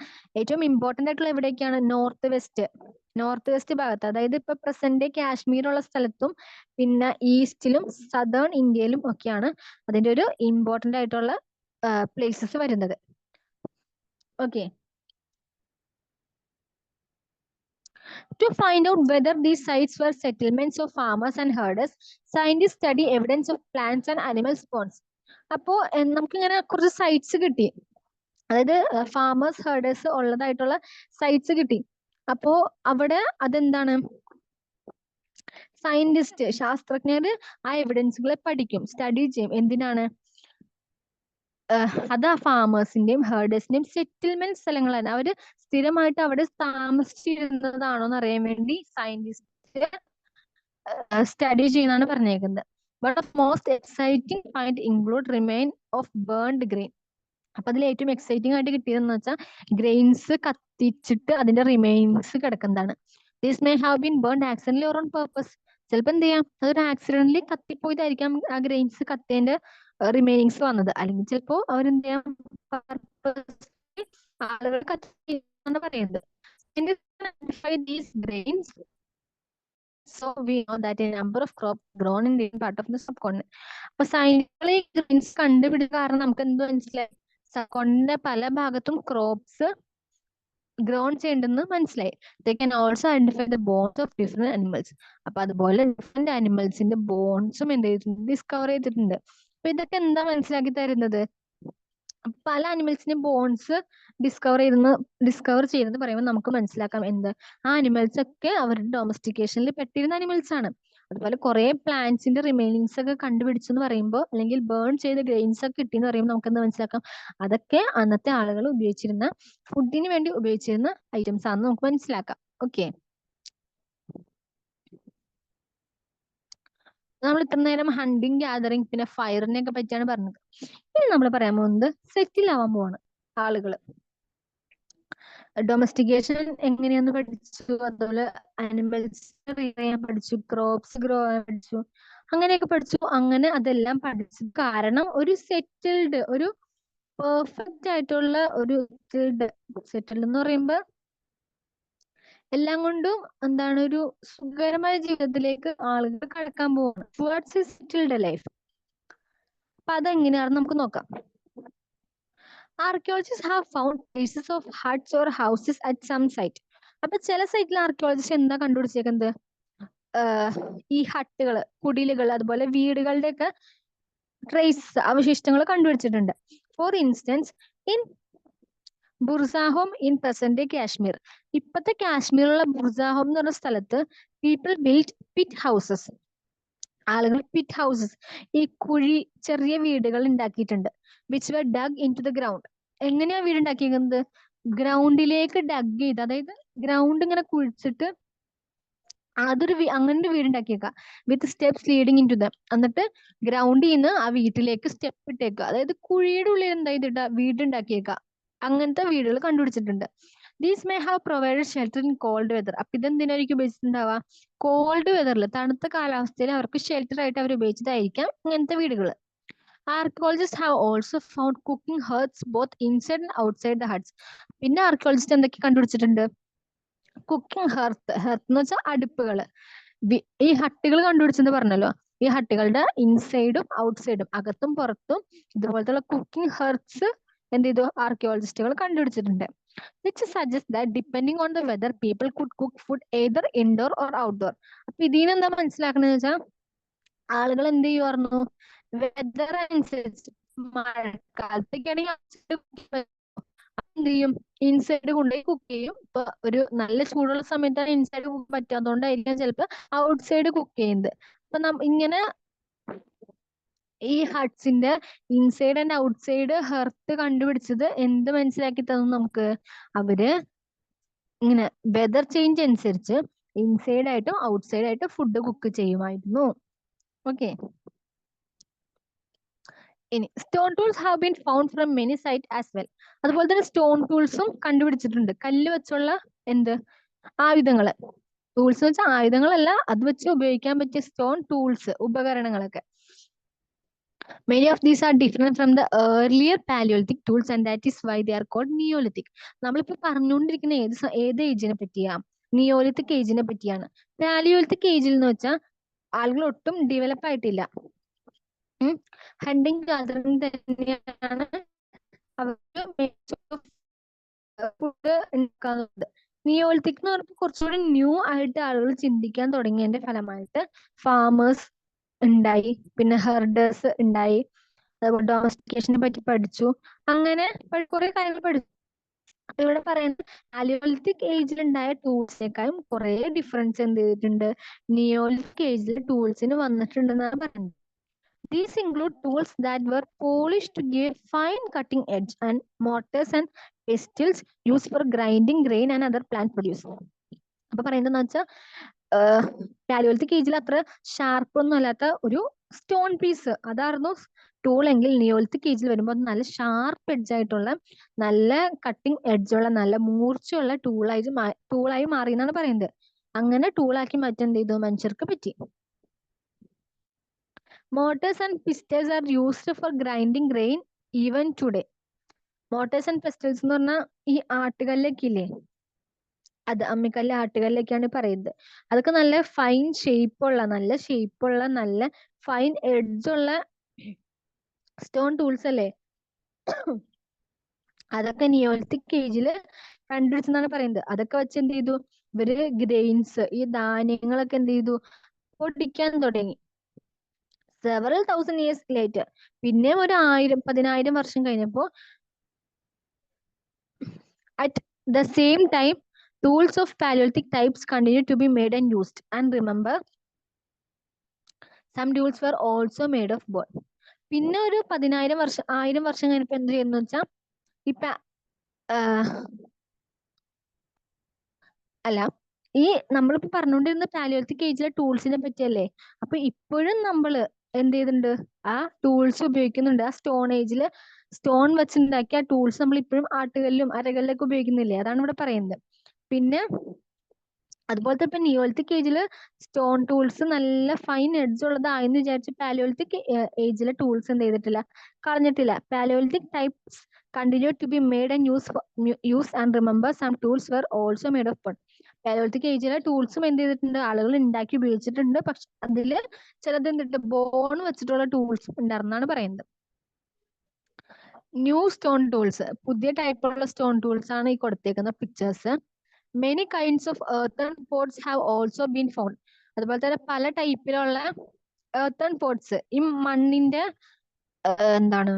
ഏറ്റവും ഇമ്പോർട്ടന്റ് ആയിട്ടുള്ള എവിടേക്കാണ്, നോർത്ത് വെസ്റ്റ് ഭാഗത്ത്. അതായത് ഇപ്പൊ പ്രസന്റ് കാശ്മീർ ഉള്ള സ്ഥലത്തും പിന്നെ ഈസ്റ്റിലും സദേൺ ഇന്ത്യയിലും ഒക്കെയാണ് അതിന്റെ ഒരു ഇമ്പോർട്ടന്റ് ആയിട്ടുള്ള പ്ലേസസ് വരുന്നത്. Okay, to find out whether these sites were settlements of farmers and herders, scientists study evidence of plants and animal spawns. അപ്പോ നമുക്കിങ്ങനെ കുറച്ച് സൈറ്റ്സ് കിട്ടി, അതായത് ഫാമേഴ്സ് ഹേർഡേഴ്സ് ഉള്ളതായിട്ടുള്ള സൈറ്റ്സ് കിട്ടി. അപ്പോ അവിടെ അതെന്താണ്, സയന്റിസ്റ്റ് ശാസ്ത്രജ്ഞര് ആ എവിഡൻസുകളെ പഠിക്കും, സ്റ്റഡി ചെയ്യും. എന്തിനാണ്, അത് ആ ഫാമേഴ്സിന്റെയും ഹേർഡേഴ്സിന്റെയും സെറ്റിൽമെന്റ് സ്ഥലങ്ങളാണ്. അവര് സ്ഥിരമായിട്ട് അവിടെ താമസിച്ചിരുന്നതാണോ എന്ന് അറിയാൻ വേണ്ടി സയന്റിസ്റ്റ് സ്റ്റഡി ചെയ്യുന്നതാണ് പറഞ്ഞേക്കുന്നത്. One of most exciting find include remain of burned grain. അപ്പൊ അതിൽ ഏറ്റവും എക്സൈറ്റിംഗ് ആയിട്ട് കിട്ടിയതെന്ന് വെച്ചാൽ ഗ്രെയിൻസ് കത്തിച്ചിട്ട് അതിന്റെ റിമെയിൻസ് കിടക്കുന്നതാണ്. This may have been burned accidentally or on purpose. ചിലപ്പോൾ എന്ത് ചെയ്യാം, അതൊരു ആക്സിഡന്റലി കത്തിപ്പോയതായിരിക്കാം ആ ഗ്രെയിൻസ് കത്തേന്റെ റിമൈനിങ്സ് വന്നത്. അല്ലെങ്കിൽ ചിലപ്പോ അവരെന്ത് ചെയ്യാം, purposely ആളുകൾ കത്തി എന്നാണ് പറയുന്നത്. Identify these grains, so we know that a number of crops grown in the part of the subcontinent. അപ്പൊ സൈനികളെ ഈ ഗ്രെയിൻസ് കണ്ടുപിടിച്ച കാരണം നമുക്ക് എന്ത് മനസ്സിലായി, സബ്കോണ്ടിന്റെ പല ഭാഗത്തും ക്രോപ്സ് ഗ്രോൺ ചെയ്യണ്ടെന്ന് മനസ്സിലായി. They can also identify the bones of different animals. അപ്പൊ അതുപോലെ ഡിഫറെന്റ് അനിമൽസിന്റെ ബോൺസും എന്ത് ചെയ്തിട്ടുണ്ട്, ഡിസ്കവർ ചെയ്തിട്ടുണ്ട്. അപ്പൊ ഇതൊക്കെ എന്താ മനസ്സിലാക്കി തരുന്നത്, പല അനിമൽസിന്റെ ബോൺസ് ഡിസ്കവർ ചെയ്തെന്ന് പറയുമ്പോൾ നമുക്ക് മനസ്സിലാക്കാം എന്ത്, ആ അനിമൽസ് ഒക്കെ അവരുടെ ഡൊമസ്റ്റിക്കേഷനിൽ പെട്ടിരുന്ന അനിമൽസ് ആണ്. അതുപോലെ കുറെ പ്ലാന്റ്സിന്റെ റിമൈനിങ്സ് ഒക്കെ കണ്ടുപിടിച്ചെന്ന് പറയുമ്പോൾ, അല്ലെങ്കിൽ ബേൺ ചെയ്ത ഗ്രെയിൻസ് ഒക്കെ കിട്ടിയെന്ന് പറയുമ്പോൾ നമുക്ക് എന്താ മനസ്സിലാക്കാം, അതൊക്കെ അന്നത്തെ ആളുകൾ ഉപയോഗിച്ചിരുന്ന ഫുഡിന് വേണ്ടി ഉപയോഗിച്ചിരുന്ന ഐറ്റംസ് ആണെന്ന് നമുക്ക് മനസ്സിലാക്കാം. ഓക്കെ, നമ്മൾ ഇത്ര നേരം ഹണ്ടിങ്, ഗ്യാതറിങ്, പിന്നെ ഫയറിനെ ഒക്കെ പറ്റിയാണ് പറഞ്ഞത്. ഇനി നമ്മൾ പറയാൻ പോകുന്നത് സെറ്റിൽ ആവാൻ പോവാണ് ആളുകള്. ഡൊമസ്റ്റിക്കേഷൻ എങ്ങനെയാന്ന് പഠിച്ചു, അതുപോലെ അനിമൽസ് ചെയ്യാൻ പഠിച്ചു, ക്രോപ്സ് ഗ്രോ ചെയ്യാൻ പഠിച്ചു, അങ്ങനെയൊക്കെ പഠിച്ചു. അങ്ങനെ അതെല്ലാം പഠിച്ചു കാരണം ഒരു സെറ്റിൽഡ്, ഒരു പെർഫെക്റ്റ് ആയിട്ടുള്ള ഒരു സെറ്റിൽഡ് എന്ന് പറയുമ്പോ എല്ലാം കൊണ്ടും എന്താണ്, ഒരു സുഖകരമായ ജീവിതത്തിലേക്ക് ആളുകൾ കടക്കാൻ പോവാണ്, ടുവേർഡ്സ് എ സെറ്റിൽഡ് ലൈഫ്. അപ്പൊ അതെങ്ങനെയാണെന്ന് നമുക്ക് നോക്കാം. Archaeologists have found traces of huts or houses at some site. അപ്പൊ ചില സൈറ്റിൽ ആർക്കിയോളജിസ്റ്റ് എന്താ കണ്ടുപിടിച്ചേക്കുന്നത്, ഈ ഹട്ടുകള്, കുടിലുകൾ, അതുപോലെ വീടുകളുടെ ഒക്കെ ട്രേസ്, അവശിഷ്ടങ്ങൾ കണ്ടുപിടിച്ചിട്ടുണ്ട്. For instance in Burzahom in present Kashmir. ഇപ്പത്തെ കാശ്മീരിലുള്ള ബുർസാഹോം എന്ന് പറഞ്ഞ സ്ഥലത്ത് പീപ്പിൾ ബിൽഡ് പിറ്റ് ഹൗസസ്. ആളുകൾ പിറ്റ് ഹൗസസ്, ഈ കുഴി ചെറിയ വീടുകൾ ഉണ്ടാക്കിയിട്ടുണ്ട്. Which were dug into the ground. എങ്ങനെയാ വീട് ഉണ്ടാക്കിയിരിക്കുന്നത്? ഗ്രൗണ്ടിലേക്ക് ഡഗ് ചെയ്ത്, അതായത് ഗ്രൗണ്ട് ഇങ്ങനെ കുഴിച്ചിട്ട് അങ്ങനെ ഒരു വീട് ഉണ്ടാക്കിയേക്കാം. With steps leading into them. എന്നിട്ട് ഗ്രൗണ്ടിൽ നിന്ന് ആ വീട്ടിലേക്ക് സ്റ്റെപ്പ് ഇട്ടേക്കുക. അതായത് കുഴിയുടെ ഉള്ളിൽ എന്താ ചെയ്തിട്ട് വീട് ഉണ്ടാക്കിയേക്കാം. അങ്ങനത്തെ വീടുകൾ കണ്ടുപിടിച്ചിട്ടുണ്ട്. These may have provided shelter in cold weather. അപ്പൊ ഇതെന്തിനായിരിക്കും ഉപയോഗിച്ചിട്ടുണ്ടാവുക? കോൾഡ് വെതറിൽ, തണുത്ത കാലാവസ്ഥയിൽ അവർക്ക് ഷെൽട്ടർ ആയിട്ട് അവർ ഉപയോഗിച്ചതായിരിക്കാം ഇങ്ങനത്തെ വീടുകൾ. Archaeologist have also found cooking hertz both inside and outside the huts. പിന്നെ ആർക്കിയോളജിസ്റ്റ് എന്തൊക്കെ കണ്ടുപിടിച്ചിട്ടുണ്ട്? കുക്കിംഗ് ഹെർത്ത്. ഹെർത്ത് എന്ന് വെച്ചാൽ അടുപ്പുകൾ. ഈ ഹട്ടുകൾ കണ്ടുപിടിച്ചെന്ന് പറഞ്ഞല്ലോ. ഈ ഹട്ടുകളുടെ ഇൻസൈഡും ഔട്ട്സൈഡും, അകത്തും പുറത്തും ഇതുപോലത്തെ കുക്കിംഗ് ഹെർട്സ് എന്ത് ചെയ്തു? ആർക്കിയോളജിസ്റ്റുകൾ കണ്ടുപിടിച്ചിട്ടുണ്ട്. Which suggest that depending on the weather people could cook food either indoor or outdoor. അപ്പൊ ഇതിന് എന്താ മനസ്സിലാക്കണെന്ന് വെച്ചാൽ ആളുകൾ എന്ത് ചെയ്യുമായിരുന്നു? വെദർ അനുസരിച്ച് മഴക്കാലത്തൊക്കെയാണെങ്കിൽ എന്ത് ചെയ്യും? ഇൻസൈഡ് കൊണ്ടുപോയി കുക്ക് ചെയ്യും. ഇപ്പൊ ഒരു നല്ല ചൂടുള്ള സമയത്താണ് ഇൻസൈഡ് കുക്ക് പറ്റാത്തതുകൊണ്ടായിരിക്കാം ചിലപ്പോ ഔട്ട്സൈഡ് കുക്ക് ചെയ്യുന്നത്. അപ്പൊ ഇങ്ങനെ ഈ ഹട്ട്സിന്റെ ഇൻസൈഡ് ആൻഡ് ഔട്ട്സൈഡ് ഹെർത്ത് കണ്ടുപിടിച്ചത് എന്ത് മനസ്സിലാക്കി തന്നു നമുക്ക്? അവര് ഇങ്ങനെ വെതർ ചേഞ്ച് അനുസരിച്ച് ഇൻസൈഡ് ആയിട്ടും ഔട്ട്സൈഡ് ആയിട്ടും ഫുഡ് കുക്ക് ചെയ്യുമായിരുന്നു. ഓക്കെ. ഇനി stone tools have been found from many site as well. അതുപോലെ തന്നെ സ്റ്റോൺ ടൂൾസും കണ്ടുപിടിച്ചിട്ടുണ്ട്. കല്ല് വെച്ചുള്ള എന്ത് ആയുധങ്ങള്. ടൂൾസ് എന്ന് വെച്ചാൽ ആയുധങ്ങളല്ല, അത് വെച്ച് ഉപയോഗിക്കാൻ പറ്റിയ സ്റ്റോൺ ടൂൾസ്, ഉപകരണങ്ങളൊക്കെ. Many of these are different from the earlier Paleolithic tools and that is why they are called Neolithic. നമ്മളിപ്പോ പറഞ്ഞുകൊണ്ടിരിക്കുന്ന ഏത് ഏജിനെ പറ്റിയാ? നിയോലിത്തിക് ഏജിനെ പറ്റിയാണ്. പാലിയോലിത്തിക് ഏജിൽ എന്ന് വെച്ചാൽ ആളുകൾ ഒട്ടും ഡെവലപ്പ് ആയിട്ടില്ല. ഹണ്ടിങ് ഗാദറിങ് തന്നെയാണ് അവർക്ക് ഫുഡ് ഉണ്ടാക്കാറുണ്ട്. നിയോലിത്തിക് എന്ന് പറയുമ്പോൾ കുറച്ചുകൂടി ന്യൂ ആയിട്ട് ആളുകൾ ചിന്തിക്കാൻ തുടങ്ങിയതിന്റെ ഫലമായിട്ട് ഫാമേഴ്സ് ഉണ്ടായി, പിന്നെ ഹെർഡേഴ്സ് ഉണ്ടായി, അതുപോലെ ഡൊമസ്റ്റിക്കേഷനെ പറ്റി പഠിച്ചു. അങ്ങനെ കുറെ കാര്യങ്ങൾ പഠിച്ചു. ഇവിടെ പറയുന്നത് പാലിയോലിത്തിക് ഏജിൽ ഉണ്ടായ ടൂൾസിനേക്കാളും കുറെ ഡിഫറൻസ് എന്ത് ചെയ്തിട്ടുണ്ട്? നിയോലിത്തിക് ഏജിൽ ടൂൾസിന് വന്നിട്ടുണ്ടെന്നാണ് പറയുന്നത്. These include tools that were polished to give fine cutting edge and mortars and pestles used for grinding grain and other plant produce. അപ്പൊ പറയുന്നതെന്ന് വെച്ചാൽ പാലിയോലിത്തിക് ഏജിൽ അത്ര ഷാർപ്പ് ഒന്നും അല്ലാത്ത ഒരു സ്റ്റോൺ പീസ് അതായിരുന്നു ടൂൾ എങ്കിൽ നിയോലിത്തിക് ഏജിൽ വരുമ്പോൾ നല്ല ഷാർപ്പ് എഡ്ജ് ആയിട്ടുള്ള, നല്ല കട്ടിങ് എഡ്ജുള്ള, നല്ല മൂർച്ചയുള്ള ടൂളായി മാറി എന്നാണ് പറയുന്നത്. അങ്ങനെ ടൂളാക്കി മാറ്റാൻ എന്ത് ചെയ്തു? മനുഷ്യർക്ക് പറ്റി. Mortars and pestles are used for grinding grain even today. Mortars and pestles എന്ന് പറഞ്ഞാൽ ഈ ആട്ടുകല്ലൊക്കെ ഇല്ലേ, അത് അമ്മിക്കല്ല് ആട്ടുകല്ലൊക്കെയാണ് പറയുന്നത്. അതൊക്കെ നല്ല ഫൈൻ ഷേപ്പുള്ള, നല്ല ഫൈൻ എഡ്ജുള്ള സ്റ്റോൺ ടൂൾസ് അല്ലേ? അതൊക്കെ നിയോലിത്തിക് ഏജില് കണ്ടുപിടിച്ചെന്നാണ് പറയുന്നത്. അതൊക്കെ വെച്ച് എന്ത് ചെയ്തു? ഇവര് ഗ്രെയിൻസ്, ഈ ധാന്യങ്ങളൊക്കെ എന്ത് ചെയ്തു? പൊടിക്കാൻ തുടങ്ങി. സെവറൽ തൗസൻഡ് ഇയേഴ്സ് ലേറ്റർ, പിന്നെ ഒരു 1000 വർഷം കഴിഞ്ഞപ്പോ at the same time tools of palaeolithic types continue to be made and used and remember some tools were also made of bone. പിന്നെ ഒരു 10,000 വർഷം 1000 വർഷം കഴിഞ്ഞപ്പോ എന്ത് ചെയ്യുന്നു വെച്ചാൽ ഇപ്പൊ അല്ല, ഈ നമ്മളിപ്പോ പറഞ്ഞുകൊണ്ടിരുന്ന പാലിയോലിത്തിക് ഏജിലെ ടൂൾസിനെ പറ്റിയല്ലേ? അപ്പൊ ഇപ്പോഴും നമ്മള് എന്ത് ചെയ്തിട്ടുണ്ട്? ആ ടൂൾസ് ഉപയോഗിക്കുന്നുണ്ട്. ആ സ്റ്റോൺ ഏജില് സ്റ്റോൺ വെച്ചുണ്ടാക്കിയ ടൂൾസ് നമ്മൾ ഇപ്പോഴും ആട്ടുകല്ലും അരകല്ലൊക്കെ ഉപയോഗിക്കുന്നില്ലേ? അതാണ് ഇവിടെ പറയുന്നത്. പിന്നെ അതുപോലത്തെ ഇപ്പൊ നിയോലിത്തിക് ഏജില് സ്റ്റോൺ ടൂൾസ് നല്ല ഫൈൻ എഡ്ജ് ഉള്ളതായെന്ന് വിചാരിച്ച് പാലിയോലിത്തിക് ഏജിലെ ടൂൾസ് എന്ത് ചെയ്തിട്ടില്ല? കളഞ്ഞിട്ടില്ല. Palaeolithic types continue to be made and use and remember some tools were also made of bone. Palaeolithic ഏജിലെ ടൂൾസും എന്ത് ചെയ്തിട്ടുണ്ട്? ആളുകൾ ഉണ്ടാക്കി ഉപയോഗിച്ചിട്ടുണ്ട്. പക്ഷെ അതില് ചിലത് എന്തിട്ട് ബോൺ വെച്ചിട്ടുള്ള ടൂൾസ് ഉണ്ടായിരുന്നാണ് പറയുന്നത്. ന്യൂ സ്റ്റോൺ ടൂൾസ്, പുതിയ ടൈപ്പുള്ള സ്റ്റോൺ ടൂൾസ് ആണ് ഈ കൊടുത്തേക്കുന്ന pictures. Many kinds of earthen pots have also been found. അതുപോലെ തന്നെ പല ടൈപ്പിലുള്ള earthen pots, ഈ മണ്ണിന്റെ എന്താണ്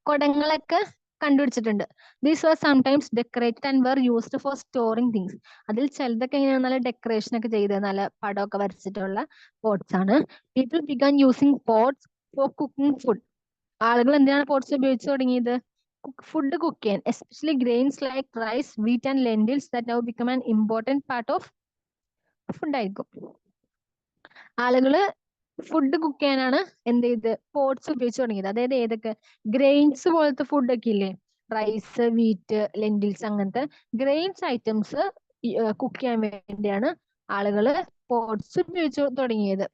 കുടങ്ങളൊക്കെ കണ്ടുപിടിച്ചിട്ടുണ്ട്. These were sometimes decorated and were used for storing things. അതിൽ ചിലതൊക്കെ ഇങ്ങനെ നല്ല ഡെക്കറേഷൻ ഒക്കെ ചെയ്ത് നല്ല പടമൊക്കെ വരച്ചിട്ടുള്ള പോട്ട്സ് ആണ്. People began using pots for cooking food. ആളുകൾ എന്തിനാണ് പോട്ട്സ് ഉപയോഗിച്ച് തുടങ്ങിയത്? ഫുഡ് കുക്ക് ചെയ്യാൻ. Especially grains like rice, wheat and lentils that now become an important part of food ആയിരിക്കും. ആളുകള് ഫുഡ് കുക്ക് ചെയ്യാനാണ് എന്ത് ചെയ്ത് പോട്ട്സ് ഉപയോഗിച്ച് തുടങ്ങിയത്. അതായത് ഏതൊക്കെ ഗ്രെയിൻസ് പോലത്തെ ഫുഡൊക്കെ ഇല്ലേ, റൈസ്, വീറ്റ്, ലെൻഡിൽസ്, അങ്ങനത്തെ ഗ്രെയിൻസ് ഐറ്റംസ് കുക്ക് ചെയ്യാൻ വേണ്ടിയാണ് ആളുകള് പോട്ട്സ് ഉപയോഗിച്ച് തുടങ്ങിയത്.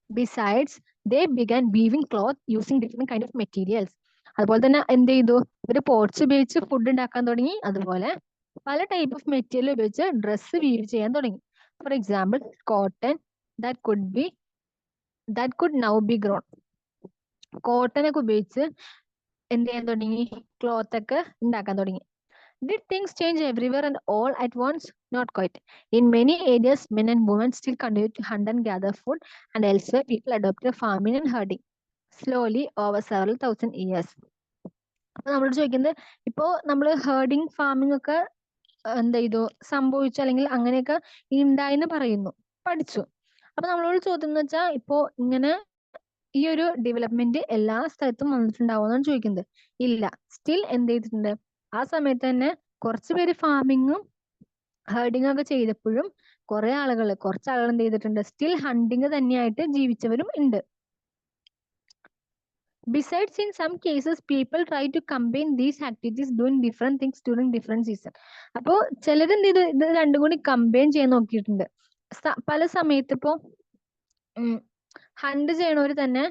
Besides they began weaving cloth using different kind of materials. അതുപോലെ തന്നെ എന്ത് ചെയ്തു, ഇവര് പോട്ട്സ് ഉപയോഗിച്ച് ഫുഡ് ഉണ്ടാക്കാൻ തുടങ്ങി. അതുപോലെ പല ടൈപ്പ് ഓഫ് മെറ്റീരിയൽ ഉപയോഗിച്ച് ഡ്രസ്സ് വീവ് ചെയ്യാൻ തുടങ്ങി. For example cotton that could now be grown. Cotton ഒക്കെ ഉപയോഗിച്ച് എന്ത് ചെയ്യാൻ തുടങ്ങി, ക്ലോത്ത് ഒക്കെ ഉണ്ടാക്കാൻ തുടങ്ങി. Did things change everywhere and all at once? Not quite. In many areas, men and women still continue to hunt and gather food, and elsewhere, people adopted farming and herding slowly over several thousand years. അപ്പൊ നമ്മളോട് ചോദിക്കുന്നത്, ഇപ്പോ നമ്മള് herding, farming ഒക്കെ എന്ത് ചെയ്തു, സംഭവിച്ചു, അല്ലെങ്കിൽ അങ്ങനെയൊക്കെ ഉണ്ടായെന്ന് പറയുന്നു, പഠിച്ചു. അപ്പൊ നമ്മളോട് ചോദ്യം എന്ന് വെച്ചാൽ, ഇപ്പോ ഇങ്ങനെ ഈ ഒരു ഡെവലപ്മെന്റ് എല്ലാ സ്ഥലത്തും വന്നിട്ടുണ്ടാവുമെന്നാണ് ചോദിക്കുന്നത്. ഇല്ല, സ്റ്റിൽ എന്ത് ചെയ്തിട്ടുണ്ട്, ആ സമയത്ത് തന്നെ കുറച്ച് പേര് ഫാമിങ്ങും ഹേർഡിങ് ഒക്കെ ചെയ്തപ്പോഴും കുറച്ച് ആളുകൾ എന്ത് ചെയ്തിട്ടുണ്ട്, സ്റ്റിൽ ഹണ്ടിങ് തന്നെയായിട്ട് ജീവിച്ചവരും ഉണ്ട്. Besides, in some cases, people try to combine these activities doing different things during different season. അപ്പോ ചിലർ എന്ത് ചെയ്തു, ഇത് രണ്ടും കൂടി കമ്പൈൻ ചെയ്യാൻ നോക്കിയിട്ടുണ്ട്. പല സമയത്ത് ഇപ്പോ ഹണ്ട് ചെയ്യണവര് തന്നെ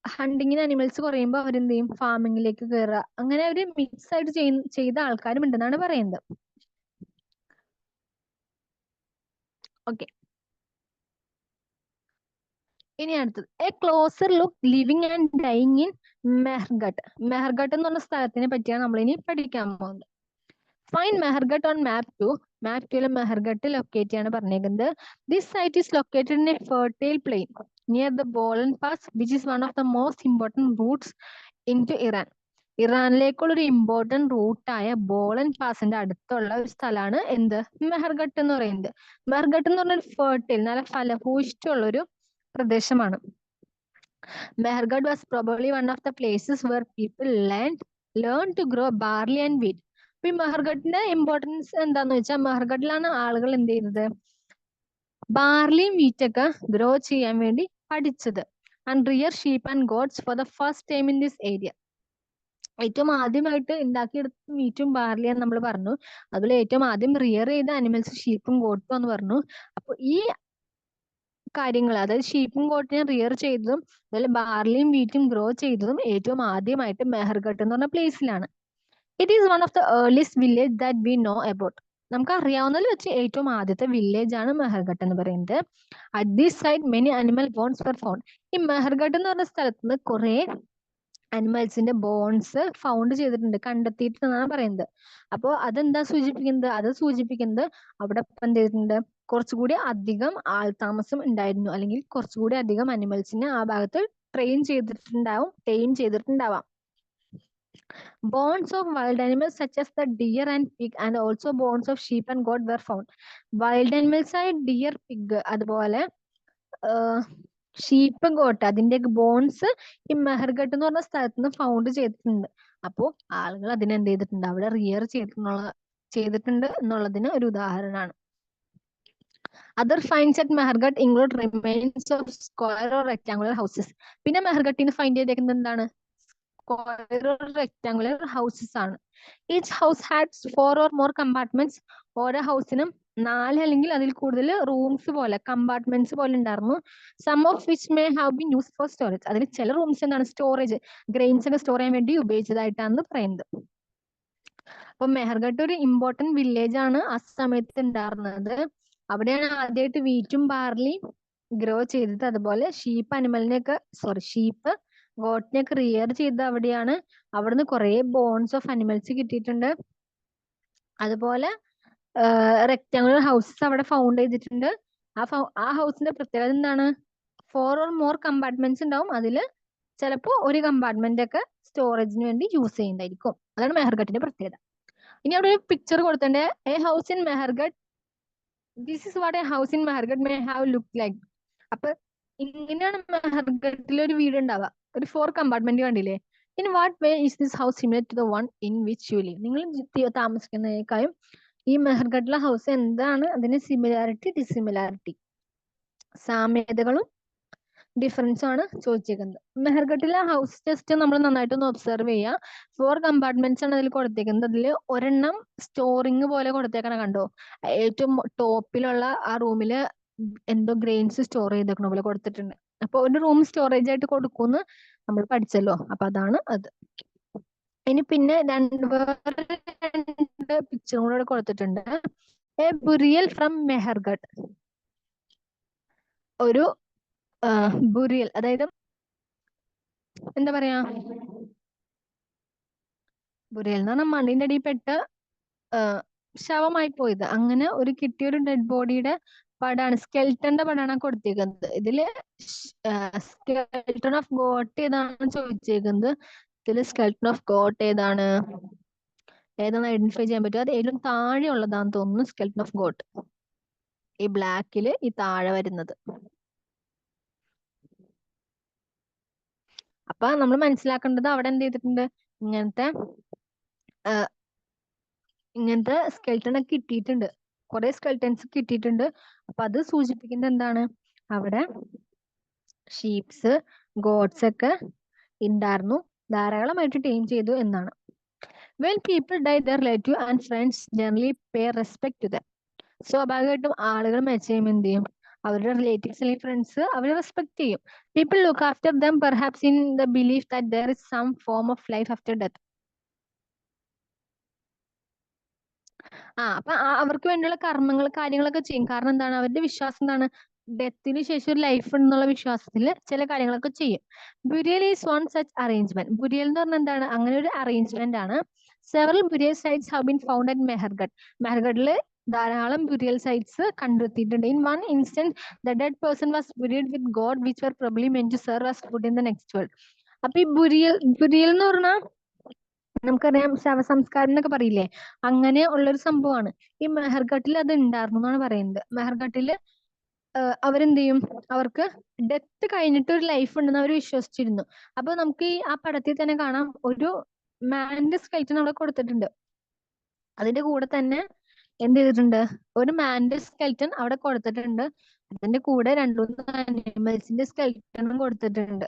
ഹണ്ടിങ്ങിന് അനിമൽസ് കുറയുമ്പോൾ അവരെന്ത് ചെയ്യും, ഫാമിങ്ങിലേക്ക് കയറുക. അങ്ങനെ ഒരു മിക്സ് ആയിട്ട് ചെയ്ത ആൾക്കാരും ഉണ്ടെന്നാണ് പറയുന്നത്. ഓക്കെ, ഇനി അടുത്തത് a closer look living and dying in Mehrgarh. Mehrgarh എന്ന് പറഞ്ഞ സ്ഥലത്തിനെ പറ്റിയാണ് നമ്മൾ ഇനി പഠിക്കാൻ പോകുന്നത്. Find Mehrgarh on map 2. Map 2 Mehrgarh locate ചെയ്യാണ് പറഞ്ഞേക്കുന്നത്. This site is located in a fertile plain near the Bolan pass which is one of the most important routes into Iran. ഇറാനിലേക്കുള്ള ഒരു ഇമ്പോർട്ടന്റ് റൂട്ടായ ബോളൻ പാസിന്റെ അടുത്തുള്ള ഒരു സ്ഥലമാണ് എന്ത്, മെഹർഗട്ട് എന്ന് പറയുന്നത്. മെഹർഗട്ട് എന്ന് പറഞ്ഞ ഫെർട്ടൈൽ, നല്ല ഫലഭൂയിഷ്ഠമുള്ള ഒരു പ്രദേശമാണ്. Mehrgarh was probably one of the places where people learn to grow barley and wheat. അപ്പൊ ഈ മെഹർഗഡിന്റെ ഇമ്പോർട്ടൻസ് എന്താന്ന് വെച്ചാൽ, മെഹർഗഡിലാണ് ആളുകൾ എന്ത് ചെയ്യുന്നത്, ബാർലിയും വീറ്റൊക്കെ ഗ്രോ ചെയ്യാൻ വേണ്ടി പഠിച്ചത്. And rear sheep and goats for the first time in this area. ഏറ്റവും ആദ്യമായിട്ട് ഉണ്ടാക്കിയെടുത്ത മീറ്റും ബാർലിയാന്ന് നമ്മൾ പറഞ്ഞു. അതിൽ ഏറ്റവും ആദ്യം റിയർ ചെയ്ത അനിമൽസ് ഷീപ്പും ഗോട്ടും എന്ന് പറഞ്ഞു. അപ്പൊ ഈ കാര്യങ്ങൾ, അതായത് ഷീപ്പും ഗോട്ടിനെ റിയർ ചെയ്തതും അതുപോലെ ബാർലിയും വീറ്റും ഗ്രോ ചെയ്തതും ഏറ്റവും ആദ്യമായിട്ട് മെഹർഗട്ട് എന്ന് പറഞ്ഞ പ്ലേസിലാണ്. It is one of the earliest village that we know about. നമുക്ക് അറിയാവുന്നതിൽ വെച്ച് ഏറ്റവും ആദ്യത്തെ വില്ലേജ് ആണ് മെഹർഗട്ട് എന്ന് പറയുന്നത്. At this site many animal bones were found. ഈ മെഹർഗട്ട് എന്ന് പറഞ്ഞ സ്ഥലത്ത് നിന്ന് കുറെ അനിമൽസിന്റെ ബോൺസ് ഫൗണ്ട് ചെയ്തിട്ടുണ്ട്, കണ്ടെത്തിയിട്ടെന്നാണ് പറയുന്നത്. അപ്പോൾ അതെന്താ സൂചിപ്പിക്കുന്നത്, അത് സൂചിപ്പിക്കുന്നത് അവിടെ എന്ത് ചെയ്തിട്ടുണ്ട്, കുറച്ചുകൂടി അധികം ആൾതാമസം ഉണ്ടായിരുന്നു, അല്ലെങ്കിൽ കുറച്ചുകൂടി അധികം അനിമൽസിനെ ആ ഭാഗത്ത് time ചെയ്തിട്ടുണ്ടാവാം. Bones of wild animals such as the deer and pig and also bones of sheep and goat were found. Wild animals ആയ deer, pig, അതുപോലെ ഷീപ്പ്, ഗോട്ട്, അതിന്റെയൊക്കെ ബോൺസ് ഈ മെഹർഗട്ട് എന്ന് പറഞ്ഞ സ്ഥലത്ത് നിന്ന് ഫൗണ്ട് ചെയ്തിട്ടുണ്ട്. അപ്പോ ആളുകൾ അതിനെന്ത് ചെയ്തിട്ടുണ്ട്, അവിടെ റിയർ ചെയ്തിട്ടുണ്ട് എന്നുള്ളതിന് ഒരു ഉദാഹരണമാണ്. Other finds at Mehergut include remains of square or rectangular houses. പിന്നെ മെഹർഗട്ടിന്ന് ഫൈൻഡ് ചെയ്തേക്കുന്നത് എന്താണ്, സ്ക്വയർ or rectangular houses ആണ്. Each house had 4 or more compartments. ഓരോ ഹൗസിനും 4 അല്ലെങ്കിൽ അതിൽ കൂടുതൽ റൂംസ് പോലെ, കമ്പാർട്ട്മെന്റ്സ് പോലെ ഉണ്ടായിരുന്നു. Some of which may have been used for storage. അതിൽ ചില റൂംസ് എന്താണ്, സ്റ്റോറേജ്, ഗ്രെയിൻസ് ഒക്കെ സ്റ്റോർ ചെയ്യാൻ വേണ്ടി ഉപയോഗിച്ചതായിട്ടാണ് പറയുന്നത്. അപ്പൊ മെഹർഗട്ട് ഒരു ഇമ്പോർട്ടന്റ് വില്ലേജ് ആണ് ആ സമയത്ത് ഉണ്ടായിരുന്നത്. അവിടെയാണ് ആദ്യമായിട്ട് വീറ്റും ബാർലിയും ഗ്രോ ചെയ്തത്. അതുപോലെ ഷീപ്പ് ഗോട്ടിനെയൊക്കെ റിയർ ചെയ്തത് അവിടെയാണ്. അവിടുന്ന് കുറെ ബോൺസ് ഓഫ് അനിമൽസ് കിട്ടിയിട്ടുണ്ട്. അതുപോലെ റെക്ടാങ്കുലർ ഹൗസസ് അവിടെ ഫൗണ്ട് ചെയ്തിട്ടുണ്ട്. ആ ഹൗസിന്റെ പ്രത്യേകത എന്താണ്, 4 or more കമ്പാർട്ട്മെന്റ്സ് ഉണ്ടാവും. അതിൽ ചിലപ്പോൾ ഒരു കമ്പാർട്ട്മെന്റ് ഒക്കെ സ്റ്റോറേജിന് വേണ്ടി യൂസ് ചെയ്യുന്നതായിരിക്കും. അതാണ് മെഹർഗഡിന്റെ പ്രത്യേകത. ഇനി അവിടെ ഒരു പിക്ചർ കൊടുത്തിട്ടുണ്ട്. A house in Mehrgarh, this is what A house in Mehrgarh may have look like. അപ്പൊ ഇങ്ങനെയാണ് മെഹർഗഡിൽ ഒരു വീട് ഉണ്ടാവുക. ഒരു 4 കമ്പാർട്ട്മെന്റ് കണ്ടില്ലേ? In what way is this house similar to the one in which you live? നിങ്ങൾ താമസിക്കുന്നതിനേക്കാളും ഈ മെഹർഗഡിലെ ഹൗസ് എന്താണ് അതിന് സിമിലാരിറ്റി, ഡിസിമിലാരിറ്റി, സാമ്യതകളും ഡിഫറൻസും ആണ് ചോദിച്ചേക്കുന്നത്. മെഹർഗഡിലെ ഹൗസ് ജസ്റ്റ് നമ്മൾ നന്നായിട്ടൊന്ന് ഒബ്സർവ് ചെയ്യുക. 4 കമ്പാർട്ട്മെന്റ്സ് ആണ് അതിൽ കൊടുത്തേക്കുന്നത്. അതിൽ ഒരെണ്ണം സ്റ്റോറിങ് പോലെ കൊടുത്തേക്കണ കണ്ടോ? ഏറ്റവും ടോപ്പിലുള്ള ആ റൂമില് എന്തോ ഗ്രെയിൻസ് സ്റ്റോർ ചെയ്തേക്കണ പോലെ കൊടുത്തിട്ടുണ്ട്. അപ്പൊ ഒരു റൂം സ്റ്റോറേജ് ആയിട്ട് കൊടുക്കുമെന്ന് നമ്മൾ പഠിച്ചല്ലോ. അപ്പൊ അതാണ് അത്. ഇനി പിന്നെ രണ്ട് പിക്ചറും കൂടെ കൊടുത്തിട്ടുണ്ട്. A burial from Mehrgarh. ഒരു ബുറിയൽ, അതായത് എന്താ പറയാ, ബുറിയൽ എന്ന് പറഞ്ഞാൽ മണ്ണിന്റെ അടിയിൽ പെട്ട് ശവമായി പോയത്. അങ്ങനെ ഒരു കിട്ടിയ ഒരു ഡെഡ് ബോഡിയുടെ പടാണ്, സ്കെൽട്ടന്റെ പടാണ് കൊടുത്തേക്കുന്നത്. ഇതില് സ്കെൽട്ടൺ ഓഫ് ഗോട്ട് ഏതാണ് ചോദിച്ചേക്കുന്നത്. ഇതില് സ്കെൽട്ടൺ ഓഫ് ഗോട്ട് ഏതാണ് ഐഡന്റിഫൈ ചെയ്യാൻ പറ്റും. അത് ഏറ്റവും താഴെ ഉള്ളതാന്ന് തോന്നുന്നു സ്കെൽട്ടൺ ഓഫ് ഗോട്ട്. ഈ ബ്ലാക്കില് ഈ താഴെ വരുന്നത്. അപ്പൊ നമ്മൾ മനസ്സിലാക്കേണ്ടത് അവിടെ എന്ത് ചെയ്തിട്ടുണ്ട്, ഇങ്ങനത്തെ സ്കെൽട്ടൺ ഒക്കെ കിട്ടിയിട്ടുണ്ട്, കുറെ സ്കെൽട്ടൻസ് കിട്ടിയിട്ടുണ്ട്. അപ്പൊ അത് സൂചിപ്പിക്കുന്നത് എന്താണ്, അവിടെ ഷീപ്സ്, ഗോഡ്സ് ഒക്കെ ഉണ്ടായിരുന്നു, ധാരാളമായിട്ട് ടൈം ചെയ്തു എന്നാണ്. When people die, their relative and friends generally pay respect to them. സ്വാഭാവികമായിട്ടും ആളുകൾ മരിച്ചു കഴിയുമ്പോൾ എന്ത് ചെയ്യും, അവരുടെ റിലേറ്റീവ്സ് അല്ലെങ്കിൽ ഫ്രണ്ട്സ് അവരെ റെസ്പെക്ട് ചെയ്യും. People look after them perhaps in the belief that there is some form of life after death. അപ്പൊ അവർക്ക് വേണ്ടിയുള്ള കർമ്മങ്ങൾ, കാര്യങ്ങളൊക്കെ ചെയ്യും. കാരണം എന്താണ്, അവരുടെ വിശ്വാസം എന്താണ്, ഡെത്തിന് ശേഷം ഒരു ലൈഫ് എന്നുള്ള വിശ്വാസത്തിൽ ചില കാര്യങ്ങളൊക്കെ ചെയ്യും. Burial is one such arrangement. Burial എന്ന് പറഞ്ഞാൽ എന്താണ്, അങ്ങനെ ഒരു അറേഞ്ച്മെന്റ് ആണ്. Several burial sites have been found at Mehrgarh. മെഹർഗഡില് ധാരാളം ബുരിയൽ സൈറ്റ്സ് കണ്ടെത്തിയിട്ടുണ്ട്. In one instance the dead person was buried with goat which were probably meant to serve as food in the next world. അപ്പൊ ഈ ബുരിയൽ എന്ന് പറഞ്ഞാൽ നമുക്കറിയാം ശവസംസ്കാരം എന്നൊക്കെ പറയില്ലേ, അങ്ങനെ ഉള്ളൊരു സംഭവമാണ്. ഈ മെഹർഗഡിൽ അത് ഉണ്ടായിരുന്നു എന്നാണ് പറയുന്നത്. മെഹർഗഡില് അവരെന്ത് ചെയ്യും, അവർക്ക് ഡെത്ത് കഴിഞ്ഞിട്ട് ഒരു ലൈഫ് ഉണ്ടെന്ന് അവർ വിശ്വസിച്ചിരുന്നു. അപ്പൊ നമുക്ക് ഈ ആ പടത്തിൽ തന്നെ കാണാം, ഒരു മാന്റെ സ്കെൽറ്റൻ അവിടെ കൊടുത്തിട്ടുണ്ട്. അതിന്റെ കൂടെ തന്നെ എന്ത് ചെയ്തിട്ടുണ്ട്, ഒരു മാന്റെ സ്കെൽറ്റൻ അവിടെ കൊടുത്തിട്ടുണ്ട്. അതിന്റെ കൂടെ 2-3 അനിമൽസിന്റെ സ്കെൽറ്റനും കൊടുത്തിട്ടുണ്ട്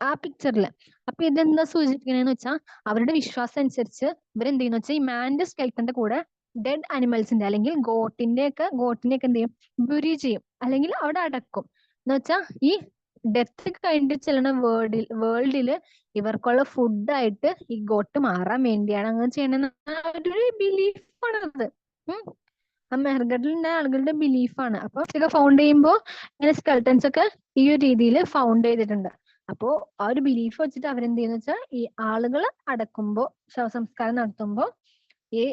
ആ പിക്ചറിൽ. അപ്പൊ ഇതെന്താ സൂചിപ്പിക്കണെന്ന് വെച്ചാൽ, അവരുടെ വിശ്വാസം അനുസരിച്ച് ഇവരെന്ത് ചെയ്യുന്ന വെച്ചാൽ ഈ മാന്റെ സ്കെൽറ്റന്റെ കൂടെ ഡെഡ് അനിമൽസിന്റെ അല്ലെങ്കിൽ ഗോട്ടിന്റെ ഒക്കെ എന്ത് ചെയ്യും, ബുരി ചെയ്യും, അല്ലെങ്കിൽ അവിടെ അടക്കും. എന്ന് വെച്ചാൽ ഈ ഡെത്ത് കഴിഞ്ഞിട്ട് ചെല്ലുന്ന വേൾഡില് ഇവർക്കുള്ള ഫുഡായിട്ട് ഈ ഗോട്ട് മാറാൻ വേണ്ടിയാണ് അങ്ങനെ ചെയ്യണമെന്ന് ഒരു ബിലീഫാണത്. ആ മെഹർഗഡിലുള്ള ആളുകളുടെ ബിലീഫാണ്. അപ്പൊ ഇതൊക്കെ ഫൗണ്ട് ചെയ്യുമ്പോൾ ഇങ്ങനെ സ്കെൽട്ടൻസ് ഒക്കെ ഈ ഒരു രീതിയിൽ ഫൗണ്ട് ചെയ്തിട്ടുണ്ട്. അപ്പോ ആ ഒരു ബിലീഫ് വെച്ചിട്ട് അവരെന്ത് ചെയ്യുന്ന വെച്ചാൽ ഈ ആളുകൾ അടക്കുമ്പോ, ശവസംസ്കാരം നടത്തുമ്പോ ഈ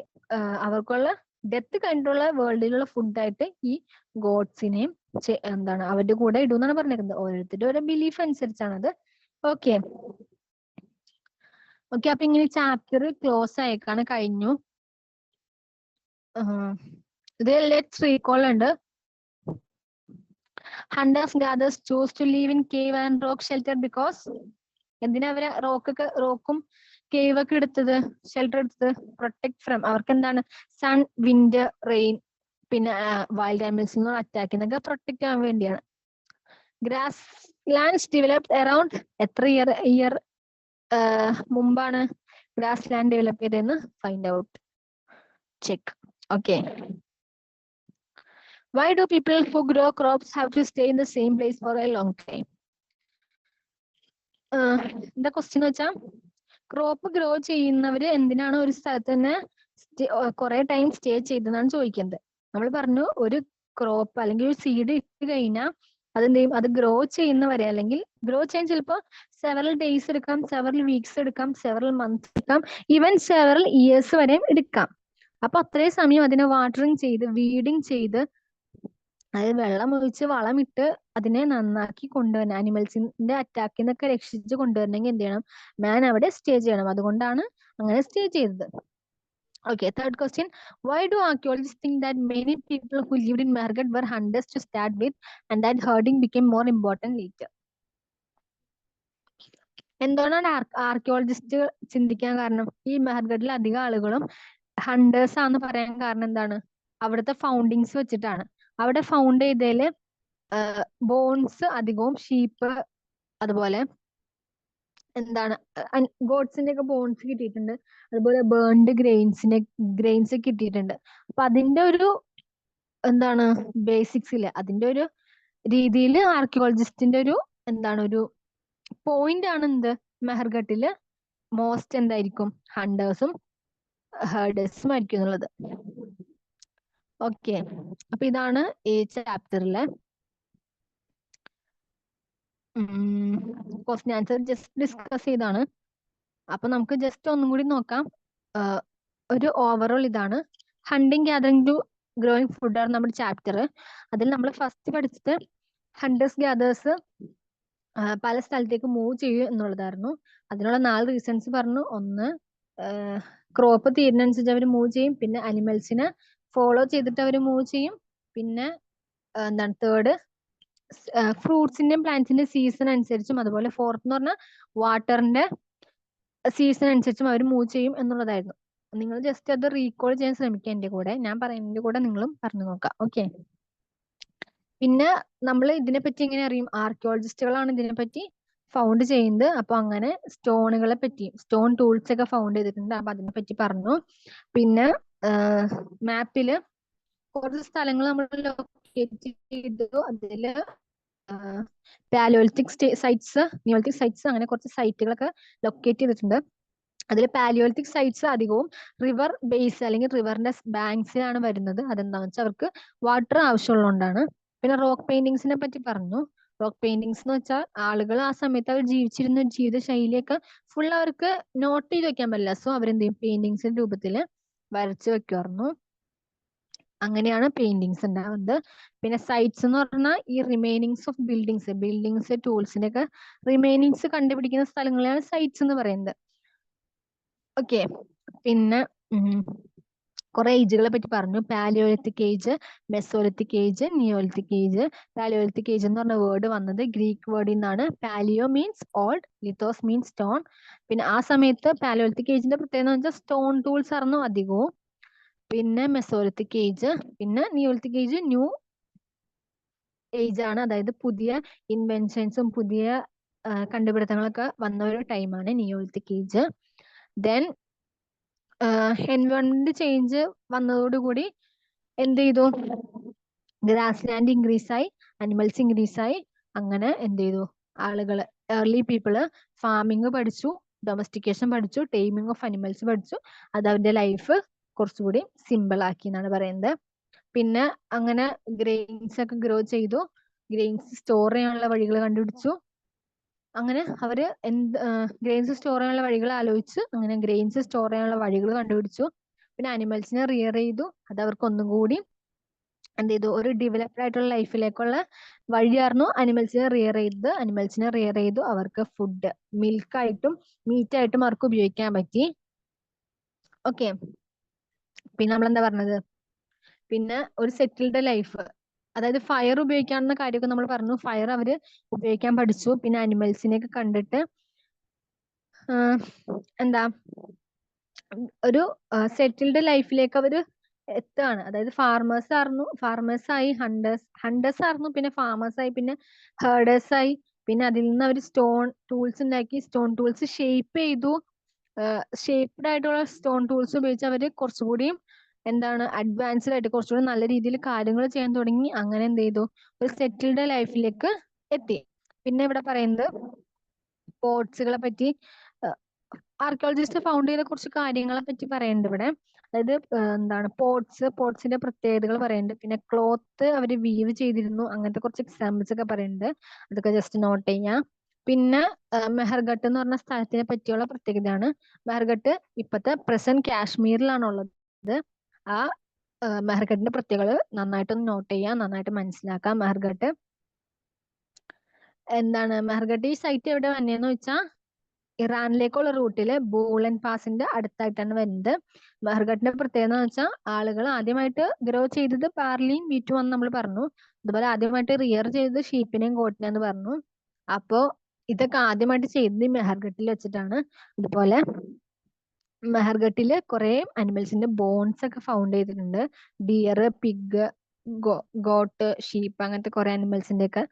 അവർക്കുള്ള ഡെത്ത് കഴിഞ്ഞിട്ടുള്ള വേൾഡിലുള്ള ഫുഡായിട്ട് ഈ ഗോഡ്സിനെയും എന്താണ് അവരുടെ കൂടെ ഇടുന്നാണ് പറഞ്ഞിരിക്കുന്നത്. ഓരോരുത്തരുടെ ഓരോ ബിലീഫ് അനുസരിച്ചാണത്. ഓക്കെ അപ്പൊ ഇങ്ങനെ ചാപ്റ്റർ ക്ലോസ് ആയേക്കാണ്, കഴിഞ്ഞു. ഇത് ലെറ്റ്സ് റീകോൾ ഉണ്ട്. Hunters gatherers choose to live in cave and rock shelter because എന്തിനാ അവര് റോക്കും കേവ് ഒക്കെ എടുത്തത്, ഷെൽട്ടർ എടുത്തത്, പ്രൊട്ടക്ട് ഫ്രം, അവർക്ക് എന്താണ് സൺ, വിൻഡ്, റെയിൻ, പിന്നെ വൈൽഡ് ആനിമൽസ് അറ്റാക്ക് എന്നൊക്കെ പ്രൊട്ടക്ട് ചെയ്യാൻ വേണ്ടിയാണ്. ഗ്രാസ് ലാൻഡ്സ് ഡെവലപ്ഡ് അറൌണ്ട് എത്ര ഇയർ മുമ്പാണ് ഗ്രാസ് ലാൻഡ് ഡെവലപ്പ് ചെയ്തതെന്ന് find out, check. Okay, why do people who grow crops have to stay in the same place for a long time? എന്താ question വെച്ചാൽ, crop grow ചെയ്യുന്നവര് എന്തിനാണ് ഒരു സ്ഥലത്ത് തന്നെ കുറെ ടൈം സ്റ്റേ ചെയ്തെന്നാണ് ചോദിക്കുന്നത്. നമ്മൾ പറഞ്ഞു, ഒരു ക്രോപ്പ് അല്ലെങ്കിൽ ഒരു സീഡ് ഇട്ട് കഴിഞ്ഞാൽ അതെന്ത് ചെയ്യും, അത് ഗ്രോ ചെയ്യുന്നവരെ, അല്ലെങ്കിൽ ഗ്രോ ചെയ്യാൻ ചിലപ്പോൾ സെവറൽ ഡേയ്സ് എടുക്കാം, സെവറൽ വീക്സ് എടുക്കാം, സെവറൽ മന്ത്സ് എടുക്കാം, ഈവൻ സെവറൽ ഇയേഴ്സ് വരെയും എടുക്കാം. അപ്പൊ അത്രയും സമയം അതിനെ വാട്ടറിങ് ചെയ്ത് വീഡിങ് ചെയ്ത് അതായത് വെള്ളം ഒഴിച്ച് വളമിട്ട് അതിനെ നന്നാക്കി കൊണ്ടുവരണം. അനിമൽസിന്റെ അറ്റാക്കിൽ നിന്നൊക്കെ രക്ഷിച്ച് കൊണ്ടുവരണമെങ്കിൽ എന്ത് ചെയ്യണം? മാൻ അവിടെ സ്റ്റേ ചെയ്യണം. അതുകൊണ്ടാണ് അങ്ങനെ സ്റ്റേ ചെയ്തത്. Okay, third question. Why do archaeologists think that many people who lived in Mehergarh were hunters to start with and that herding became more important later? എന്തുകൊണ്ടാണ് ആർക്കിയോളജിസ്റ്റ് ചിന്തിക്കാൻ കാരണം? ഈ മെഹർഗഡിൽ അധികം ആളുകളും ഹണ്ടേഴ്സ് ആണെന്ന് പറയാൻ കാരണം എന്താണ്? അവിടുത്തെ ഫൗണ്ടിങ്സ് വെച്ചിട്ടാണ്. അവിടെ ഫൗണ്ട് ചെയ്തതില് ബോൺസ് അധികവും ഷീപ്പ്, അതുപോലെ എന്താണ് ഗോഡ്സിന്റെ ഒക്കെ ബോൺസ് കിട്ടിയിട്ടുണ്ട്. അതുപോലെ ബേൺഡ് ഗ്രെയിൻസ് കിട്ടിയിട്ടുണ്ട്. അപ്പൊ അതിന്റെ ഒരു എന്താണ് ബേസിക്സില്, അതിന്റെ ഒരു രീതിയിൽ ആർക്കിയോളജിസ്റ്റിന്റെ ഒരു എന്താണ് ഒരു പോയിന്റ് ആണ് എന്ത്? മെഹർഗട്ടില് മോസ്റ്റ് എന്തായിരിക്കും? ഹണ്ടേഴ്സും ഹേർഡേഴ്സും ആയിരിക്കും എന്നുള്ളത്. ഓക്കെ, അപ്പൊ ഇതാണ് ഈ ചാപ്റ്ററിലെ ക്വസ്റ്റ്യൻ ആൻസർ ജസ്റ്റ് ഡിസ്കസ് ചെയ്താണ്. അപ്പൊ നമുക്ക് ജസ്റ്റ് ഒന്നും കൂടി നോക്കാം. ഒരു ഓവറോൾ ഇതാണ്. Hunting gathering to growing food ആണ് നമ്മുടെ ചാപ്റ്റർ. അതിൽ നമ്മൾ ഫസ്റ്റ് പഠിച്ചത് ഹണ്ടേഴ്സ് ഗ്യാദേഴ്സ് പല സ്ഥലത്തേക്ക് മൂവ് ചെയ്യും എന്നുള്ളതായിരുന്നു. അതിനുള്ള 4 റീസൺസ് പറഞ്ഞു. ഒന്ന്, ക്രോപ്പ് തീരുന്നതനുസരിച്ച് അവർ മൂവ് ചെയ്യും. പിന്നെ അനിമൽസിനെ ഫോളോ ചെയ്തിട്ട് അവർ മൂവ് ചെയ്യും. പിന്നെ എന്താണ് തേർഡ്, ഫ്രൂട്ട്സിന്റെയും പ്ലാന്റ്സിന്റെ സീസൺ അനുസരിച്ചും, അതുപോലെ ഫോർത്ത് എന്ന് പറഞ്ഞാൽ വാട്ടറിന്റെ സീസൺ അനുസരിച്ചും അവർ മൂവ് ചെയ്യും എന്നുള്ളതായിരുന്നു. നിങ്ങൾ ജസ്റ്റ് അത് റീകോൾ ചെയ്യാൻ ശ്രമിക്കുക. എന്റെ കൂടെ ഞാൻ പറയുന്നതിന്റെ കൂടെ നിങ്ങളും പറഞ്ഞു നോക്കാം. ഓക്കെ, പിന്നെ നമ്മൾ ഇതിനെപ്പറ്റി എങ്ങനെ അറിയും? ആർക്കിയോളജിസ്റ്റുകളാണ് ഇതിനെപ്പറ്റി ഫൗണ്ട് ചെയ്യുന്നത്. അപ്പൊ അങ്ങനെ സ്റ്റോണുകളെ പറ്റി, സ്റ്റോൺ ടൂൾസ് ഒക്കെ ഫൗണ്ട് ചെയ്തിട്ടുണ്ട്. അപ്പൊ അതിനെ പറ്റി പറഞ്ഞു. പിന്നെ മാപ്പില് കുറച്ച് സ്ഥലങ്ങൾ നമ്മൾ ലൊക്കേറ്റ് ചെയ്തു. അതില് പാലിയോലിത്തിക് സൈറ്റ്സ്, നിയോലിത്തിക് സൈറ്റ്സ്, അങ്ങനെ കുറച്ച് സൈറ്റുകളൊക്കെ ലൊക്കേറ്റ് ചെയ്തിട്ടുണ്ട്. അതിൽ പാലിയോലിത്തിക് സൈറ്റ്സ് അധികവും റിവർ ബേസ് അല്ലെങ്കിൽ റിവറിന്റെ ബാങ്ക്സിലാണ് വരുന്നത്. അതെന്താണെന്ന് വെച്ചാൽ അവർക്ക് വാട്ടർ ആവശ്യമുള്ളതുകൊണ്ടാണ്. പിന്നെ റോക്ക് പെയിന്റിങ്സിനെ പറ്റി പറഞ്ഞു. റോക്ക് പെയിന്റിങ്സ് എന്ന് വെച്ചാൽ ആളുകൾ ആ സമയത്ത് അവർ ജീവിച്ചിരുന്ന ജീവിത ശൈലിയൊക്കെ ഫുൾ അവർക്ക് നോട്ട് ചെയ്ത് വെക്കാൻ പറ്റില്ല. സോ അവരെന്ത് ചെയ്യും? പെയിന്റിങ്സിന്റെ രൂപത്തിൽ വരച്ചു വെക്കുമായിരുന്നു. അങ്ങനെയാണ് പെയിന്റിങ്സ് ഉണ്ടാവുന്നത്. പിന്നെ സൈറ്റ്സ് എന്ന് പറഞ്ഞാൽ ഈ റിമൈനിങ്സ് ഓഫ് ബിൽഡിങ്സ് ടൂൾസിന്റെ ഒക്കെ റിമൈനിങ്സ് കണ്ടുപിടിക്കുന്ന സ്ഥലങ്ങളെയാണ് സൈറ്റ്സ് എന്ന് പറയുന്നത്. ഓക്കെ, പിന്നെ കുറെ ഏജുകളെ പറ്റി പറഞ്ഞു. Palaeolithic age, mesolithic age, neolithic age. Palaeolithic age എന്ന് പറഞ്ഞ വേർഡ് വന്നത് ഗ്രീക്ക് വേർഡിൽ നിന്നാണ്. Paleo means old, lithos means stone. പിന്നെ ആ സമയത്ത് പാലിയോലിത്തിക് ഏജിന്റെ പ്രത്യേകത എന്ന് വെച്ചാൽ സ്റ്റോൺ ടൂൾസ് ആയിരുന്നു അധികവും. പിന്നെ മെസോലിത്തിക് ഏജ്, പിന്നെ നിയോലിത്തിക് ഏജ് ന്യൂ ഏജ് ആണ്. അതായത് പുതിയ ഇൻവെൻഷൻസും പുതിയ കണ്ടുപിടുത്തങ്ങളൊക്കെ വന്ന ഒരു ടൈമാണ് Neolithic age. Then environment change വന്നതോടുകൂടി എന്ത് ചെയ്തു? ഗ്രാസ് ലാൻഡ് ഇൻക്രീസ് ആയി, അനിമൽസ് ഇൻക്രീസ് ആയി. അങ്ങനെ എന്ത് ചെയ്തു? ആളുകള്, ഏർലി പീപ്പിള് ഫാമിങ് പഠിച്ചു, ഡൊമസ്റ്റിക്കേഷൻ പഠിച്ചു, ടൈമിങ് ഓഫ് അനിമൽസ് പഠിച്ചു. അത് അവരുടെ ലൈഫ് കുറച്ചുകൂടി സിമ്പിൾ ആക്കി എന്നാണ് പറയുന്നത്. പിന്നെ അങ്ങനെ ഗ്രെയിൻസ് ഒക്കെ ഗ്രോ ചെയ്തു, ഗ്രെയിൻസ് സ്റ്റോർ ചെയ്യാനുള്ള വഴികൾ കണ്ടുപിടിച്ചു. അങ്ങനെ അവര് ഗ്രെയിൻസ് സ്റ്റോർ ചെയ്യാനുള്ള വഴികൾ ആലോചിച്ച് അങ്ങനെ ഗ്രെയിൻസ് സ്റ്റോർ ചെയ്യാനുള്ള വഴികൾ കണ്ടുപിടിച്ചു. പിന്നെ അനിമൽസിനെ റിയർ ചെയ്തു. അത് അവർക്ക് ഒന്നും കൂടി എന്ത് ചെയ്തു? ഒരു ഡെവലപ്ഡ് ആയിട്ടുള്ള ലൈഫിലേക്കുള്ള വഴിയായിരുന്നു അനിമൽസിനെ റിയർ ചെയ്തത്. അനിമൽസിനെ റിയർ ചെയ്തു, അവർക്ക് ഫുഡ് മിൽക്കായിട്ടും മീറ്റായിട്ടും അവർക്ക് ഉപയോഗിക്കാൻ പറ്റി. ഓക്കെ, പിന്നെ നമ്മൾ എന്താ പറഞ്ഞത്? പിന്നെ ഒരു സെറ്റിൽഡ് ലൈഫ്, അതായത് ഫയർ ഉപയോഗിക്കാവുന്ന കാര്യമൊക്കെ നമ്മൾ പറഞ്ഞു. ഫയർ അവര് ഉപയോഗിക്കാൻ പഠിച്ചു. പിന്നെ അനിമൽസിനെയൊക്കെ കണ്ടിട്ട് എന്താ ഒരു സെറ്റിൽഡ് ലൈഫിലേക്ക് അവര് എത്താണ്. അതായത് ഫാർമേഴ്സ് ആയി, ഹണ്ടേഴ്സ് ആയിരുന്നു, പിന്നെ ഫാമേഴ്സ് ആയി, പിന്നെ ഹേർഡേഴ്സ് ആയി. പിന്നെ അതിൽ നിന്ന് അവർ സ്റ്റോൺ ടൂൾസ് ഉണ്ടാക്കി. സ്റ്റോൺ ടൂൾസ് ഷേപ്പ് ചെയ്തു. ഷേപ്ഡ് ആയിട്ടുള്ള സ്റ്റോൺ ടൂൾസ് ഉപയോഗിച്ച് അവര് കുറച്ചുകൂടിയും എന്താണ് അഡ്വാൻസ്ഡ് ആയിട്ട് കുറച്ചുകൂടി നല്ല രീതിയിൽ കാര്യങ്ങൾ ചെയ്യാൻ തുടങ്ങി. അങ്ങനെ എന്ത് ചെയ്തു? ഒരു സെറ്റിൽഡ് ലൈഫിലേക്ക് എത്തി. പിന്നെ ഇവിടെ പറയുന്നത് പോർട്സുകളെ പറ്റി, ആർക്കിയോളജിസ്റ്റ് ഫൗണ്ട് ചെയ്ത കുറച്ച് കാര്യങ്ങളെ പറ്റി പറയുന്നുണ്ട് ഇവിടെ. അതായത് എന്താണ് പോട്ട്സിന്റെ പ്രത്യേകതകൾ പറയുന്നുണ്ട്. പിന്നെ ക്ലോത്ത് അവര് വീവ് ചെയ്തിരുന്നു, അങ്ങനത്തെ കുറച്ച് എക്സാമ്പിൾസ് ഒക്കെ പറയുന്നുണ്ട്. അതൊക്കെ ജസ്റ്റ് നോട്ട് ചെയ്യാം. പിന്നെ മെഹർഗട്ട് എന്ന് പറഞ്ഞ സ്ഥലത്തിനെ പറ്റിയുള്ള പ്രത്യേകതയാണ്. മെഹർഗട്ട് ഇപ്പോഴത്തെ പ്രസന്റ് കാശ്മീരിലാണ് ഉള്ളത്. ആ മെഹർഗഡിന്റെ പ്രത്യേകതകൾ നന്നായിട്ടൊന്ന് നോട്ട് ചെയ്യാം, നന്നായിട്ട് മനസ്സിലാക്കാം. മെഹർഗഡ് എന്താണ്? മെഹർഗഡ് ഈ സൈറ്റ് എവിടെ വന്നതെന്ന് വെച്ചാൽ ഇറാനിലേക്കുള്ള റൂട്ടില് ബൂളൻ പാസിന്റെ അടുത്തായിട്ടാണ് വരുന്നത്. മെഹർഗഡിന്റെ പ്രത്യേകത എന്ന് വെച്ചാൽ ആളുകൾ ആദ്യമായിട്ട് ഗ്രോ ചെയ്തത് ബാർലിയും വീറ്റും എന്ന് നമ്മൾ പറഞ്ഞു. അതുപോലെ ആദ്യമായിട്ട് റിയർ ചെയ്തത് ഷീപ്പിനെയും ഗോട്ടിനെന്ന് പറഞ്ഞു. അപ്പോ ഇതൊക്കെ ആദ്യമായിട്ട് ചെയ്തത് മെഹർഗഡിൽ വെച്ചിട്ടാണ്. അതുപോലെ മെഹർഗഡില് കുറെ അനിമൽസിന്റെ ബോൺസ് ഒക്കെ ഫൗണ്ട് ചെയ്തിട്ടുണ്ട്. ഡിയർ, പിഗ്, ഗോട്ട്, ഷീപ്പ്, അങ്ങനത്തെ കുറെ അനിമൽസിന്റെ ഒക്കെ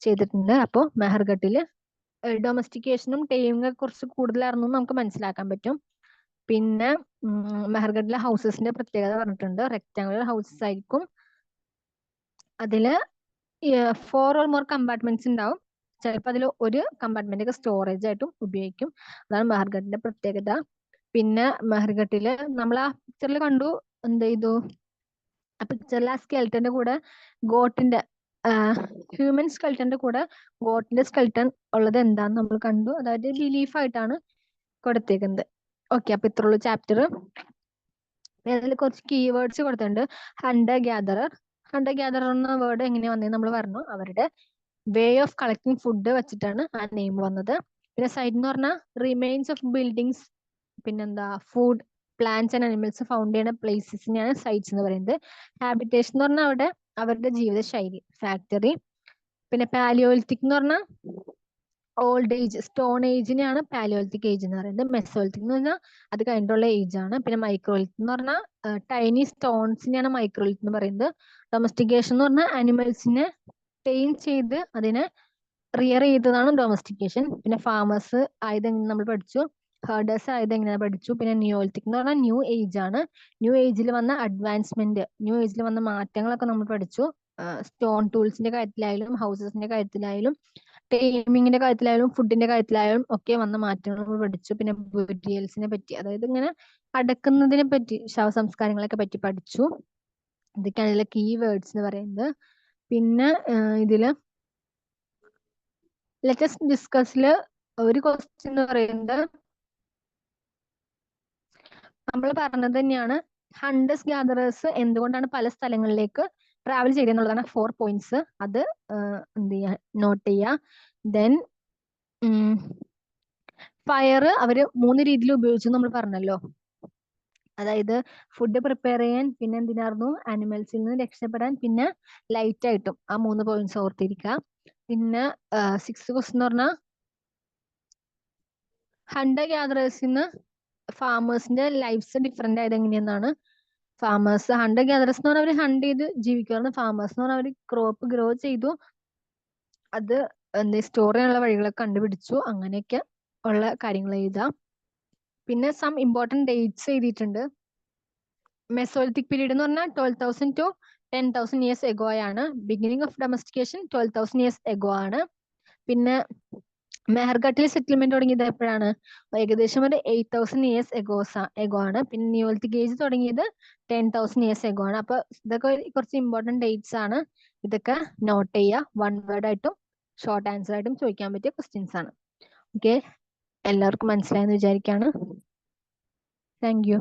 ചെയ്തിട്ടുണ്ട്. അപ്പോൾ മെഹർഗഡില് ഡൊമസ്റ്റിക്കേഷനും ടൈമിംഗ് കുറച്ച് കൂടുതലായിരുന്നു നമുക്ക് മനസ്സിലാക്കാൻ പറ്റും. പിന്നെ മെഹർഗഡിലെ ഹൗസസിന്റെ പ്രത്യേകത പറഞ്ഞിട്ടുണ്ട്. റെക്ടാങ്കുലർ ഹൗസസ് ആയിരിക്കും. അതില് 4 or more കമ്പാർട്ട്മെന്റ്സ് ഉണ്ടാവും. ചിലപ്പോൾ അതിൽ ഒരു കമ്പാർട്ട്മെന്റ് ഒക്കെ സ്റ്റോറേജ് ആയിട്ടും ഉപയോഗിക്കും. അതാണ് മെഹർഗഡിന്റെ പ്രത്യേകത. പിന്നെ മെഹർഗഡില് നമ്മൾ ആ പിക്ചറിൽ കണ്ടു, എന്ത് ചെയ്തു, ആ പിക്ചറിൽ ആ സ്കെൽറ്റന്റെ കൂടെ ഗോട്ടിന്റെ ഹ്യൂമൻ സ്കെൽറ്റന്റെ കൂടെ ഗോട്ടിന്റെ സ്കെൽറ്റൻ ഉള്ളത് എന്താന്ന് നമ്മൾ കണ്ടു. അതായത് ബിലീഫ് ആയിട്ടാണ് കൊടുത്തേക്കുന്നത്. ഓക്കെ, അപ്പൊ ഇത്രയുള്ള ചാപ്റ്റർ. അതിൽ കുറച്ച് കീവേഡ്സ് കൊടുത്തിട്ടുണ്ട്. ഹണ്ടർ ഗ്യാദറർ. ഹണ്ടർ ഗ്യാദറർ എന്ന വേർഡ് എങ്ങനെയാ വന്നത് നമ്മൾ പറഞ്ഞു. അവരുടെ വേ ഓഫ് കളക്ടിങ് ഫുഡ് വെച്ചിട്ടാണ് ആ നെയിം വന്നത്. പിന്നെ സൈറ്റ് എന്ന് പറഞ്ഞാൽ റിമെയിൻസ് ഓഫ് ബിൽഡിങ്സ്, പിന്നെന്താ food, plants and animals found ചെയ്യുന്ന പ്ലേസസിനെയാണ് സൈറ്റ്സ് എന്ന് പറയുന്നത്. ഹാബിറ്റേഷൻ എന്ന് പറഞ്ഞാൽ അവിടെ അവരുടെ ജീവിതശൈലി, ഫാക്ടറി. പിന്നെ പാലിയോലിത്തിക് എന്ന് പറഞ്ഞാൽ ഓൾഡ് ഏജ്, സ്റ്റോൺ ഏജിനെയാണ് പാലിയോലിത്തിക് ഏജ് എന്ന് പറയുന്നത്. മെസോലിത്തിക് എന്ന് പറഞ്ഞാൽ അത് കഴിഞ്ഞിട്ടുള്ള ഏജ് ആണ്. പിന്നെ മൈക്രോലിത്തിക് എന്ന് പറഞ്ഞാൽ ടൈനി സ്റ്റോൺസിനെയാണ് മൈക്രോലിത്തിക് എന്ന് പറയുന്നത്. ഡൊമസ്റ്റിക്കേഷൻ എന്ന് പറഞ്ഞാൽ അനിമൽസിനെ ടൈം ചെയ്ത് അതിനെ റിയർ ചെയ്തതാണ് ഡൊമസ്റ്റിക്കേഷൻ. പിന്നെ ഫാമേഴ്സ് ആയത് നമ്മൾ പഠിച്ചു. ഹേർഡേഴ്സ് ആയത് എങ്ങനെ പഠിച്ചു. പിന്നെ നിയോലിത്തിക് എന്ന് പറഞ്ഞാൽ ന്യൂ ഏജ് ആണ്. ന്യൂ ഏജിൽ വന്ന അഡ്വാൻസ്മെന്റ്, ന്യൂ ഏജിൽ വന്ന മാറ്റങ്ങളൊക്കെ നമ്മൾ പഠിച്ചു. സ്റ്റോൺ ടൂൾസിന്റെ കാര്യത്തിലായാലും ഹൗസസിന്റെ കാര്യത്തിലായാലും ടൈമിങ്ങിന്റെ കാര്യത്തിലായാലും ഫുഡിന്റെ കാര്യത്തിലായാലും ഒക്കെ വന്ന മാറ്റങ്ങൾ നമ്മൾ പഠിച്ചു. പിന്നെ ബുരിയൽസിനെ പറ്റി, അതായത് ഇങ്ങനെ അടക്കുന്നതിനെ പറ്റി, ശവസംസ്കാരങ്ങളൊക്കെ പറ്റി പഠിച്ചു. ഇതൊക്കെയാണ് ഇതിലെ കീ വേർഡ്സ് എന്ന് പറയുന്നത്. പിന്നെ ഇതില് ലെറ്റസ് ഡിസ്കസില് ഒരു ക്വസ്റ്റ്യൻ എന്ന് പറയുന്നത് നമ്മൾ പറഞ്ഞത് തന്നെയാണ്. ഹണ്ടേഴ്സ് ഗ്യാദറേഴ്സ് എന്തുകൊണ്ടാണ് പല സ്ഥലങ്ങളിലേക്ക് ട്രാവൽ ചെയ്തെന്നുള്ളതാണ് 4 പോയിന്റ്സ്. അത് എന്ത് ചെയ്യാ, നോട്ട് ചെയ്യുക. ദെൻ ഫയർ അവര് 3 രീതിയിൽ ഉപയോഗിച്ചു നമ്മൾ പറഞ്ഞല്ലോ. അതായത് ഫുഡ് പ്രിപ്പയർ ചെയ്യാൻ, പിന്നെ എന്തിനായിരുന്നു, ആനിമൽസിൽ നിന്ന് രക്ഷപ്പെടാൻ, പിന്നെ ലൈറ്റ് ആയിട്ടും. ആ 3 പോയിന്റ്സ് ഓർത്തിരിക്കുക. പിന്നെ 6th ക്വസ്റ്റ്യൻ എന്ന് പറഞ്ഞാൽ ഹണ്ടർ ഗ്യാദറേഴ്സിന്ന് ഫാമേഴ്സിന്റെ ലൈഫ്സ് ഡിഫറെന്റ് ആയത് എങ്ങനെയെന്നാണ്. ഫാമേഴ്സ്, ഹണ്ടർ ഗ്യാദറേഴ്സ് എന്ന് പറഞ്ഞാൽ അവർ ഹണ്ട് ചെയ്ത് ജീവിക്കുകയാണ്. ഫാമേഴ്സ് എന്ന് പറഞ്ഞാൽ അവർ ക്രോപ്പ് ഗ്രോ ചെയ്തു, അത് എന്താ സ്റ്റോർ ചെയ്യാനുള്ള വഴികളൊക്കെ കണ്ടുപിടിച്ചു. അങ്ങനെയൊക്കെ ഉള്ള കാര്യങ്ങൾ എഴുതാം. പിന്നെ സം ഇമ്പോർട്ടൻറ്റ് ഡേറ്റ്സ് എഴുതിയിട്ടുണ്ട്. മെസോലിത്തിക് പീരീഡ് എന്ന് പറഞ്ഞാൽ 12,000 to 10,000 ഇയേഴ്സ് എഗോ ആണ്. Beginning of domestication 12,000 years ago ആണ്. പിന്നെ മെഹർഗഡിൽ സെറ്റിൽമെന്റ് തുടങ്ങിയത് എപ്പോഴാണ്? ഏകദേശം ഒരു 8,000 ഇയേഴ്സ് എഗോ ആണ്. പിന്നെ നിയോലിത്തിക് ഏജ് തുടങ്ങിയത് 10,000 ഇയേഴ്സ് എഗോ ആണ്. അപ്പൊ ഇതൊക്കെ കുറച്ച് ഇമ്പോർട്ടൻറ്റ് ഡേറ്റ്സ് ആണ്. ഇതൊക്കെ നോട്ട് ചെയ്യുക. 1 വേർഡ് ആയിട്ടും ഷോർട്ട് ആൻസർ ആയിട്ടും ചോദിക്കാൻ പറ്റിയ ക്വസ്റ്റ്യൻസ് ആണ്. ഓക്കെ, എല്ലാവർക്കും മനസ്സിലായെന്ന് വിചാരിക്കുകയാണ്. Thank you.